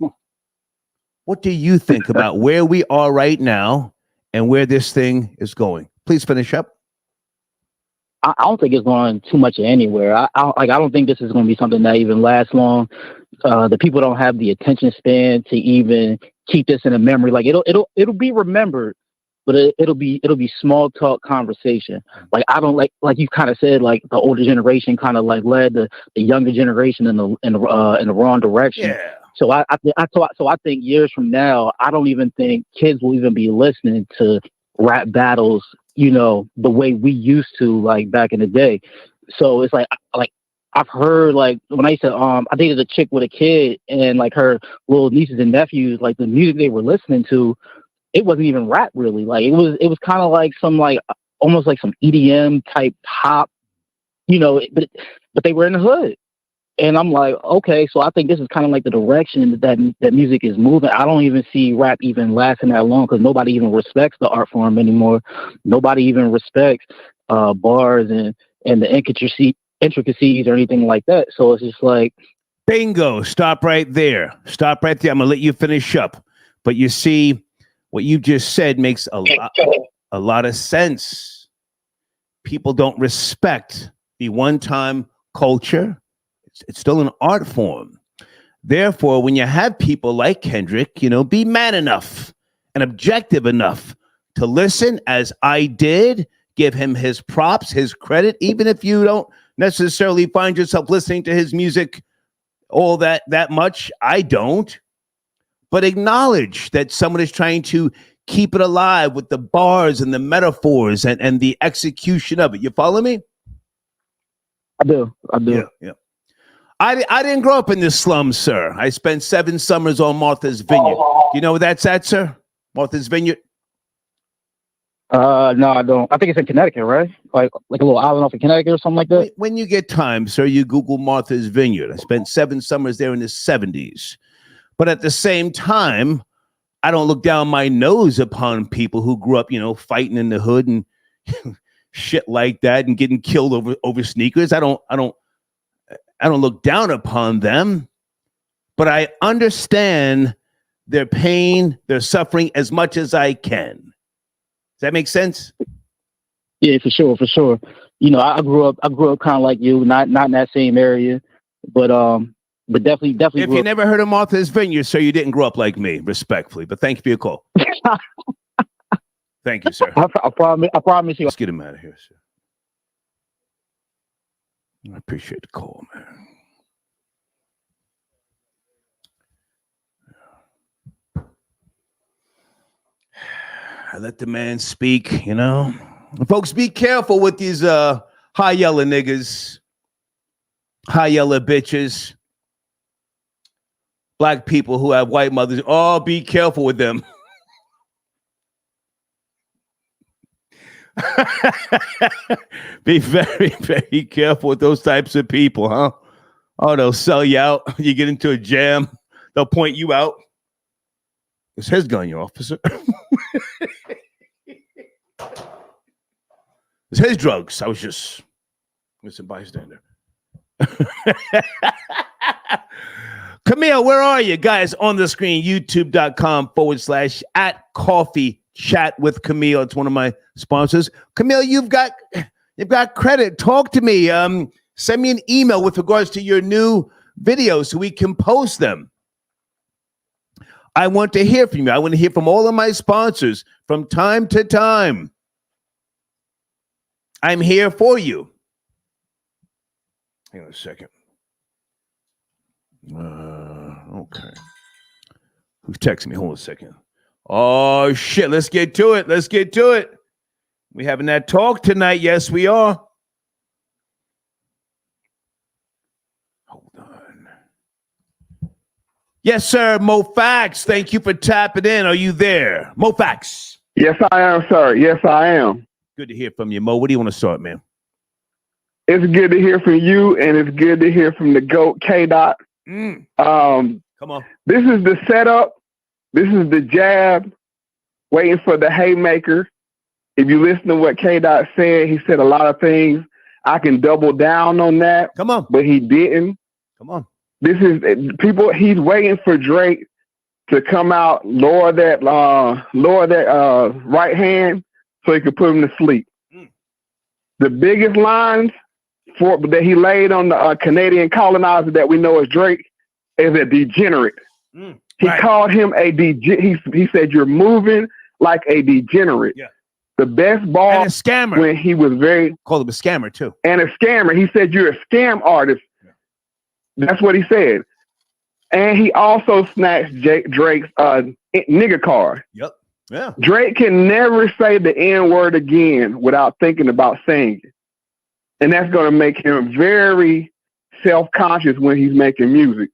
What do you think about where we are right now and where this thing is going? Please finish up. I don't think it's going too much anywhere. I don't think this is going to be something that even lasts long. The people don't have the attention span to even keep this in a memory. Like it'll be remembered, but it'll be small talk conversation. Like I don't like you kind of said, like the older generation kind of like led the younger generation in the wrong direction. Yeah. So I think years from now, I don't even think kids will even be listening to rap battles, the way we used to, like back in the day. So it's like I've heard, like when I used to I dated a chick with a kid, and like her little nieces and nephews, like the music they were listening to, it wasn't even rap really. Like it was kind of like some like almost like some EDM type pop, but they were in the hood. And I'm like, okay, so I think this is kind of like the direction that music is moving. I don't even see rap even lasting that long because nobody even respects the art form anymore. Nobody even respects bars and the intricacies or anything like that. So it's just like, bingo. Stop right there. I'm gonna let you finish up. But you see, what you just said makes a lot of sense. People don't respect the one-time culture. It's still an art form. Therefore, when you have people like Kendrick, be man enough and objective enough to listen, as I did, give him his props, his credit, even if you don't necessarily find yourself listening to his music all that much. I don't. But acknowledge that someone is trying to keep it alive with the bars and the metaphors and the execution of it. You follow me? I do. Yeah. I didn't grow up in the slums, sir. I spent 7 summers on Martha's Vineyard. You know where that's at, sir? Martha's Vineyard? No, I don't. I think it's in Connecticut, right? Like a little island off of Connecticut or something like that. When you get time, sir, you Google Martha's Vineyard. I spent 7 summers there in the 70s. But at the same time, I don't look down my nose upon people who grew up, fighting in the hood and shit like that and getting killed over sneakers. I don't look down upon them, but I understand their pain, their suffering as much as I can. Does that make sense? Yeah, for sure. I grew up kind of like you, not in that same area, but definitely. If you never heard of Martha's Vineyard, sir, you didn't grow up like me, respectfully. But thank you for your call. Thank you, sir. I promise you. Let's get him out of here, sir. I appreciate the call, man. I let the man speak, Folks, be careful with these high yellow niggas, high yellow bitches, black people who have white mothers. Oh, be careful with them. Be very, very careful with those types of people, huh? Oh, they'll sell you out. You get into a jam, they'll point you out. It's his gun, your officer. It's his drugs. I was just a bystander. Camille, where are you guys? On the screen, youtube.com/@coffee chat with Camille. It's one of my sponsors. Camille, you've got credit. Talk to me. Send me an email with regards to your new videos so we can post them. I want to hear from you. I want to hear from all of my sponsors from time to time. I'm here for you. Hang on a second. Okay. Who's texting me? Hold on a second. Oh, shit. Let's get to it. We having that talk tonight. Yes, we are. Hold on. Yes, sir. Mo Fax. Thank you for tapping in. Are you there? Mo Fax. Yes, I am, sir. Yes, I am. Good to hear from you, Mo. What do you want to start, man? It's good to hear from you, and it's good to hear from the GOAT, K-Dot. Come on. This is the setup. This is the jab, waiting for the haymaker. If you listen to what K-Dot said, he said a lot of things. I can double down on that. Come on. But he didn't. Come on. This is people. He's waiting for Drake to come out, lower that right hand so he could put him to sleep. The biggest lines that he laid on the Canadian colonizer that we know as Drake is a degenerate. He called him a degenerate. He said, you're moving like a degenerate. Yeah. The best ball and a scammer. When he was called him a scammer too. And a scammer. He said, you're a scam artist. Yeah. That's what he said. And he also snatched Drake's nigga card. Yep. Yeah. Drake can never say the N-word again without thinking about saying it. And that's going to make him very self-conscious when he's making music.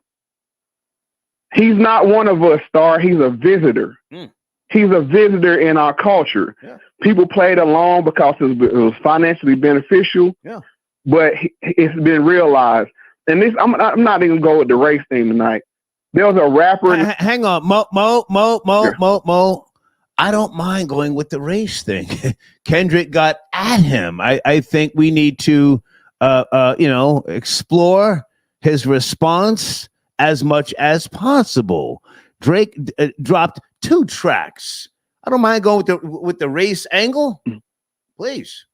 He's not one of us, Star. He's a visitor. He's a visitor in our culture. Yeah. People played along because it was financially beneficial. Yeah. But it's been realized. And this, I'm not even going with the race thing tonight. There was a rapper. Hang on, Mo. I don't mind going with the race thing. Kendrick got at him. I think we need to, explore his response as much as possible. Drake dropped 2 tracks. I don't mind going with the race angle. Please.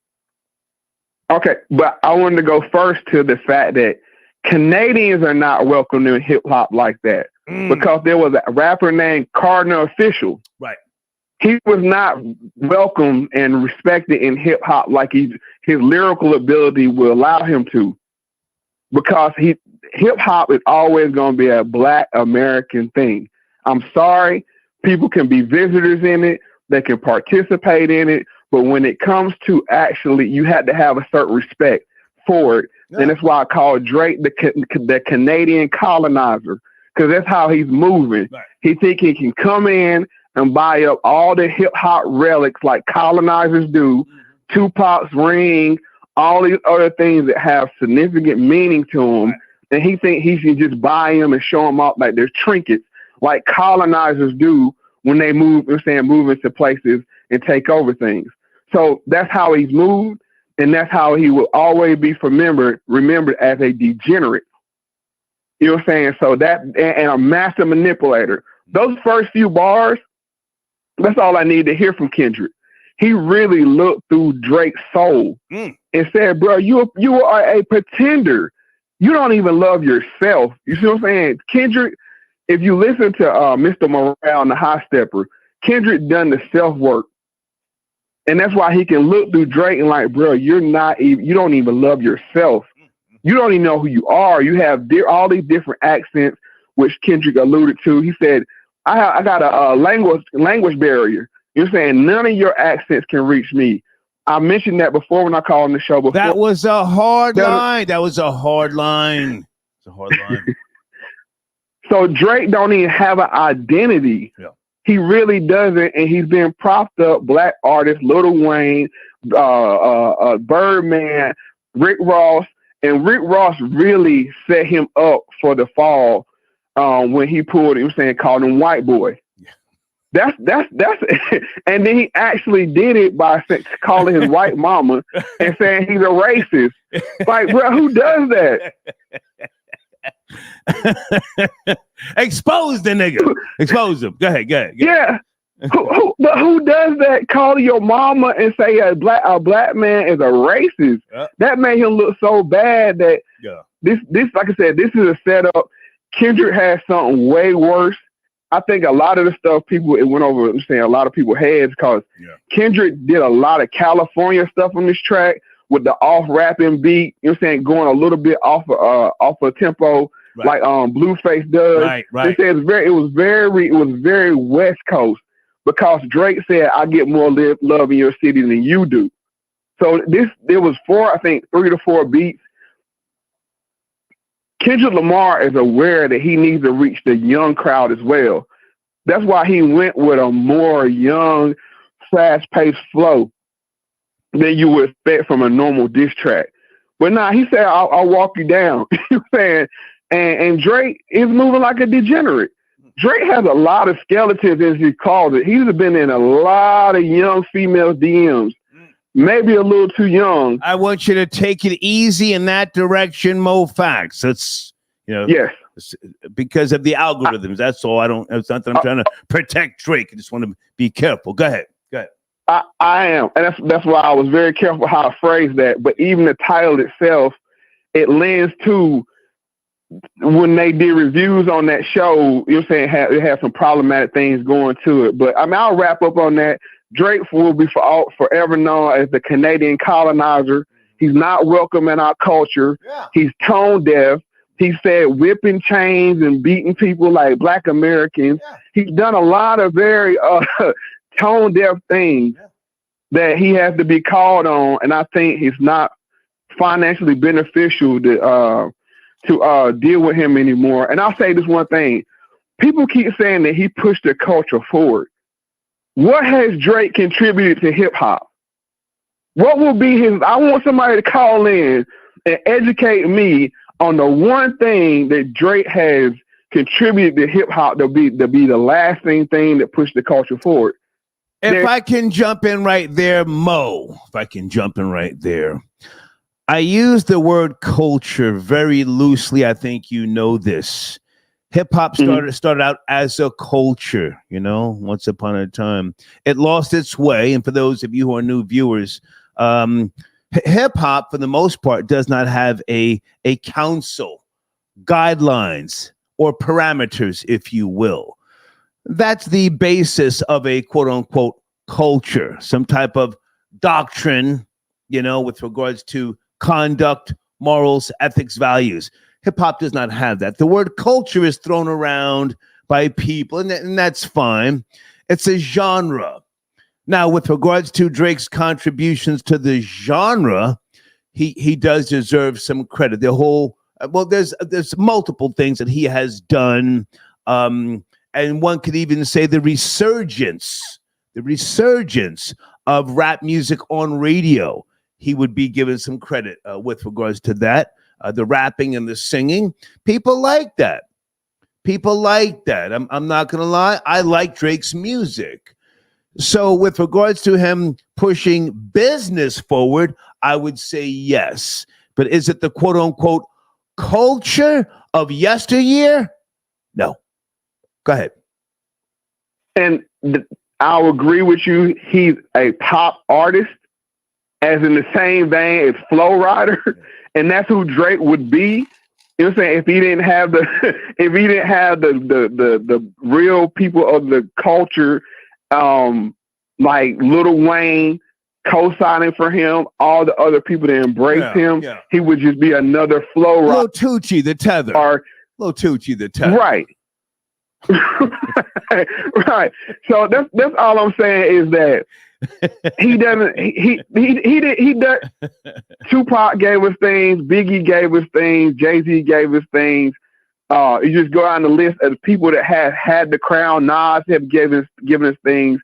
Okay, but I wanted to go first to the fact that Canadians are not welcome in hip hop like that because there was a rapper named Cardinal Official. Right. He was not welcome and respected in hip hop like his lyrical ability will allow him to, because hip hop is always going to be a Black American thing. I'm sorry, people can be visitors in it, they can participate in it, but when it comes to actually, you have to have a certain respect for it. Yeah. And that's why I call Drake the Canadian colonizer, because that's how he's moving. Right. He think he can come in and buy up all the hip hop relics like colonizers do, Tupac's ring, all these other things that have significant meaning to him. Right. And he think he should just buy them and show them off like they're trinkets, like colonizers do when they move into places and take over things. So that's how he's moved, and that's how he will always be remembered as a degenerate. You know what I'm saying? So that, and a master manipulator. Those first few bars, that's all I need to hear from Kendrick. He really looked through Drake's soul and said, bro, you are a pretender. You don't even love yourself. You see what I'm saying? Kendrick, if you listen to Mr. Morale and the High Stepper, Kendrick done the self-work. And that's why he can look through Drake and like, bro, you don't even love yourself. You don't even know who you are. You have all these different accents, which Kendrick alluded to. He said, I got a language barrier. You're saying none of your accents can reach me. I mentioned that before when I called on the show before. That was a hard line. That was a hard line. It's a hard line. So Drake don't even have an identity. Yeah. He really doesn't, and he's been propped up. Black artists, Lil Wayne, Birdman, Rick Ross, and Rick Ross really set him up for the fall when he pulled him, called him white boy. Yeah. That's and then he actually did it by calling his white mama and saying he's a racist. Like, bro, who does that? Expose the nigga. Expose him. Go ahead. Yeah. Who does that? Call your mama and say a black man is a racist. That made him look so bad that this like I said, this is a setup. Kendrick has something way worse. I think a lot of the stuff it went over. I'm saying a lot of people's heads because Kendrick did a lot of California stuff on this track with the off rapping beat. You know what I'm saying, going a little bit off a tempo. Right. Like Blueface does. Right. They said it was very West Coast because Drake said, I get more love in your city than you do. So there was 3 to 4 beats. Kendrick Lamar is aware that he needs to reach the young crowd as well. That's why he went with a more young, fast-paced flow than you would expect from a normal diss track. But nah, he said, I'll walk you down. You know what I'm saying? and Drake is moving like a degenerate. Drake has a lot of skeletons, as he calls it. He's been in a lot of young female DMs, maybe a little too young. I want you to take it easy in that direction, Mo Facts. It's, yes, because of the algorithms. That's all. It's not that I'm trying to protect Drake. I just want to be careful. Go ahead. I am, and that's why I was very careful how I phrased that. But even the title itself, it lends to when they did reviews on that show. You're saying it had some problematic things going to it. But I mean, I'll wrap up on that. Drake will be forever known as the Canadian colonizer. He's not welcome in our culture. Yeah. He's tone deaf. He said whipping chains and beating people like Black Americans. Yeah. He's done a lot of very tone deaf things that he has to be called on, and I think it's not financially beneficial to deal with him anymore. And I'll say this one thing: people keep saying that he pushed the culture forward. What has Drake contributed to hip hop? What will be his? I want somebody to call in and educate me on the one thing that Drake has contributed to hip hop to be the lasting thing that pushed the culture forward. If I can jump in right there, Mo, I use the word culture very loosely. I think you know this. Hip hop started out as a culture, once upon a time. It lost its way. And for those of you who are new viewers, hip hop, for the most part, does not have a council, guidelines, or parameters, if you will. That's the basis of a quote unquote culture, some type of doctrine, with regards to conduct, morals, ethics, values. Hip hop does not have that. The word culture is thrown around by people, and that's fine. It's a genre. Now, with regards to Drake's contributions to the genre, he does deserve some credit. There's multiple things that he has done. And one could even say the resurgence of rap music on radio. He would be given some credit with regards to that. The rapping and the singing. People like that. I'm not going to lie. I like Drake's music. So with regards to him pushing business forward, I would say yes. But is it the quote unquote culture of yesteryear? No. Go ahead. And I'll agree with you. He's a pop artist, as in the same vein as Flow Rider, and that's who Drake would be. You know what I'm saying? If he didn't have the real people of the culture, like Lil Wayne co-signing for him, all the other people that embrace him, he would just be another Flow Rider. Lil Tucci the Tether. Lil Tucci the Tether. Right. Right. So that's all I'm saying is that he doesn't. He does. Tupac gave us things. Biggie gave us things. Jay-Z gave us things. You just go down the list of the people that have had the crown. Nas have given us things.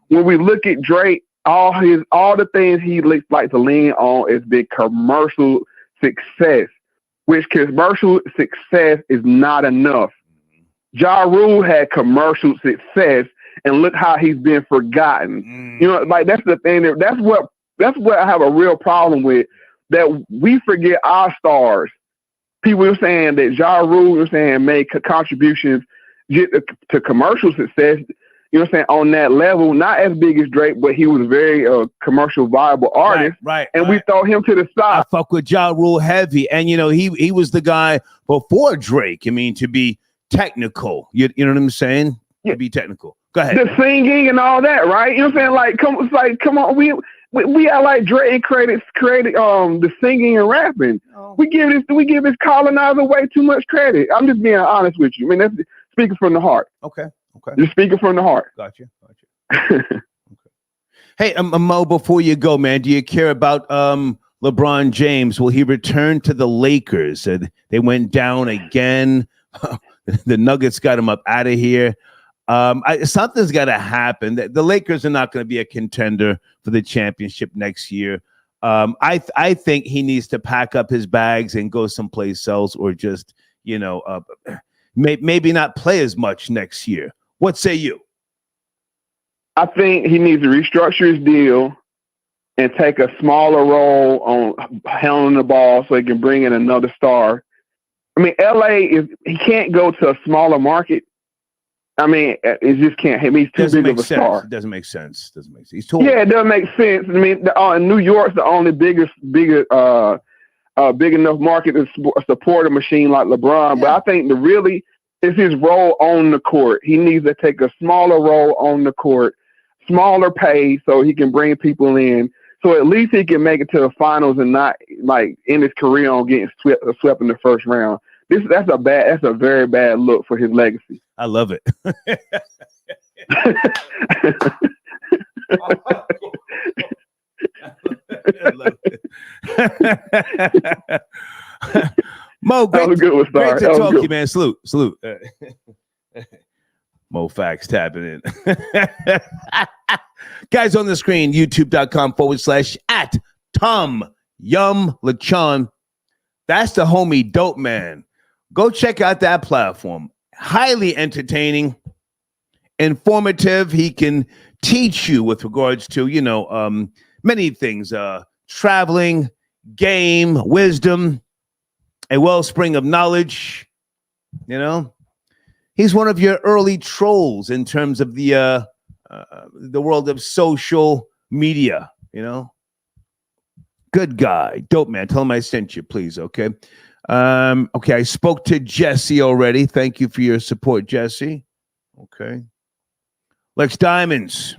When we look at Drake, all the things he likes to lean on is big commercial success, which commercial success is not enough. Ja Rule had commercial success, and look how he's been forgotten. Like that's the thing. That's what I have a real problem with. That we forget our stars. People are saying that Ja Rule, made contributions to commercial success. On that level, not as big as Drake, but he was very commercial viable artist. Right. And we throw him to the side. I fuck with Ja Rule heavy, and he was the guy before Drake. to be technical. You know what I'm saying? To be technical. Go ahead. The singing and all that, right? You know what I'm saying? Come on, we are like Drake created the singing and rapping. Oh. We give this colonizer way too much credit. I'm just being honest with you. That's speaking from the heart. Okay. Just speaking from the heart. Gotcha. Okay. Hey, Mo, before you go, man, do you care about LeBron James? Will he return to the Lakers? They went down again. The Nuggets got him up out of here. Something's got to happen. The Lakers are not going to be a contender for the championship next year. I think he needs to pack up his bags and go someplace else, or just maybe not play as much next year. What say you? I think he needs to restructure his deal and take a smaller role on handling the ball so he can bring in another star. I mean, he can't go to a smaller market. I mean, it just can't. He's too big of a star. It doesn't make sense. He's too old. Yeah, it doesn't make sense. I mean, New York's the only big enough market to support a machine like LeBron. Yeah. But I think it's his role on the court. He needs to take a smaller role on the court, smaller pay, so he can bring people in. So at least he can make it to the finals and not like end his career on getting swept in the first round. That's a very bad look for his legacy. I love it. Mo, great to talk to you, man. Salute. Mo Facts tapping in. Guys on the screen, youtube.com/@TomYumLechon. That's the homie Dope Man. Go check out that platform. Highly entertaining, informative. He can teach you with regards to, many things. Traveling, game, wisdom, a wellspring of knowledge. He's one of your early trolls in terms of the world of social media. Good guy, Dope Man. Tell him I sent you, please. Okay. Okay. I spoke to Jesse already. Thank you for your support, Jesse. Okay. Lex Diamonds.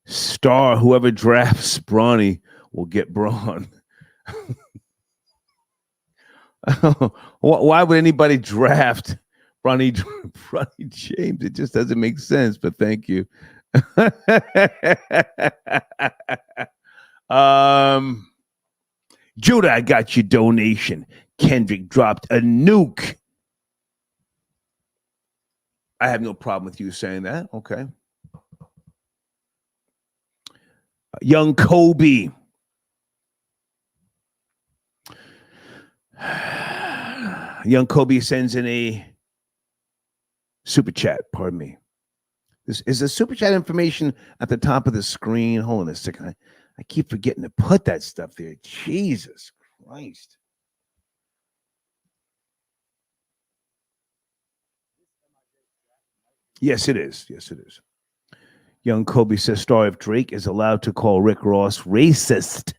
Star, whoever drafts Bronny will get Braun. Why would anybody draft Bronny James? It just doesn't make sense, but thank you. Judah, I got your donation. Kendrick dropped a nuke. I have no problem with you saying that. Okay. Young Kobe. Young Kobe sends in a super chat. Pardon me. This is the super chat information at the top of the screen. Hold on a second. I keep forgetting to put that stuff there. Jesus Christ. Yes, it is. Yes, it is. Young Kobe says, Star, if Drake is allowed to call Rick Ross racist,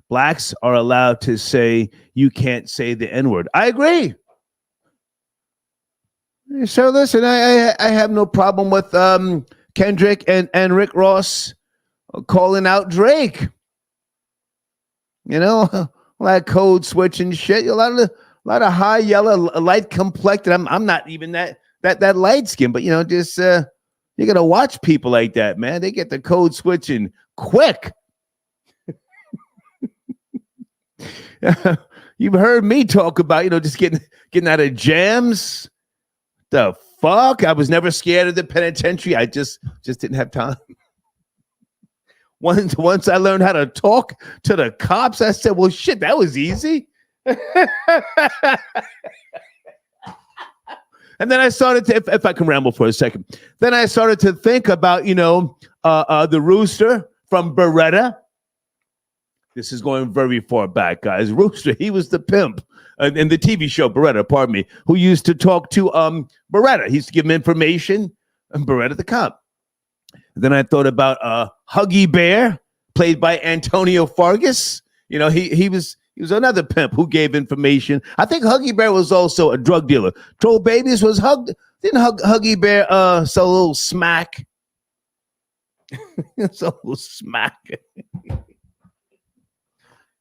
blacks are allowed to say you can't say the N-word. I agree. So listen, I have no problem with Kendrick and Rick Ross calling out Drake. Like code switch and shit. A lot of high yellow, light complected. I'm not even that light skin, but just you gotta watch people like that, man. They get the code switching quick. You've heard me talk about, just getting out of jams. The fuck? I was never scared of the penitentiary. I just didn't have time. Once I learned how to talk to the cops, I said, well, shit, that was easy. And then I started to, if I can ramble for a second, then I started to think about, the rooster from Beretta. This is going very far back, guys. Rooster, he was the pimp in the TV show Beretta, pardon me, who used to talk to Beretta. He used to give him information, and Beretta the cop. Then I thought about Huggy Bear, played by Antonio Fargas. He was another pimp who gave information. I think Huggy Bear was also a drug dealer. Troll Babies was didn't Huggy Bear sell a little smack? It's a little smack.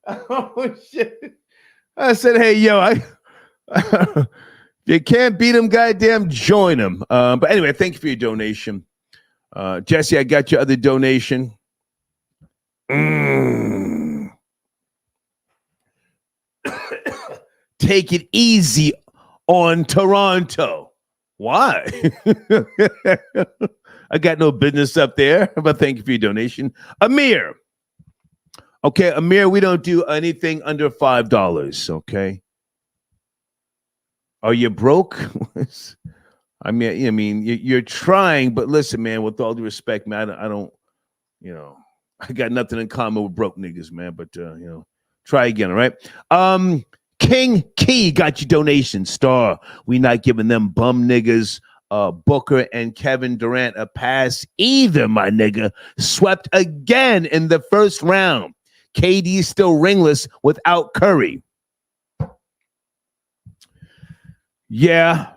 Oh shit. I said, hey, yo, you can't beat him, goddamn, join him. But anyway, thank you for your donation. Jesse, I got your other donation. Take it easy on Toronto. Why? I got no business up there, but thank you for your donation. Amir. Okay, Amir, we don't do anything under $5, okay? Are you broke? I mean, you're trying, but listen, man. With all due respect, man, I don't, I got nothing in common with broke niggas, man. But try again, all right? King Key got you donation. Star, we not giving them bum niggas. Booker and Kevin Durant a pass either, my nigga. Swept again in the first round. KD still ringless without Curry. Yeah.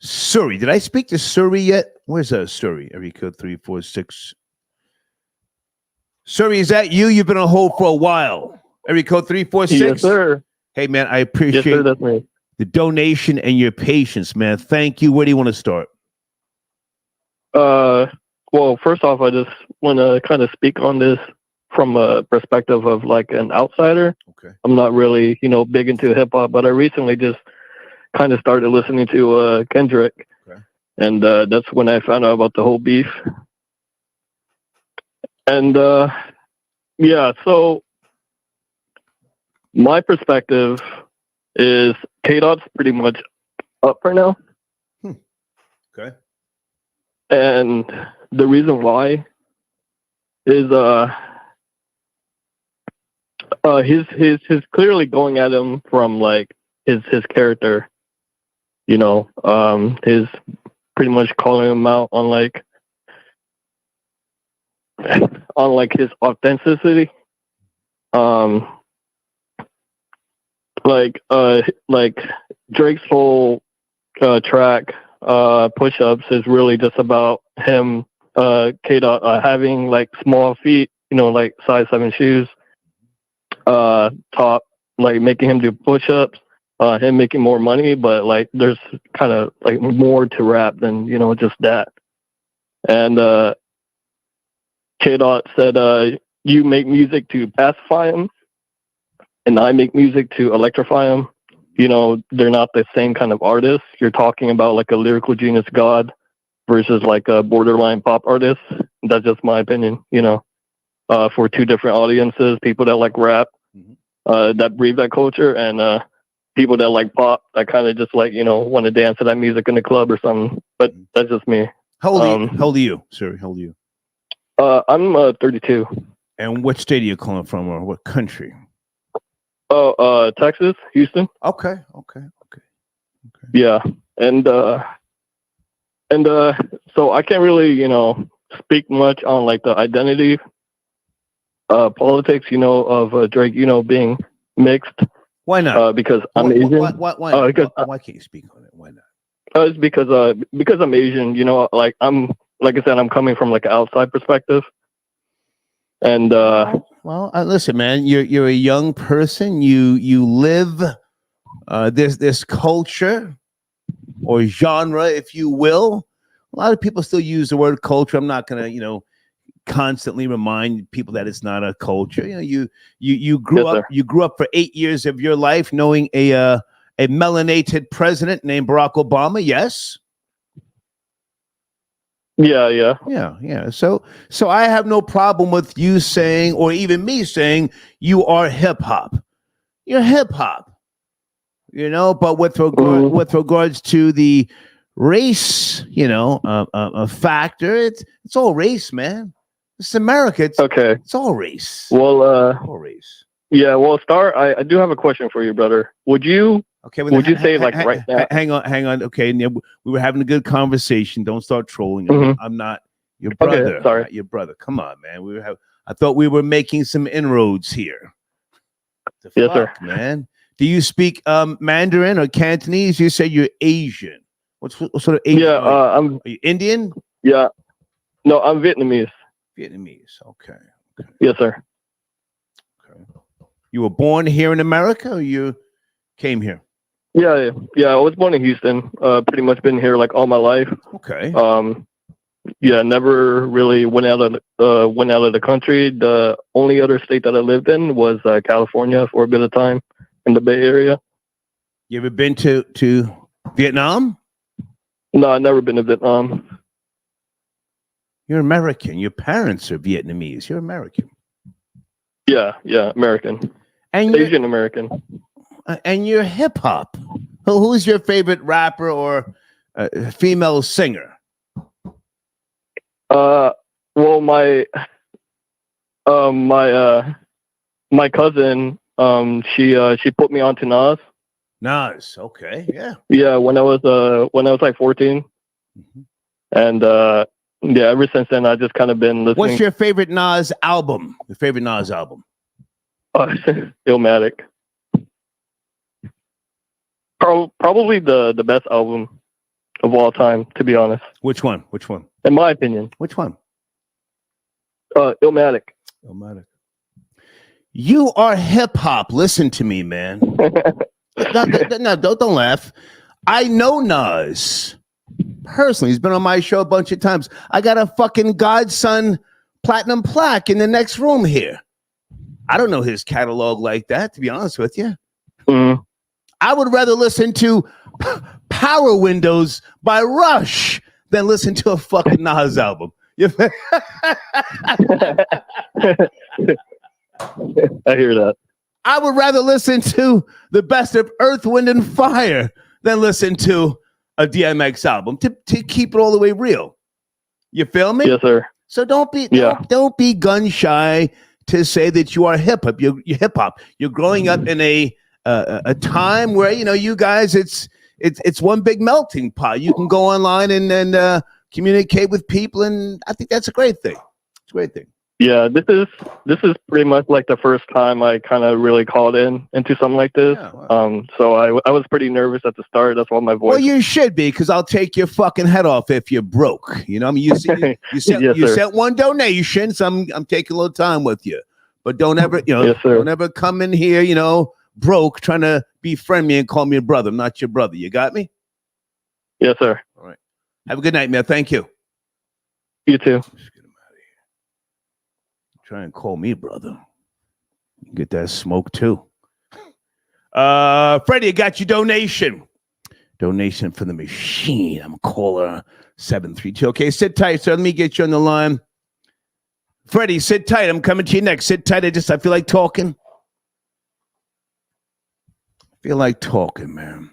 Surrey. Did I speak to Surrey yet? Where's Surrey? Area code 346. Surrey, is that you? You've been on hold for a while. Area code 346. Yes, sir. Hey, man, I appreciate yes, sir, that's me. The donation and your patience, man. Thank you. Where do you want to start? Well, first off, I just want to kind of speak on this from a perspective of like an outsider. Okay. I'm not really, big into hip hop, but I recently just kind of started listening to Kendrick. Okay. And that's when I found out about the whole beef. And yeah, so my perspective is K-Dot's pretty much up right now. Okay. And the reason why is his clearly going at him from like his character, his pretty much calling him out on like his authenticity. Like Drake's whole track push-ups is really just about him K-Dot having like small feet, like size 7 shoes, top, like making him do push-ups, him making more money, but like there's kind of like more to rap than just that. And K-Dot said, you make music to pacify him, and I make music to electrify him. They're not the same kind of artists. You're talking about like a lyrical genius god versus like a borderline pop artist. That's just my opinion, for two different audiences, people that like rap, that breathe that culture, and people that like pop, that kind of just like, want to dance to that music in the club or something. But that's just me. How old are you, sir? How old are you? I'm 32. And what state are you calling from, or what country? Oh, Texas, Houston. Okay. Yeah, and so I can't really, speak much on like the identity, politics, of Drake, being mixed. Why not? Because I'm Asian. Why can't you speak on it? Why not? It's because I'm Asian. Like I said, I'm coming from like an outside perspective. And listen, man, you're a young person. You live this culture or genre, if you will. A lot of people still use the word culture. I'm not gonna, constantly remind people that it's not a culture. You grew up. You grew up for 8 years of your life knowing a melanated president named Barack Obama. Yes. Yeah. So I have no problem with you saying, or even me saying, you are hip hop. You're hip hop, But with regards to the race, a factor, it's all race, man. It's America. It's all race. Well, all race. Yeah. Well, Star, I do have a question for you, brother. Would you? Okay. Would you say like right now? Hang on. Okay. We were having a good conversation. Don't start trolling. I'm not your brother. Okay, sorry. Not your brother. Come on, man. I thought we were making some inroads here. Yes, sir. Man. Do you speak Mandarin or Cantonese? You say you're Asian. What sort of Asian? Yeah. Are you Indian? Yeah. No, I'm Vietnamese. Vietnamese. Okay. Yes, sir. Okay. You were born here in America, or you came here? Yeah. I was born in Houston. Pretty much been here like all my life. Okay. Yeah, never really went out of the country. The only other state that I lived in was California for a bit of time in the Bay Area. You ever been to Vietnam? No, I've never been to Vietnam. You're American. Your parents are Vietnamese. You're American. Yeah, American. And Asian American. And you're hip hop. Who's your favorite rapper or female singer? Well, my cousin, she put me onto Nas. Nas, okay, yeah. Yeah, when I was like 14. Mm-hmm. And yeah, ever since then I just kind of been listening. What's your favorite Nas album? Your favorite Nas album? Illmatic. Probably the best album of all time, to be honest. Which one? Which one? In my opinion. Which one? Illmatic. Illmatic. You are hip hop. Listen to me, man. No, don't laugh. I know Nas personally. He's been on my show a bunch of times. I got a fucking Godson platinum plaque in the next room here. I don't know his catalog like that, to be honest with you. Mm. I would rather listen to Power Windows by Rush than listen to a fucking Nas album. I hear that. I would rather listen to the best of Earth, Wind, and Fire than listen to a DMX album to keep it all the way real. You feel me? Yes, sir. So don't be gun shy to say that you are hip hop. You're hip hop. You're growing up in a time where you guys it's one big melting pot. You can go online and communicate with people, and I think that's a great thing. It's a great thing. Yeah, this is pretty much like the first time I kind of really called into something like this. Yeah, wow. So I was pretty nervous at the start. That's why my voice. Well, you should be, because I'll take your fucking head off if you're broke. You know, I mean, you sent one donation, so I'm taking a little time with you. But don't ever, yes, don't ever come in here, broke, trying to befriend me and call me a brother. I'm not your brother. You got me? Yes, sir. All right. Have a good night, man. Thank you. You too. Try and call me brother. Get that smoke too. Freddie, I got your donation. Donation for the machine. I'm caller 732. Okay, sit tight, sir. Let me get you on the line. Freddie, sit tight. I'm coming to you next. Sit tight. I feel like talking. Man.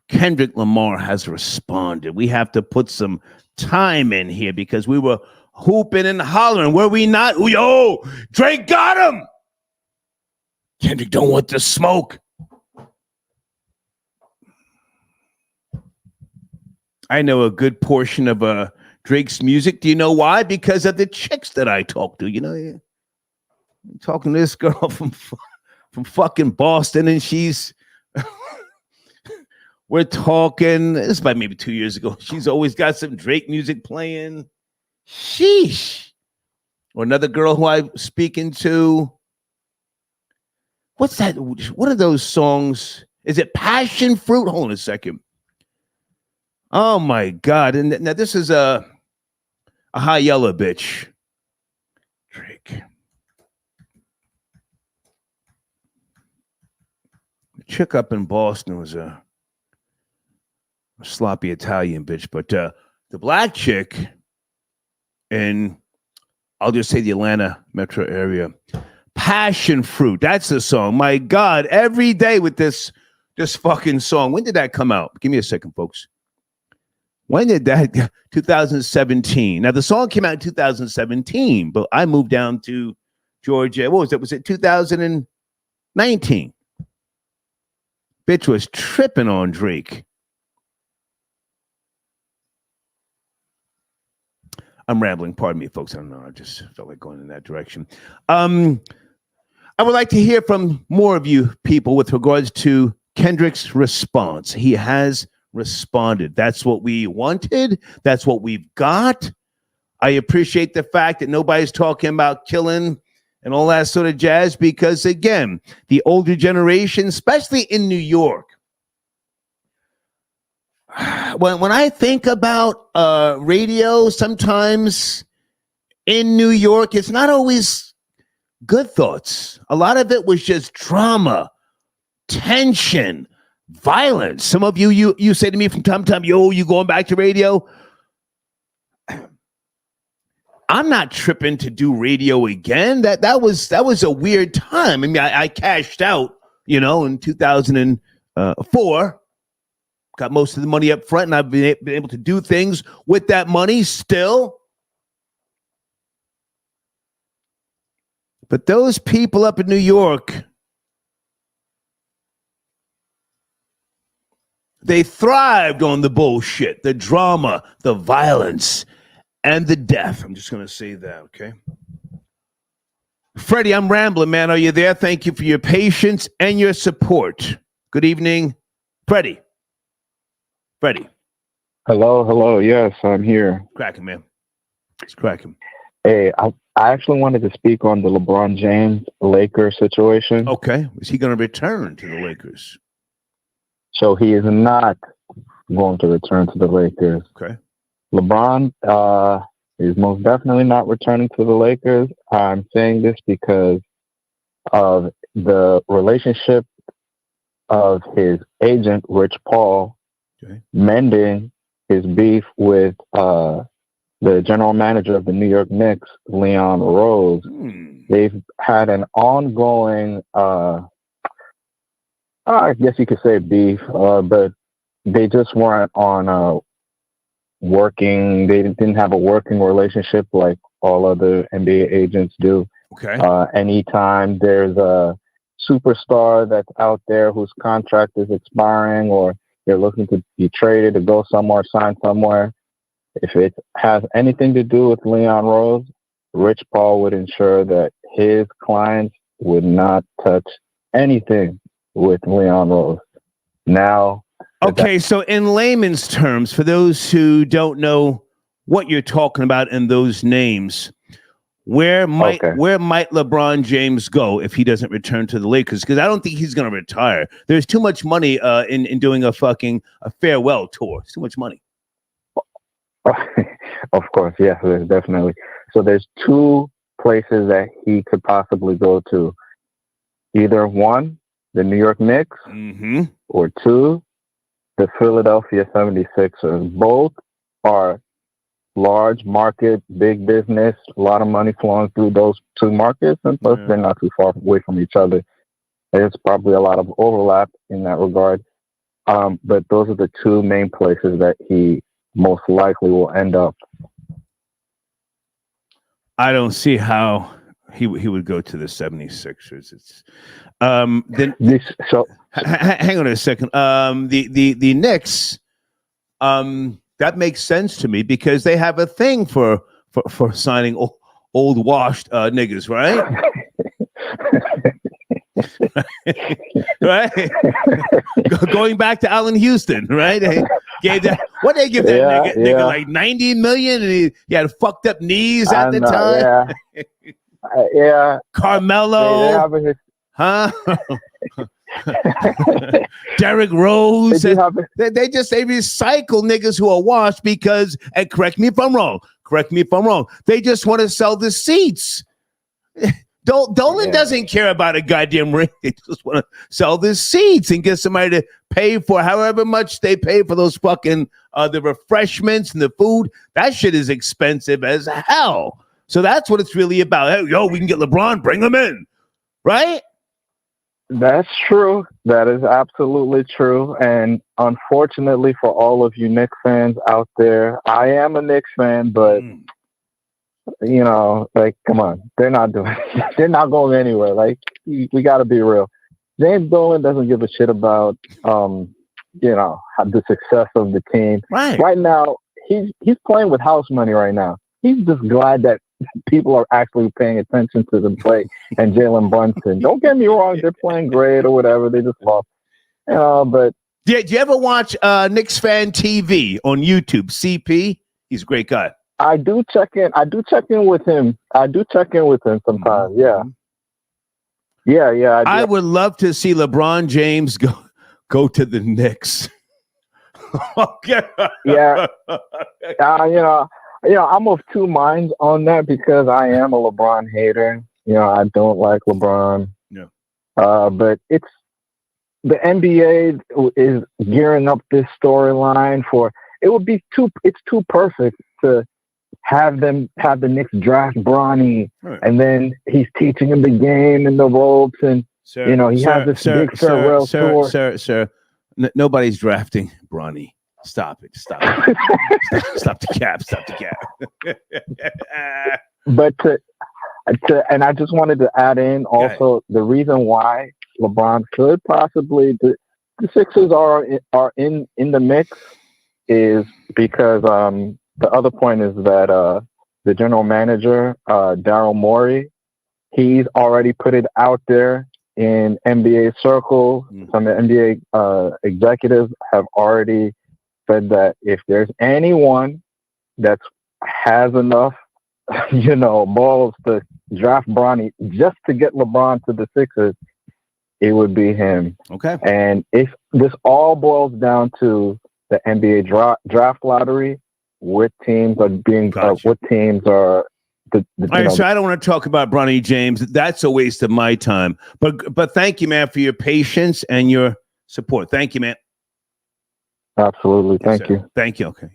Kendrick Lamar has responded. We have to put some time in here because we were hooping and hollering. Were we not? Yo, Drake got him. Kendrick don't want the smoke. I know a good portion of Drake's music. Do you know why? Because of the chicks that I talk to. I'm talking to this girl from fucking Boston, and she's we're talking. This is about maybe 2 years ago. She's always got some Drake music playing. Sheesh. Or another girl who I'm speaking to. What's that? What are those songs? Is it Passion Fruit? Hold on a second. Oh my God. And now this is a high yellow bitch. Drake. The chick up in Boston was a sloppy Italian bitch, but the black chick, and I'll just say the Atlanta metro area, Passion Fruit. That's the song. My God, every day with this fucking song. When did that come out? Give me a second, folks. When did that? 2017. Now the song came out in 2017, but I moved down to Georgia. What was it? Was it 2019? Bitch was tripping on Drake. I'm rambling. Pardon me, folks. I don't know. I just felt like going in that direction. I would like to hear from more of you people with regards to Kendrick's response. He has responded. That's what we wanted. That's what we've got. I appreciate the fact that nobody's talking about killing and all that sort of jazz because, again, the older generation, especially in New York, when I think about radio, sometimes in New York, it's not always good thoughts. A lot of it was just drama, tension, violence. Some of you say to me from time to time, yo, you going back to radio? I'm not tripping to do radio again. That was a weird time. I mean, I cashed out, in 2004. Got most of the money up front, and I've been able to do things with that money still. But those people up in New York, they thrived on the bullshit, the drama, the violence, and the death. I'm just going to say that, okay? Freddie, I'm rambling, man. Are you there? Thank you for your patience and your support. Good evening, Freddie. Hello. Yes, I'm here. Cracking, man. It's cracking. Hey, I actually wanted to speak on the LeBron James Lakers situation. Okay. Is he going to return to the Lakers? So he is not going to return to the Lakers. Okay. LeBron is most definitely not returning to the Lakers. I'm saying this because of the relationship of his agent, Rich Paul, mending his beef with the general manager of the New York Knicks, Leon Rose. They've had an ongoing, I guess you could say beef, but they just weren't on working. They didn't have a working relationship like all other NBA agents do. Okay. Anytime there's a superstar that's out there whose contract is expiring or they're looking to be traded to go somewhere, sign somewhere, if it has anything to do with Leon Rose, Rich Paul would ensure that his clients would not touch anything with Leon Rose. Now, okay, so in layman's terms, for those who don't know what you're talking about in those names, where might LeBron James go if he doesn't return to the Lakers? Because I don't think he's going to retire. There's too much money in doing a farewell tour. It's too much money. Of course, yes, there's definitely. So there's two places that he could possibly go to. Either one, the New York Knicks, or two, the Philadelphia 76ers. Both are large market, big business, a lot of money flowing through those two markets, and plus they're not too far away from each other. There's probably a lot of overlap in that regard. But those are the two main places that he most likely will end up. I don't see how he would go to the 76ers. It's hang on a second. The Knicks, that makes sense to me because they have a thing for signing old washed niggas, right? Right? Going back to Allen Houston, right? They gave that. What they give that nigga like 90 million, and he had fucked up knees at the time. Yeah. Carmelo, huh? Derrick Rose. They recycle niggas who are washed because, and correct me if I'm wrong. They just want to sell the seats. Dolan doesn't care about a goddamn ring. They just want to sell the seats and get somebody to pay for however much they pay for those fucking the refreshments and the food. That shit is expensive as hell. So that's what it's really about. Hey, we can get LeBron, bring him in, right? That's true. That is absolutely true. And unfortunately for all of you Knicks fans out there, I am a Knicks fan, but come on, they're not going anywhere. Like, we got to be real. James Dolan doesn't give a shit about, the success of the team. Right now, he's playing with house money right now. He's just glad that people are actually paying attention to the play and Jalen Brunson. Don't get me wrong, they're playing great or whatever. They just lost. But do you ever watch Knicks Fan TV on YouTube? CP, he's a great guy. I do check in with him. Sometimes. Yeah. I would love to see LeBron James go to the Knicks. Okay. Yeah. I'm of two minds on that because I am a LeBron hater. I don't like LeBron. Yeah. But it's the NBA is gearing up this storyline for. It's too perfect to have the Knicks draft Bronny, Right. and then he's teaching him the game and the ropes, and Sir, he has this big farewell tour. Sir, nobody's drafting Bronny. Stop it. Stop it. Stop the cap. Stop the cap. But and I just wanted to add in also the reason why LeBron could possibly the Sixers are in the mix is because the other point is that the general manager Daryl Morey, he's already put it out there in NBA circles. Some of the NBA executives have already said that if there's anyone that has enough, balls to draft Bronny just to get LeBron to the Sixers, it would be him. Okay. And if this all boils down to the NBA draft lottery, what teams are being, what teams are. All right, so I don't want to talk about Bronny James. That's a waste of my time. But thank you, man, for your patience and your support. Thank you, man. Absolutely. Thank you. Thank you. Okay.